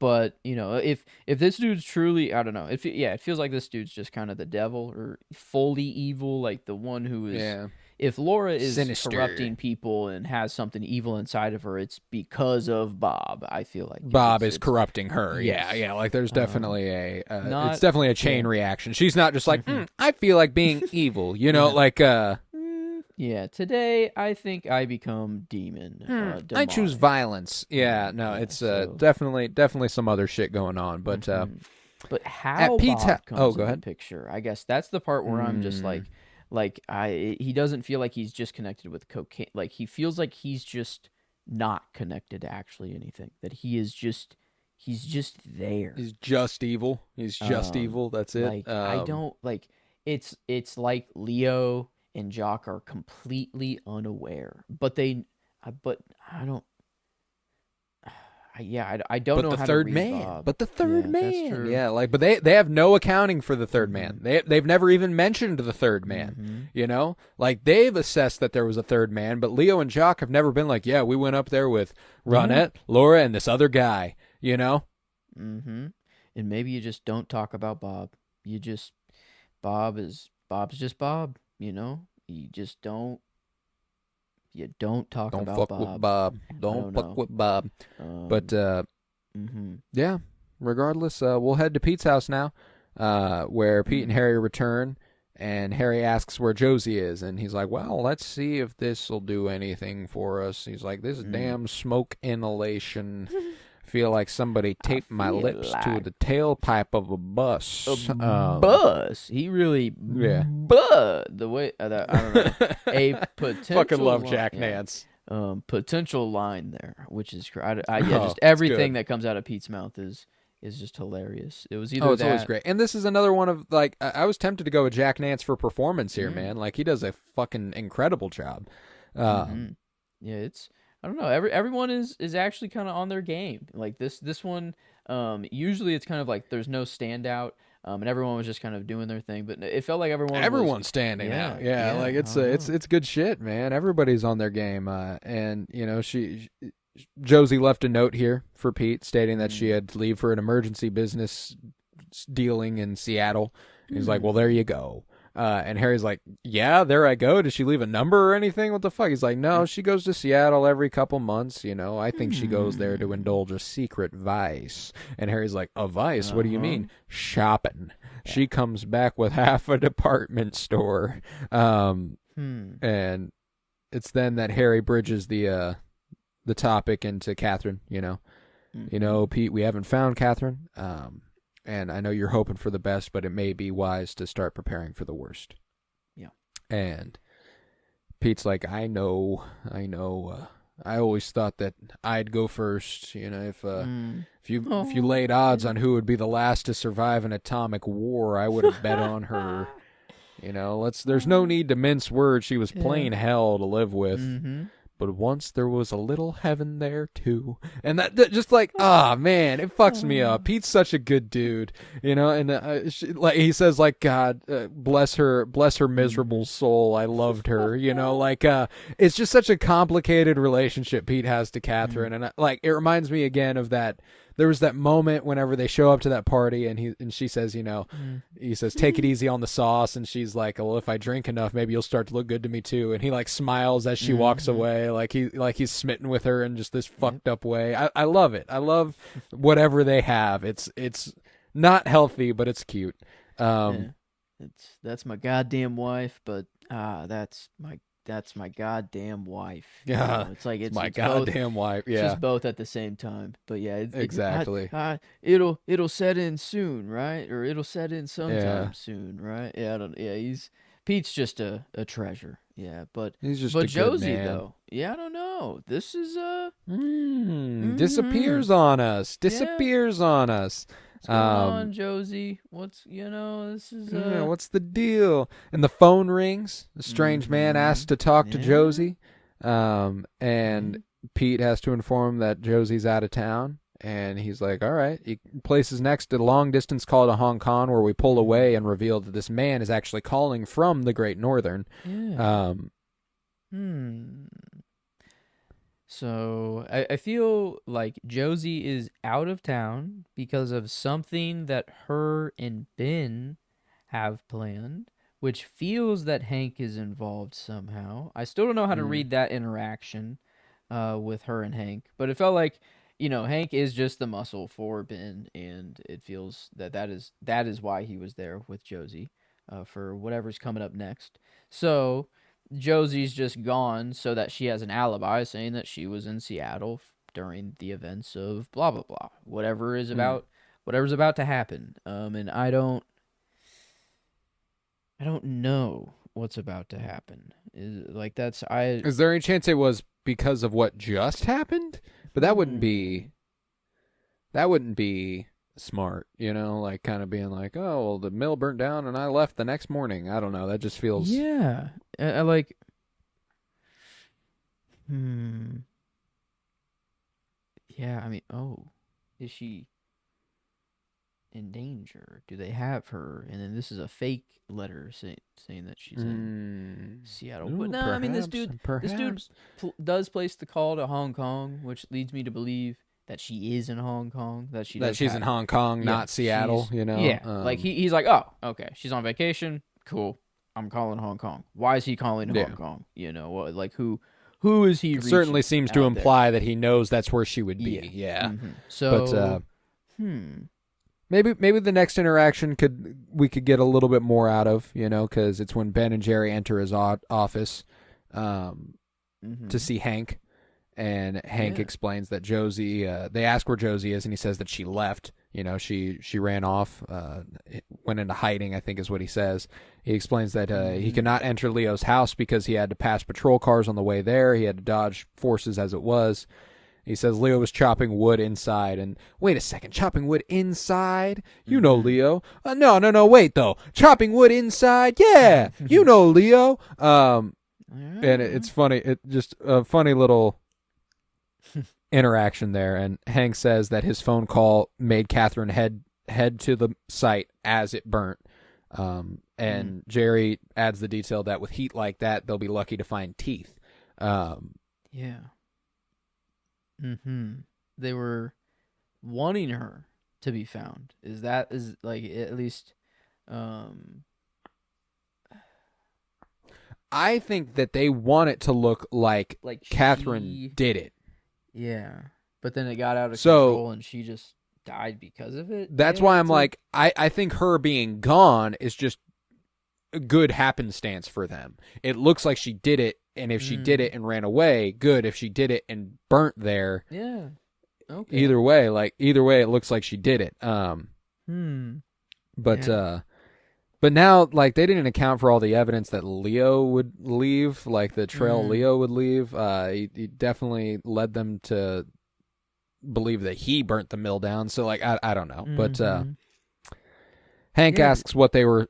But if this dude's truly, I don't know, it feels like this dude's just kind of the devil or fully evil, like the one who is. Yeah. If Laura is sinister, corrupting people and has something evil inside of her, it's because of Bob. I feel like Bob is corrupting her. Yes. Yeah. Like there's definitely it's definitely a chain reaction. She's not just like, I feel like being evil, like. Yeah, today I think I become demon. I choose violence. Yeah, no, it's definitely some other shit going on. But but how Bob comes go ahead. In the picture? I guess that's the part where I'm just he doesn't feel like he's just connected with cocaine. Like he feels like he's just not connected to actually anything. That he's just there. He's just evil. He's just evil. That's it. Like I don't like. It's like Leo and Jock are completely unaware, but I don't. I don't know how to read Bob. But the third man, yeah, like, but they have no accounting for the third man. They've never even mentioned the third man. Like they've assessed that there was a third man, but Leo and Jock have never been like, yeah, we went up there with Ronette, Laura, and this other guy. And maybe you just don't talk about Bob. Bob's just Bob. You just don't. You don't talk about Bob. Don't fuck with Bob. Don't fuck with Bob. But yeah. Regardless, we'll head to Pete's house now, where Pete and Harry return, and Harry asks where Josie is, and he's like, "Well, let's see if this will do anything for us." He's like, "This damn smoke inhalation." Feel like somebody taped my lips to the tailpipe of a bus. Bus? He really the way I don't know. A potential fucking love Jack Nance. Potential line there, which is just everything that comes out of Pete's mouth is just hilarious. It was either it's always great. And this is another one of like I was tempted to go with Jack Nance for performance here, man. Like he does a fucking incredible job. Yeah, it's. I don't know. Everyone is actually kind of on their game. Like this one, usually it's kind of like there's no standout. And everyone was just kind of doing their thing, but it felt like Everyone's standing out. Yeah, like it's good shit, man. Everybody's on their game. And Josie left a note here for Pete stating that she had to leave for an emergency business dealing in Seattle. He's like, well, there you go. And Harry's like, yeah, there I go. Did she leave a number or anything? What the fuck? He's like, no, she goes to Seattle every couple months. I think she goes there to indulge a secret vice. And Harry's like, a vice? What do you mean? Shopping. Yeah. She comes back with half a department store. And it's then that Harry bridges the topic into Catherine, Pete, we haven't found Catherine. And I know you're hoping for the best, but it may be wise to start preparing for the worst. Yeah. And Pete's like, I know. I always thought that I'd go first. If you laid odds on who would be the last to survive an atomic war, I would have bet on her. There's no need to mince words. She was plain hell to live with. Mm-hmm. But once there was a little heaven there too, and that just like, man, it fucks me up. Pete's such a good dude, and he says like, God bless her miserable soul. I loved her, it's just such a complicated relationship Pete has to Catherine, and it reminds me again of that. There was that moment whenever they show up to that party and she says, he says, take it easy on the sauce. And she's like, well, if I drink enough, maybe you'll start to look good to me too. And he like smiles as she walks away. Like he's smitten with her in just this fucked up way. I love it. I love whatever they have. It's not healthy, but it's cute. That's my goddamn wife, but that's my goddamn wife. Yeah, it's my goddamn wife. Yeah, it's just both at the same time. But yeah, exactly. It'll set in soon, right? Or it'll set in sometime soon, right? Yeah, Pete's just a treasure. Yeah, but he's just but a Josie good man. Though, yeah, I don't know. This is disappears on us. What's going on, Josie? What's this is what's the deal? And the phone rings. A strange man asks to talk to Josie. And Pete has to inform that Josie's out of town. And he's like, all right. He places next to a long distance call to Hong Kong, where we pull away and reveal that this man is actually calling from the Great Northern. Yeah. So I feel like Josie is out of town because of something that her and Ben have planned, which feels that Hank is involved somehow. I still don't know how to read that interaction with her and Hank, but it felt like, Hank is just the muscle for Ben, and it feels that is why he was there with Josie for whatever's coming up next. So Josie's just gone so that she has an alibi saying that she was in Seattle during the events of blah blah blah, whatever's about to happen. And I don't know what's about to happen. Is there any chance it was because of what just happened? But that wouldn't be smart, like kind of being like, oh, well, the mill burnt down and I left the next morning. I don't know. That just feels... Yeah. I like... Yeah, I mean, is she in danger? Do they have her? And then this is a fake letter saying that she's in Seattle. But no, I mean, this dude does place the call to Hong Kong, which leads me to believe that she is in Hong Kong. That she's in Hong Kong, not Seattle. Yeah, like he's like, oh, okay, she's on vacation. Cool, I'm calling Hong Kong. Why is he calling Hong Kong? Like who is he? It certainly seems to imply that he knows that's where she would be. Yeah. Mm-hmm. So, Maybe the next interaction we could get a little bit more out of, because it's when Ben and Jerry enter his office to see Hank, and Hank explains that Josie. They ask where Josie is, and he says that she left. She ran off, went into hiding, I think is what he says. He explains that he could not enter Leo's house because he had to pass patrol cars on the way there. He had to dodge forces as it was. He says Leo was chopping wood inside, and wait a second, chopping wood inside? You know Leo. No, wait though. Chopping wood inside? Yeah, you know Leo. And it's funny. It just a funny little interaction there. And Hank says that his phone call made Catherine head head to the site as it burnt. And Jerry adds the detail that with heat like that, they'll be lucky to find teeth. Yeah. They were wanting her to be found. Is like at least I think that they want it to look like Catherine did it. Yeah. But then it got out of control and she just died because of it. That's why I'm like, I think her being gone is just a good happenstance for them. It looks like she did it, and if she did it and ran away, good. If she did it and burnt there, yeah. Okay. Either way, it looks like she did it. But now, like, they didn't account for all the evidence that Leo would leave, like the trail Leo would leave. He definitely led them to believe that he burnt the mill down. So, like, I don't know. But Hank asks what they were.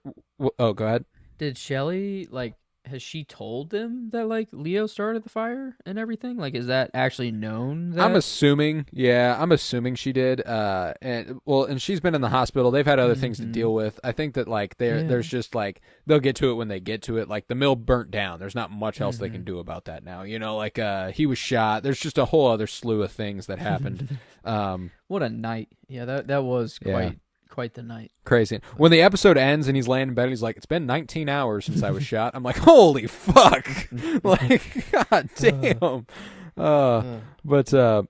Oh, go ahead. Did Shelley, like, has she told them that, like, Leo started the fire and everything? Like, is that actually known? I'm assuming she did. And she's been in the hospital. They've had other things to deal with. I think that, like, there's just, like, they'll get to it when they get to it. Like, the mill burnt down. There's not much else they can do about that now. You know, like, he was shot. There's just a whole other slew of things that happened. What a night. Yeah, that was quite the night. Crazy. When the episode ends and he's laying in bed and he's like, it's been 19 hours since I was shot. I'm like, holy fuck. Like, god damn. But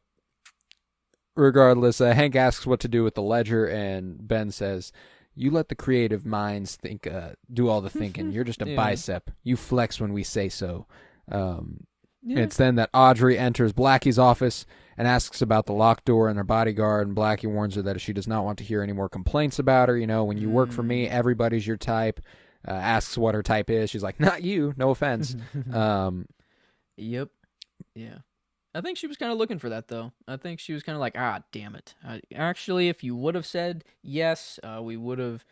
regardless, Hank asks what to do with the ledger, and Ben says, you let the creative minds think, do all the thinking. You're just a bicep. You flex when we say so. It's then that Audrey enters Blackie's office and asks about the locked door and her bodyguard, and Blackie warns her that she does not want to hear any more complaints about her. You know, when you work for me, everybody's your type. Asks what her type is. She's like, not you, no offense. Yep. Yeah. I think she was kind of looking for that, though. I think she was kind of like, damn it. Actually, if you would have said yes, we would have...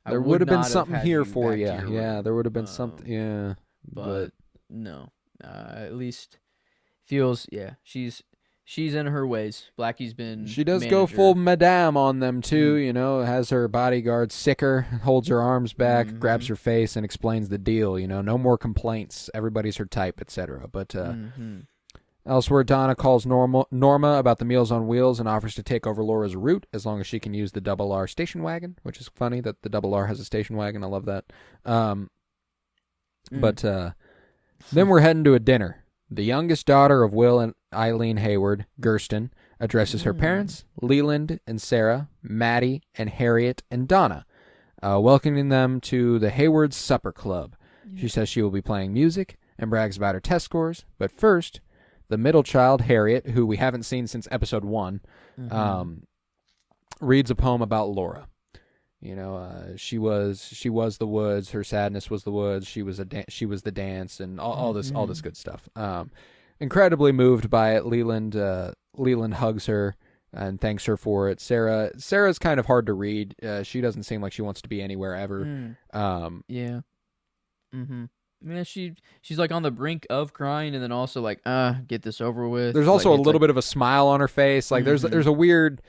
There would have been something here for you. Yeah, there would have been something, yeah. But no. At least feels, she's in her ways. Blackie's been She does go full madame on them, too, you know, has her bodyguard sicker, holds her arms back, grabs her face, and explains the deal, you know, no more complaints, everybody's her type, etc. But elsewhere, Donna calls Norma about the Meals on Wheels and offers to take over Laura's route as long as she can use the Double R station wagon, which is funny that the Double R has a station wagon. I love that. But then we're heading to a dinner. The youngest daughter of Will and Eileen Hayward, Gersten, addresses her parents, Leland and Sarah, Maddie and Harriet and Donna, welcoming them to the Hayward Supper Club. She says she will be playing music and brags about her test scores. But first, the middle child, Harriet, who we haven't seen since episode 1, reads a poem about Laura. You know, she was the woods. Her sadness was the woods. She was the dance, and all this good stuff. Incredibly moved by it, Leland hugs her and thanks her for it. Sarah's kind of hard to read. She doesn't seem like she wants to be anywhere ever. Yeah. Yeah, she's like on the brink of crying, and then also like, get this over with. There's also a little bit of a smile on her face. Like there's a weird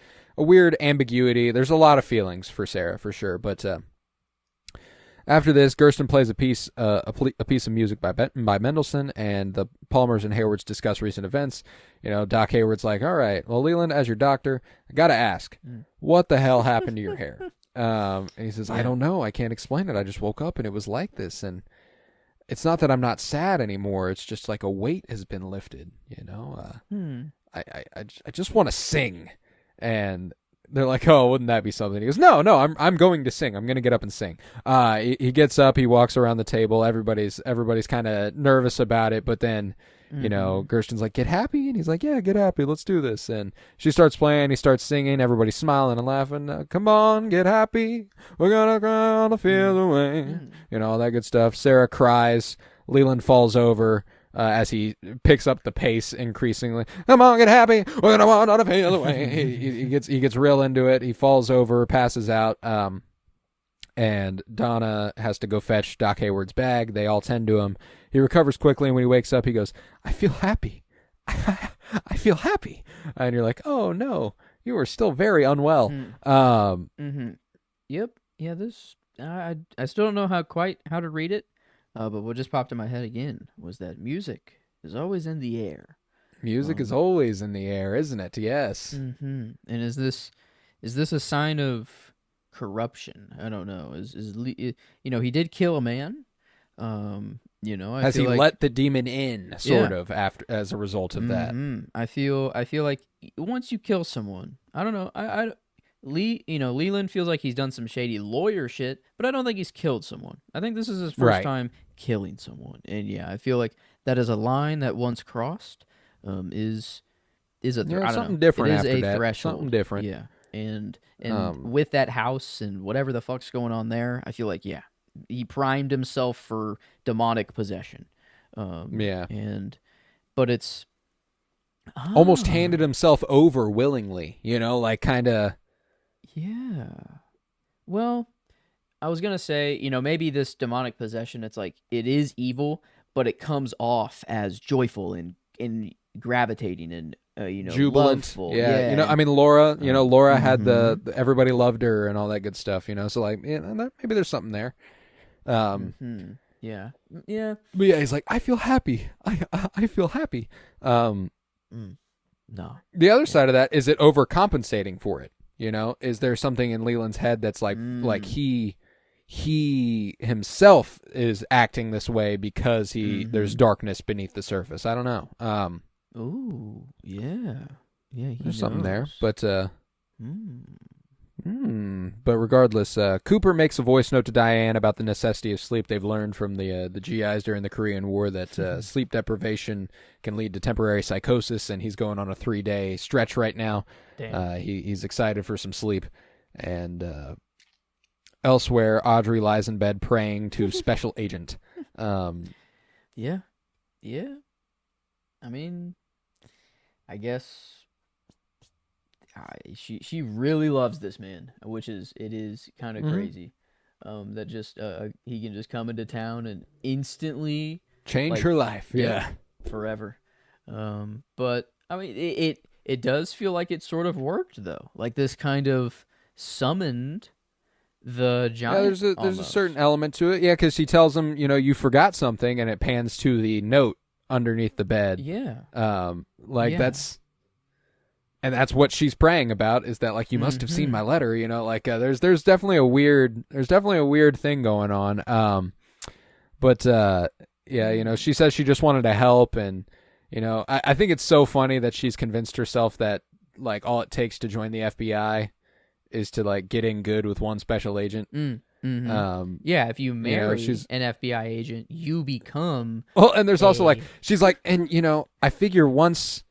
ambiguity. There's a lot of feelings for Sarah, for sure. But after this, Gersten plays a piece of music by Mendelssohn, and the Palmers and Haywards discuss recent events. You know, Doc Hayward's like, all right, well, Leland, as your doctor, I got to ask, what the hell happened to your hair? And he says, I don't know. I can't explain it. I just woke up and it was like this. And it's not that I'm not sad anymore. It's just like a weight has been lifted, you know? I just want to sing. And they're like, oh, wouldn't that be something? He goes, no, I'm going to sing. I'm going to get up and sing. He gets up, he walks around the table. Everybody's kind of nervous about it, but then, you know, Gersten's like, get happy? And he's like, yeah, get happy. Let's do this. And she starts playing, he starts singing, everybody's smiling and laughing. Come on, get happy. We're going to cry all the fears away. You know, all that good stuff. Sarah cries. Leland falls over. As he picks up the pace increasingly. Come on, get happy. We're gonna want to feel the way. He gets real into it. He falls over, passes out, and Donna has to go fetch Doc Hayward's bag. They all tend to him. He recovers quickly, and when he wakes up, he goes, I feel happy. I feel happy. And you're like, oh no, You are still very unwell. Mm-hmm. Yep. Yeah. This I still don't know how to read it. But what just popped in my head again was that music is always in the air. Music is always in the air, isn't it? Yes. Mm-hmm. And is this a sign of corruption? I don't know. He did kill a man. I Has he feel like let the demon in, sort yeah. of, after as a result of that? I feel like once you kill someone, I don't know. Leland feels like he's done some shady lawyer shit, but I don't think he's killed someone. I think this is his first Right. time killing someone, and yeah, I feel like that is a line that once crossed, is I don't know. Something It different is after a that. threshold. Something different. Yeah, and Um, with that house and whatever the fuck's going on there, I feel like yeah, he primed himself for demonic possession. yeah. And but it's Almost handed ah himself over willingly, like kind of. yeah. Well, I was gonna say, maybe this demonic possession, it's like it is evil, but it comes off as joyful and gravitating and Jubilant. loveful. Yeah. Yeah, and Laura had mm-hmm, everybody loved her and all that good stuff, so like, maybe there's something there. mm-hmm, yeah, yeah. But yeah, he's like, I feel happy. I feel happy. Mm, no, The other yeah. side of that, is it overcompensating for it? Is there something in Leland's head that's like he himself is acting this way because there's darkness beneath the surface? I don't know. Ooh, yeah, yeah. He There's something there, knows. but Mm. but regardless, Cooper makes a voice note to Diane about the necessity of sleep. They've learned from the GIs during the Korean War that sleep deprivation can lead to temporary psychosis, and he's going on a 3-day stretch right now. Damn. He's excited for some sleep. And elsewhere, Audrey lies in bed praying to Special Agent. Yeah, yeah. I mean, I guess she really loves this man, which is kind of crazy. That just he can just come into town and instantly Change like her life. Yeah. forever. But I mean it does feel like it sort of worked though. Like this kind of summoned the Yeah, giant there's a certain almost. element to it. Yeah, because he tells him, you forgot something, and it pans to the note underneath the bed. Yeah. Like Yeah. that's what she's praying about, is that like, you must have seen Mm-hmm. my letter. Like there's definitely a weird thing going on. But yeah, she says she just wanted to help, and I think it's so funny that she's convinced herself that like all it takes to join the FBI is to like get in good with one special agent. Mm-hmm. Yeah, if you marry She's an FBI agent, you become well, and there's also like, a she's like, and I figure once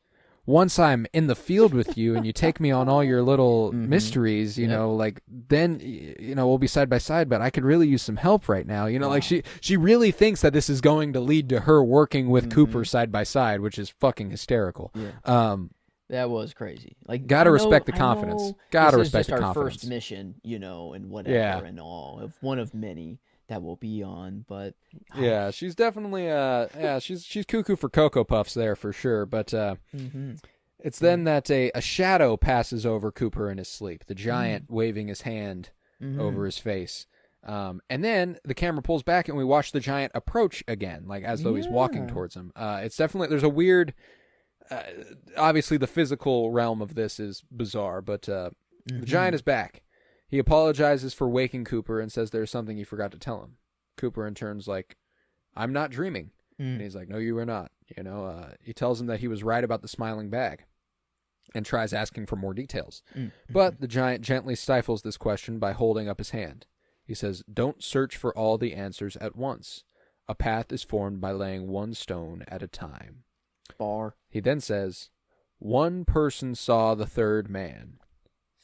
I'm in the field with you and you take me on all your little mysteries, Yep. like then we'll be side by side, but I could really use some help right now. Like Wow. she really thinks that this is going to lead to her working with Cooper side by side, which is fucking hysterical. Yeah. That was crazy. Like, Gotta respect the I confidence. know Gotta this is respect just the our confidence. first mission, and whatever Yeah. and all of one of many that we'll be on. But Yeah, she's definitely she's cuckoo for Cocoa Puffs there for sure. But mm-hmm. it's then that a shadow passes over Cooper in his sleep, the giant waving his hand over his face. And then the camera pulls back and we watch the giant approach again, like as though he's walking towards him. It's definitely, there's a weird, obviously the physical realm of this is bizarre, but the giant is back. He apologizes for waking Cooper and says there's something he forgot to tell him. Cooper in turn's like, I'm not dreaming. And he's like, no, you were not. He tells him that he was right about the smiling bag and tries asking for more details. But the giant gently stifles this question by holding up his hand. He says, don't search for all the answers at once. A path is formed by laying one stone at a time. Bar. He then says, one person saw the third man.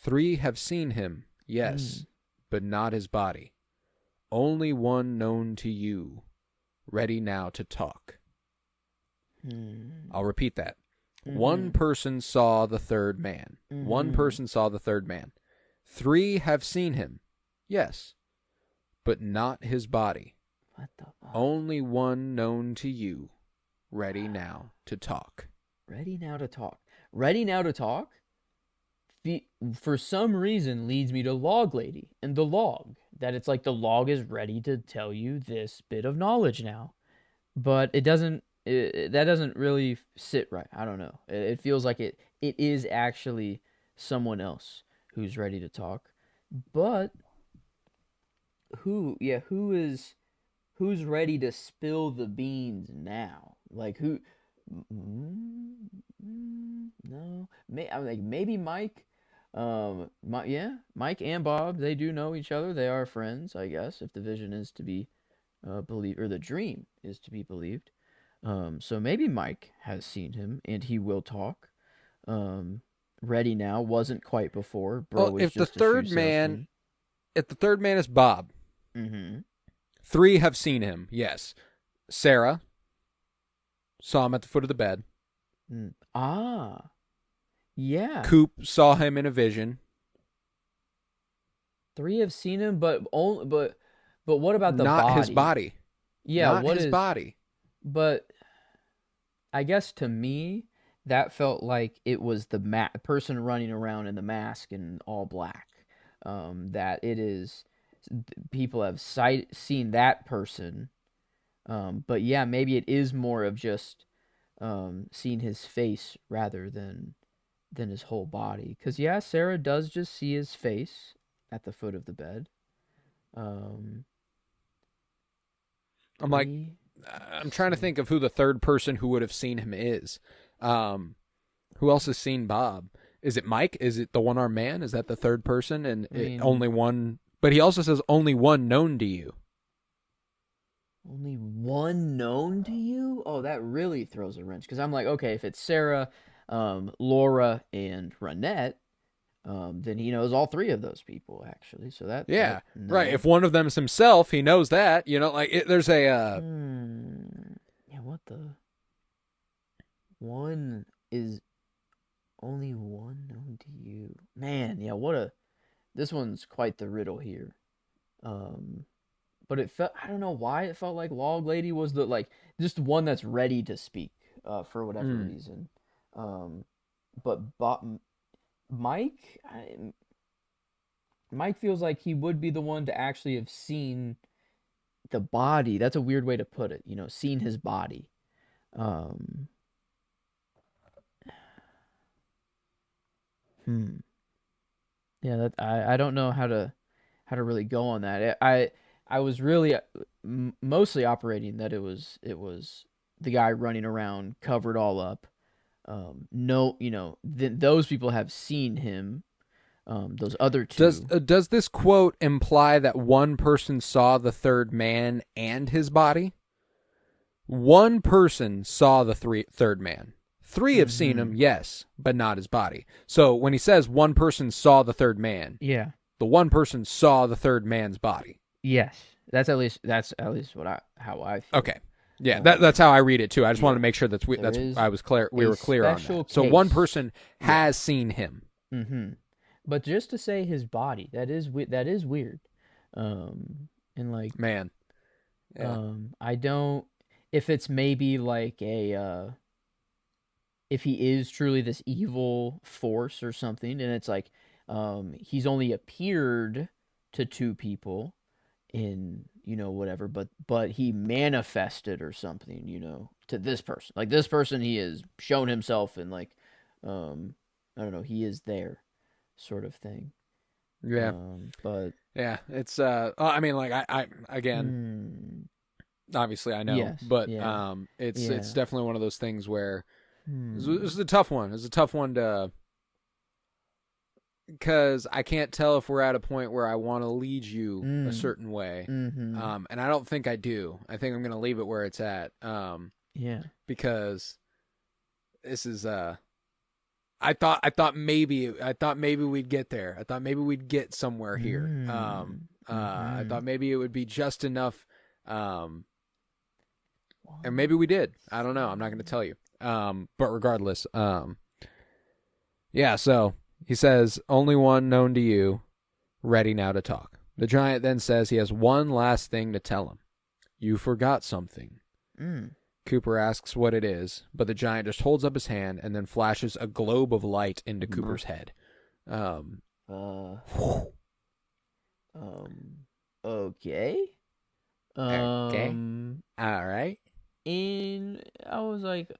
3 have seen him, yes, but not his body. Only one known to you, ready now to talk. I'll repeat that. One person saw the third man. One person saw the third man. 3 have seen him, yes, but not his body. What the fuck? Only one known to you, ready now to talk. Ready now to talk. Ready now to talk for some reason leads me to Log Lady and the log. That it's like the log is ready to tell you this bit of knowledge now, but it doesn't. That doesn't really sit right. I don't know. It feels like it is actually someone else who's ready to talk, but who's ready to spill the beans now? Like who? No, I'm like maybe Mike. Yeah, Mike and Bob, they do know each other. They are friends, I guess, if the vision is to be believed, or the dream is to be believed. So maybe Mike has seen him and he will talk. Um, Ready now wasn't quite before. Well, Bro is just a shoe salesman. if the third man is Bob, Mm-hmm. 3 have seen him. Yes, Sarah saw him at the foot of the bed. Ah, yeah. Coop saw him in a vision. 3 have seen him, but what about the Not body? his body. Yeah, Not what his is? body. But I guess to me, that felt like it was the person running around in the mask and all black. That it is, people have seen that person. But yeah, maybe it is more of just seeing his face rather than his whole body. Because yeah, Sarah does just see his face at the foot of the bed. Um, I'm like, Three, I'm trying to think of who the third person who would have seen him is. Who else has seen Bob? Is it Mike? Is it the one-armed man? Is that the third person? And only one. But he also says only one known to you. Only one known to you? Oh, that really throws a wrench. Because I'm like, okay, if it's Sarah, Laura, and Renette, then he knows all 3 of those people, actually. So Yeah, no. right. If one of them is himself, he knows that. You know, like there's a. Yeah, what the? One is only one known to you. Man, yeah, this one's quite the riddle here. But it felt, I don't know why it felt like Log Lady was the, like, just one that's ready to speak, for whatever reason. But Mike, Mike feels like he would be the one to actually have seen the body. That's a weird way to put it, seen his body. Yeah, that I don't know how to really go on that. I was really mostly operating that it was the guy running around covered all up. No, those people have seen him. Those other 2. Does this quote imply that one person saw the third man and his body? One person saw the third man. 3 have seen him, yes, but not his body. So when he says one person saw the third man, Yeah. the one person saw the third man's body. Yes. That's at least how I feel. Okay. Yeah, that's how I read it too. I just wanted to make sure we were clear on that. So one person has seen him. Mm-hmm. But just to say his body, that is weird. And like, man, yeah. I don't, if it's maybe like if he is truly this evil force or something, and it's like he's only appeared to 2 people in whatever, but he manifested or something, to this person. Like this person, he has shown himself, and like I don't know, he is there, sort of thing. Yeah. But yeah, it's I mean, like I again, obviously I know, yes, but yeah. it's definitely one of those things where this is a tough one. It's a tough one to, because I can't tell if we're at a point where I want to lead you a certain way, and I don't think I do. I think I'm going to leave it where it's at. Yeah, because this is I thought maybe we'd get there. I thought maybe we'd get somewhere here. I thought maybe it would be just enough, and maybe we did. I don't know. I'm not going to tell you. But regardless, yeah. So he says, "Only one known to you, ready now to talk." The giant then says he has one last thing to tell him. You forgot something. Cooper asks what it is, but the giant just holds up his hand and then flashes a globe of light into Cooper's head. Um, Uh, um, okay. okay, Um, all right. and I was like,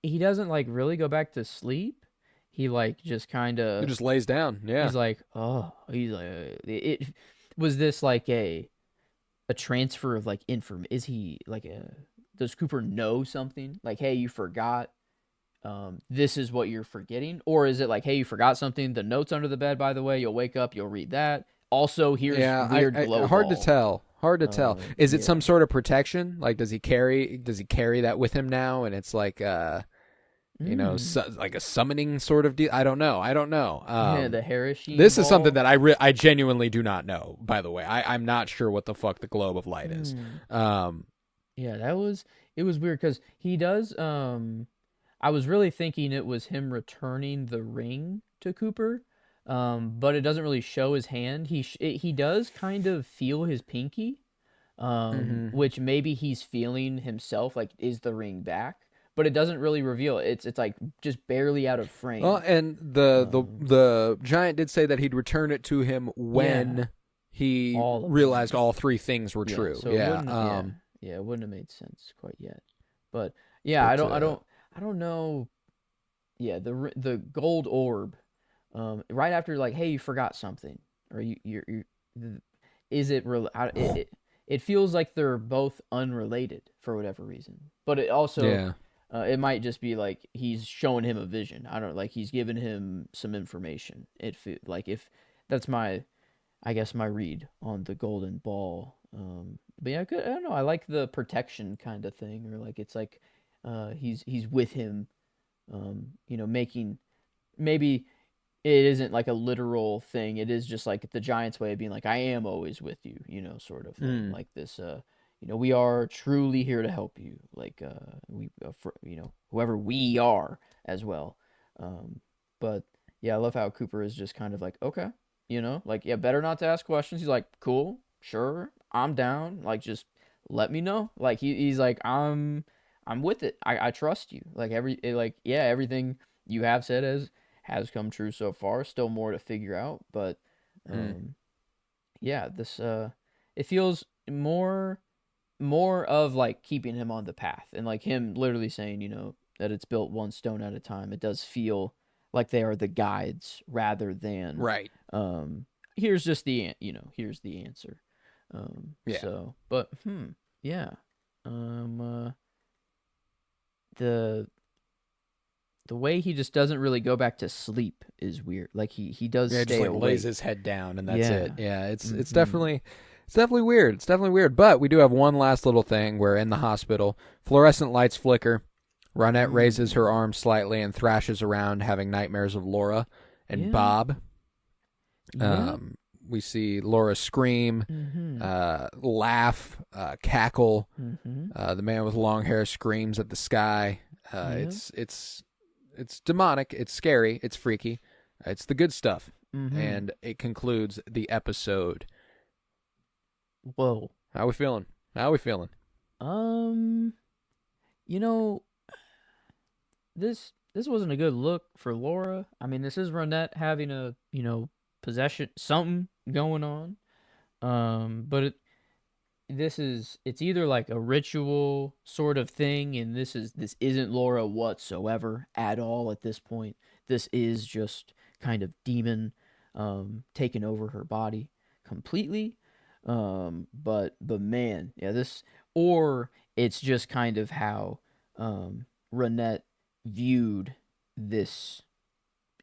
he doesn't like really go back to sleep. He like just kind He of, just lays down. Yeah. he's like, oh, he's like, it was this like a transfer of like inform. Is he like a, does Cooper know something? Like, hey, you forgot. This is what you're forgetting, or is it like, hey, you forgot something? The note's under the bed, by the way. You'll wake up, you'll read that. Also, here's Yeah, weird I glow hard to ball. tell. Hard to tell. Is it Yeah. some sort of protection? Like, does he carry that with him now? And it's like, Mm. like a summoning sort of deal. I don't know. I don't know. The Harishine This is something ball. that I genuinely do not know. By the way, I'm not sure what the fuck the globe of light is. Mm. Um, Yeah, it was weird because he does. I was really thinking it was him returning the ring to Cooper, but it doesn't really show his hand. He does kind of feel his pinky, mhm. which maybe he's feeling himself. Like, is the ring back? But it doesn't really reveal it. It's like just barely out of Well, frame. and Um, the giant did say that he'd return it to him yeah, when he all of realized them. all three things were Yeah, true. so it Yeah. wouldn't. Yeah, it wouldn't have made sense quite yet. But yeah, But I don't know. Yeah, the gold orb. Right after like, hey, you forgot something, or is it real? It feels like they're both unrelated for whatever reason. But it also, yeah. it might just be like he's showing him a vision. I don't like he's giving him some information. Like if that's my, I guess my read on the golden ball. But yeah, I don't know. I like the protection kind of thing, or like it's like, he's with him. Making maybe it isn't like a literal thing. It is just like the Giants' way of being like, I am always with you, sort of thing. Mm. Like this, we are truly here to help you. Like, whoever we are as well. Um, but yeah, I love how Cooper is just kind of like, okay, like, yeah, better not to ask questions. He's like, cool, sure, I'm down. Like, just let me know. Like, he's like, I'm with it. I trust you. Like, yeah, everything you have said has come true so far. Still more to figure out, but Mm. um, yeah, this it feels more of like keeping him on the path and like him literally saying, that it's built one stone at a time. It does feel like they are the guides rather than Right. um here's just here's the answer. Yeah. But yeah. The the way he just doesn't really go back to sleep is weird. Like he does Yeah, just stay like lays his awake. head down and that's it. Yeah. Yeah, it's Mm-hmm. definitely weird. It's definitely weird. But we do have one last little thing where in the hospital, fluorescent lights flicker. Ronette raises her Mm. arm slightly and thrashes around, having nightmares of Laura and Yeah. Bob. Yeah. We see Laura scream, Mm-hmm. laugh, cackle. Mm-hmm. The man with long hair screams at the sky. Yeah. It's demonic. It's scary. It's freaky. It's the good stuff. Mm-hmm. And it concludes the episode. Whoa. How we feeling? How we feeling? Um, you know, this wasn't a good look for Laura. I mean, this is Ronette having a, possession something going on. But it's either like a ritual sort of thing, and this isn't Laura whatsoever at all at this point. This is just kind of demon taking over her body completely. But man, yeah, this, or it's just kind of how Renette viewed this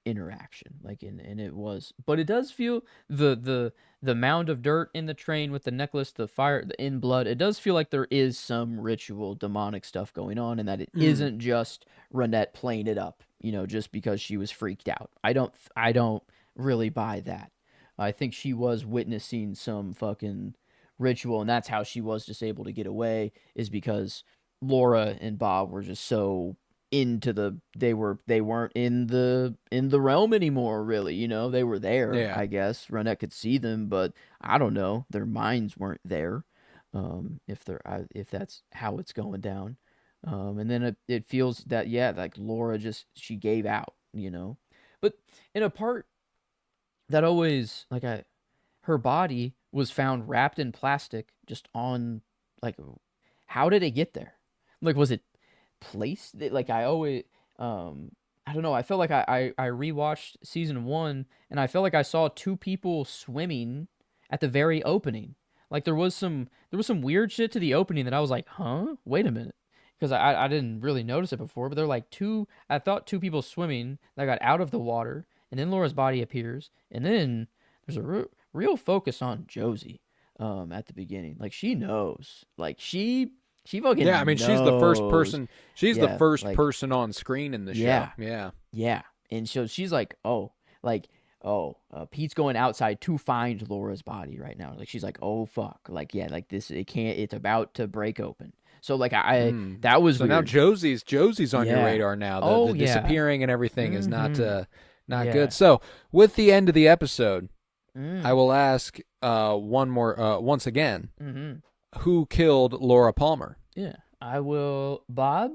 interaction, like, and it was, but it does feel the mound of dirt in the train with the necklace, the fire, the in blood, it does feel like there is some ritual demonic stuff going on, and that it Mm. isn't just Renette playing it up, just because she was freaked out. I don't really buy that. I think she was witnessing some fucking ritual, and that's how she was just able to get away, is because Laura and Bob were just so into they weren't in the realm anymore, really. They were there, Yeah. I guess. Ronette could see them, but I don't know, their minds weren't there. If that's how it's going down. And then it feels that, yeah, like Laura just, she gave out. But in a part that always like her body was found wrapped in plastic just on like how did it get there? Like was it placed? Like I always I don't know. I felt like I rewatched season 1 and I felt like I saw two people swimming at the very opening. Like there was some weird shit to the opening that I was like, "Huh? Wait a minute." Because I didn't really notice it before, but they're like I thought two people swimming that got out of the water and then Laura's body appears and then there's a real focus on Josie at the beginning. Like she knows. Like she fucking Yeah, I mean, she's the first knows. person. She's the Yeah, first like person on screen in the show. yeah, Yeah. yeah. And so she's like, Pete's going outside to find Laura's body right now. Like she's like, oh fuck, like yeah, like this, it can't, it's about to break open. So like that was So now weird. Josie's on your Yeah. radar now. Oh The yeah. disappearing and everything is Mm-hmm. not Yeah. good. So with the end of the episode, I Mm. will ask one more once again, Mm-hmm. who killed Laura Palmer? Yeah. I will, Bob.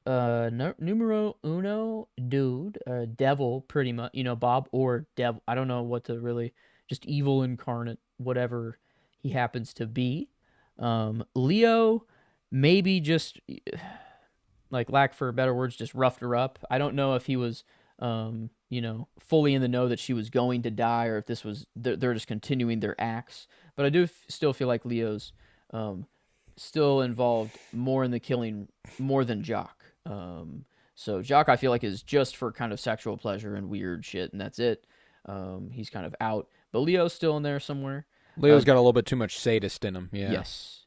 Numero uno, dude. Devil, pretty much. Bob or devil. I don't know what to really. Just evil incarnate, whatever he happens to be. Leo, maybe just like lack for better words, just roughed her up. I don't know if he was, fully in the know that she was going to die, or if this was they're just continuing their acts. But I do still feel like Leo's um, still involved more in the killing more than Jock. So Jock, I feel like, is just for kind of sexual pleasure and weird shit, and that's it. He's kind of out, but Leo's still in there somewhere. Leo's got a little bit too much sadist in him. Yeah. Yes.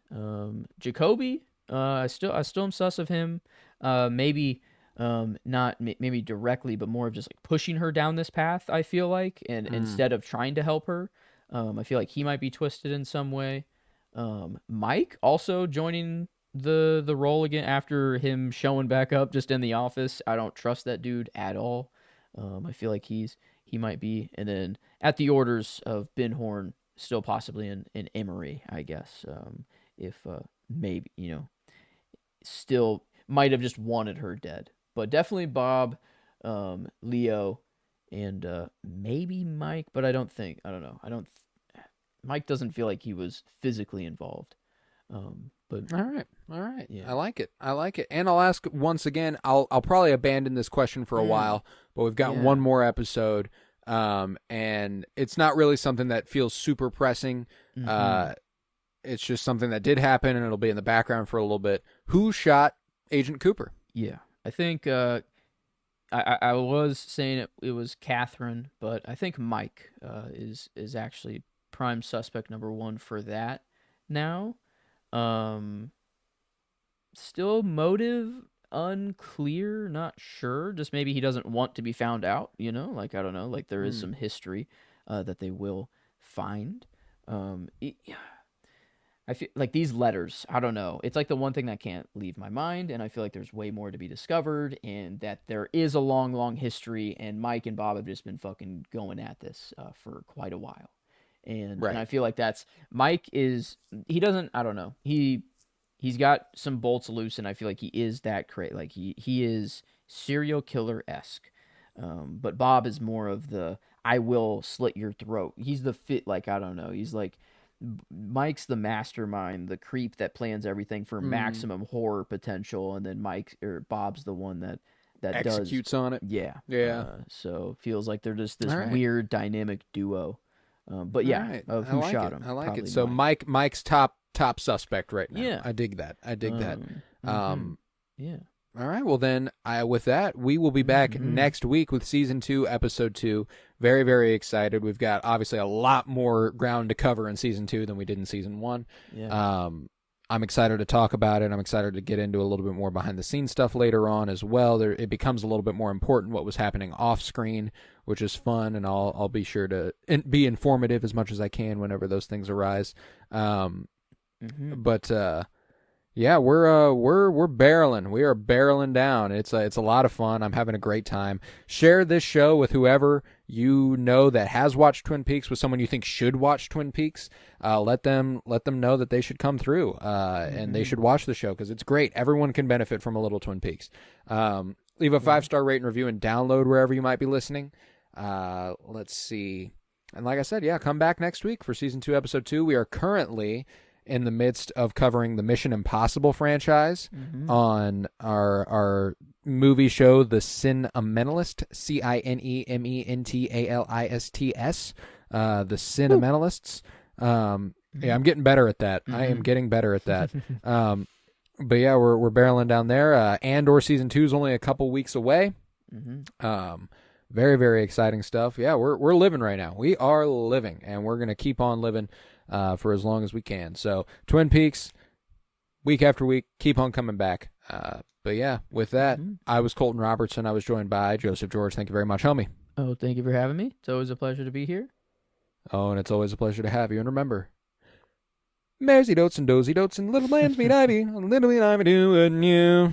Jacoby, I still am sus of him. Maybe not maybe directly, but more of just like pushing her down this path. I feel like, and instead of trying to help her, I feel like he might be twisted in some way. Mike also joining the role again after him showing back up just in the office. I don't trust that dude at all. I feel like he might be, and then at the orders of Ben Horn, still possibly in Emery, I guess. If maybe still might have just wanted her dead, but definitely Bob, Leo, and maybe Mike. But I don't think. I don't know. I don't. Mike doesn't feel like he was physically involved. But All right. yeah. I like it. And I'll ask once again. I'll probably abandon this question for a while, but we've got Yeah. one more episode, and it's not really something that feels super pressing. It's just something that did happen, and it'll be in the background for a little bit. Who shot Agent Cooper? Yeah, I think I was saying it was Catherine, but I think Mike is actually prime suspect number one for that now. Still motive unclear, not sure. Just maybe he doesn't want to be found out. Like I don't know. Like there is some history that they will find. I feel like these letters, I don't know. It's like the one thing that can't leave my mind, and I feel like there's way more to be discovered, and that there is a long, long history, and Mike and Bob have just been fucking going at this for quite a while. And Right. and I feel like he doesn't, I don't know. He's got some bolts loose, and I feel like he is that like he is serial killer-esque. But Bob is more of the I will slit your throat. He's the fit, like I don't know. He's like Mike's the mastermind, the creep that plans everything for maximum horror potential, and then Bob's the one that Executes on it. yeah. Yeah. So feels like they're just this All right. weird dynamic duo. But All yeah, right. of I who like shot it. him. I like probably it. So Mike. Mike's top suspect right now. Yeah. I dig that. Mhm. Yeah. All right. Well, then, with that, we will be back next week with season 2, episode 2. Very, very excited. We've got obviously a lot more ground to cover in season 2 than we did in season 1. Yeah. I'm excited to talk about it. I'm excited to get into a little bit more behind the scenes stuff later on as well. It becomes a little bit more important what was happening off screen, which is fun, and I'll be sure to be informative as much as I can whenever those things arise. But yeah, we're barreling. We are barreling down. It's a lot of fun. I'm having a great time. Share this show with whoever you know that has watched Twin Peaks, with someone you think should watch Twin Peaks. Let them know that they should come through and they should watch the show because it's great. Everyone can benefit from a little Twin Peaks. Leave a 5-star rate and review and download wherever you might be listening. Let's see. And like I said, yeah, come back next week for season 2, episode 2. We are currently in the midst of covering the Mission Impossible franchise on our movie show, The Cinementalist, Cinementalists, The Cinementalists. Yeah, I'm getting better at that. I am getting better at that. But yeah, we're barreling down there. Andor season 2 is only a couple weeks away. Very, very exciting stuff. Yeah, we're living right now. We are living, and we're gonna keep on living for as long as we can. So Twin Peaks, week after week, keep on coming back. But yeah, with that, I was Colton Robertson. I was joined by Joseph George. Thank you very much, homie. Oh, thank you for having me. It's always a pleasure to be here. Oh, and it's always a pleasure to have you. And remember, Maresy dotes and dozy dotes and little lambs meet ivy, little meet ivy do, wouldn't you?